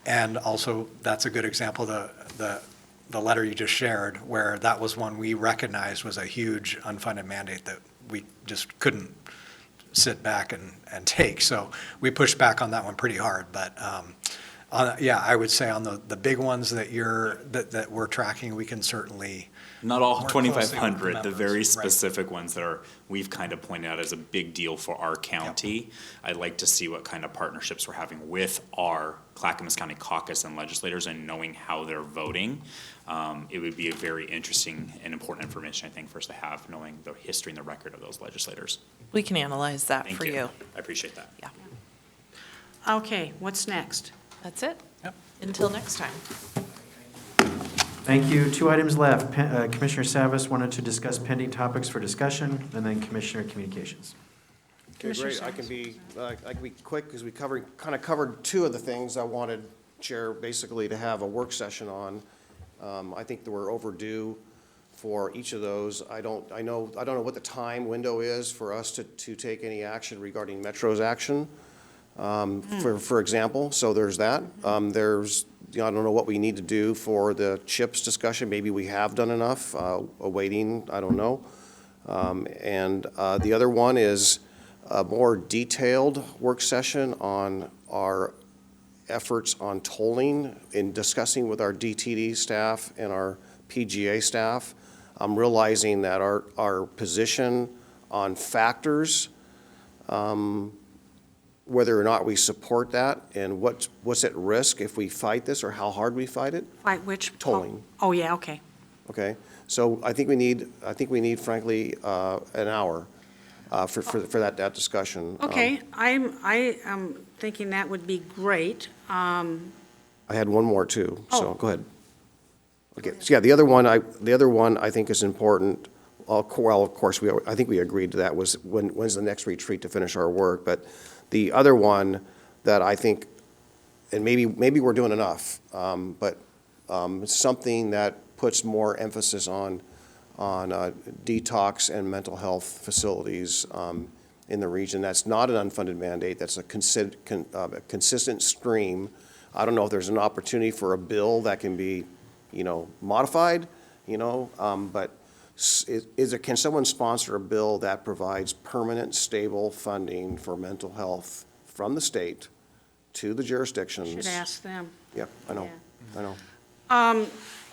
And also, that's a good example, the letter you just shared, where that was one we recognized was a huge unfunded mandate that we just couldn't sit back and take. So we pushed back on that one pretty hard. But I would say on the big ones that we're tracking, we can certainly
Not all
work closely with
2,500, the
members.
very
Right.
specific ones that we've kind of pointed out as a big deal for our county. I'd like to see what kind of partnerships we're having with our Clackamas County caucus and legislators and knowing how they're voting. It would be a very interesting and important information, I think, for us to have, knowing the history and the record of those legislators.
We can analyze that
Thank
for you.
I appreciate that.
Yeah.
Okay, what's next?
That's it.
Yep.
Until next time.
Thank you. 2 items left. Commissioner Savas wanted to discuss pending topics for discussion, and then Commissioner Communications.
Okay, great. I can be quick because we kind of covered 2 of the things I wanted, Chair, basically to have a work session on. I think that we're overdue for each of those. I don't know what the time window is for us to take any action regarding Metro's action, for example. So there's that. There's I don't know what we need to do for the CHIPS discussion. Maybe we have done enough, awaiting, I don't know. And the other one is a more detailed work session on our efforts on tolling in discussing with our DTD staff and our PGA staff. I'm realizing that our position on factors, whether or not we support that and what's at risk if we fight this or how hard we fight it.
Fight which?
Tolling.
Oh, yeah, okay.
Okay, so I think we need frankly, an hour for that discussion.
Okay, I am thinking that would be great.
I had one more too, so
Oh.
go ahead. Okay, so yeah, the other one I think is important. Well, of course, I think we agreed to that was when's the next retreat to finish our work, but the other one that I think, and maybe we're doing enough, but something that puts more emphasis on detox and mental health facilities in the region. That's not an unfunded mandate. That's a consistent stream. I don't know if there's an opportunity for a bill that can be, modified, but can someone sponsor a bill that provides permanent, stable funding for mental health from the state to the jurisdictions?
Should ask them.
Yep, I know,
Yeah.
I know.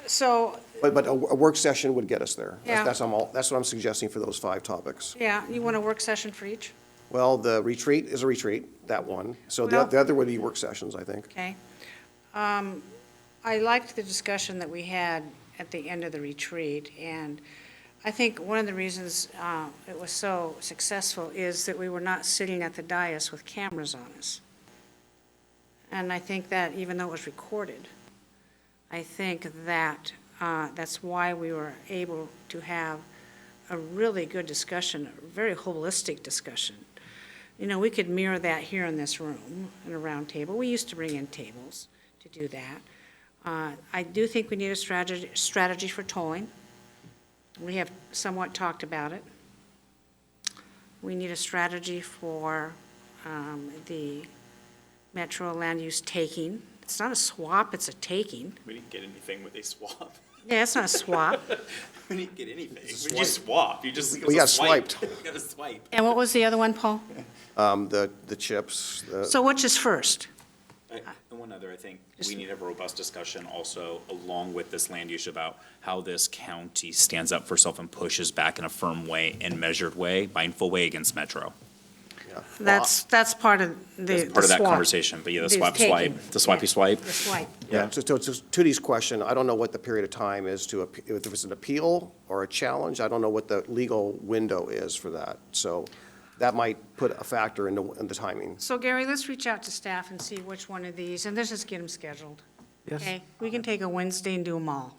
So,
But a work session would get us there.
Yeah.
That's what I'm suggesting for those 5 topics.
yeah, you want a work session for each?
Well, the retreat is a retreat, that one. So
Well-
the other would be work sessions, I think.
Okay. I liked the discussion that we had at the end of the retreat, and I think one of the reasons it was so successful is that we were not sitting at the dais with cameras on us. And I think that even though it was recorded, I think that that's why we were able to have a really good discussion, a very holistic discussion. We could mirror that here in this room, in a round table. We used to bring in tables to do that. I do think we need a strategy for tolling. We have somewhat talked about it. We need a strategy for the metro land use taking. It's not a swap, it's a taking.
We didn't get anything with a swap.
Yeah, it's not a swap.
We didn't get anything. When you swap, you just.
We got swiped.
You got a swipe.
And what was the other one, Paul?
The CHIPS.
So which is first?
And one other, I think we need to have a robust discussion also along with this land use about how this county stands up for itself and pushes back in a firm way and measured way, mindful way against Metro.
That's part of the
That's part of that
swap.
conversation, but yeah, the
The
swipey
taking.
swipe, the swipey
Yeah,
swipe.
The swipe.
Yeah, so to Tootie's question, I don't know what the period of time is if it's an appeal or a challenge, I don't know what the legal window is for that. So that might put a factor in the timing.
So Gary, let's reach out to staff and see which one of these, and let's just get them scheduled.
Yes.
Okay? We can take a Wednesday and do them all.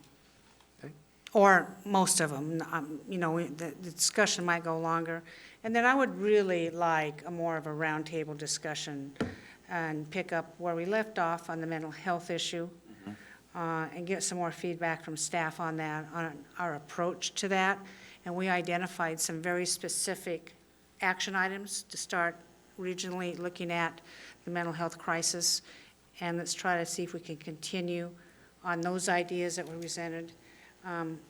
Okay.
Or most of them. The discussion might go longer. And then I would really like more of a roundtable discussion and pick up where we left off on the mental health issue and get some more feedback from staff on that, on our approach to that. And we identified some very specific action items to start regionally looking at the mental health crisis. And let's try to see if we can continue on those ideas that were presented.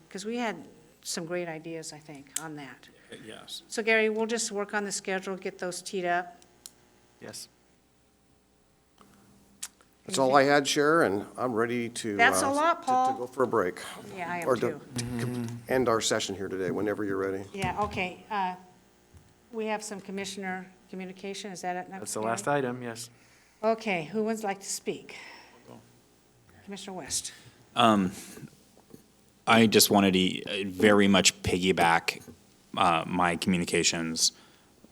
Because we had some great ideas, I think, on that.
Yes.
So Gary, we'll just work on the schedule, get those teed up.
Yes.
That's all I had, Chair, and I'm ready to.
That's a lot, Paul.
To go for a break.
Yeah, I am
Or to
too.
end our session here today, whenever you're ready.
Yeah, okay. We have some commissioner communication, is that it?
That's the last item, yes.
Okay, who would like to speak? Commissioner West.
I just wanted to very much piggyback my communications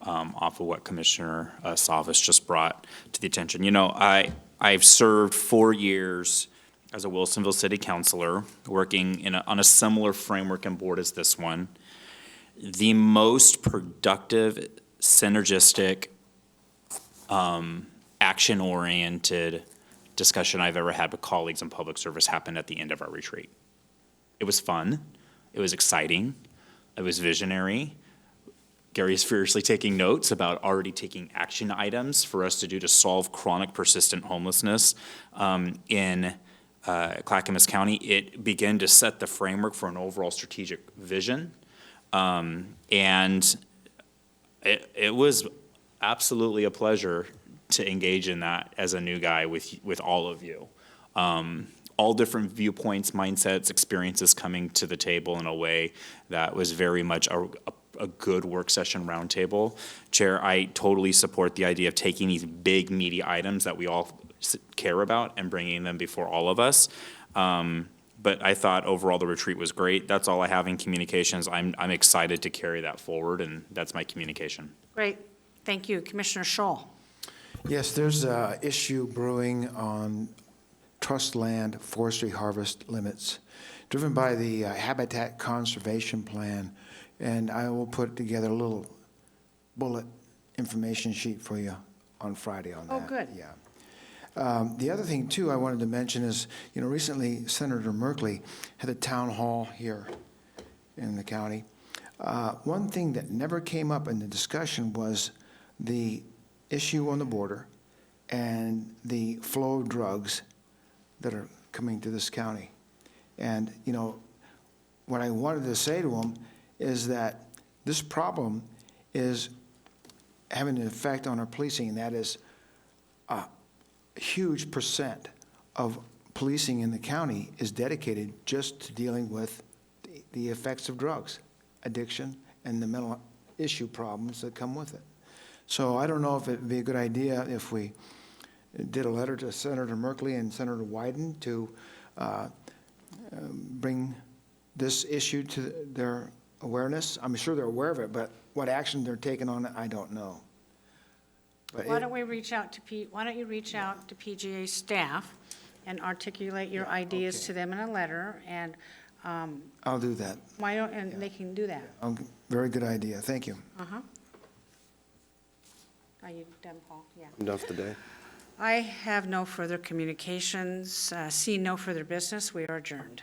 off of what Commissioner Savas just brought to the attention. I've served 4 years as a Wilsonville City Councilor, working on a similar framework and board as this one. The most productive, synergistic, action-oriented discussion I've ever had with colleagues in public service happened at the end of our retreat. It was fun. It was exciting. It was visionary. Gary is furiously taking notes about already taking action items for us to do to solve chronic persistent homelessness in Clackamas County, it began to set the framework for an overall strategic vision. And it was absolutely a pleasure to engage in that as a new guy with all of you. All different viewpoints, mindsets, experiences coming to the table in a way that was very much a good work session roundtable. Chair, I totally support the idea of taking these big meaty items that we all care about and bringing them before all of us. But I thought overall the retreat was great. That's all I have in communications. I'm excited to carry that forward, and that's my communication.
Great. Thank you. Commissioner Scholl.
Yes, there's an issue brewing on trust land forestry harvest limits, driven by the Habitat Conservation Plan, and I will put together a little bullet information sheet for you on Friday on that.
Oh, good.
Yeah. The other thing, too, I wanted to mention is, recently Senator Merkley had a town hall here in the county. One thing that never came up in the discussion was the issue on the border and the flow of drugs that are coming to this county. And, what I wanted to say to him is that this problem is having an effect on our policing, and that is a huge percent of policing in the county is dedicated just to dealing with the effects of drugs, addiction, and the mental issue problems that come with it. So I don't know if it'd be a good idea if we did a letter to Senator Merkley and Senator Wyden to bring this issue to their awareness. I'm sure they're aware of it, but what action they're taking on it, I don't know. But
Why don't you reach out to PGA staff and articulate your ideas to them in a letter, and
I'll do that.
they can do that.
Very good idea. Thank you.
Are you done, Paul? Yeah.
I'm done for the day.
I have no further communications. Seeing no further business, we are adjourned.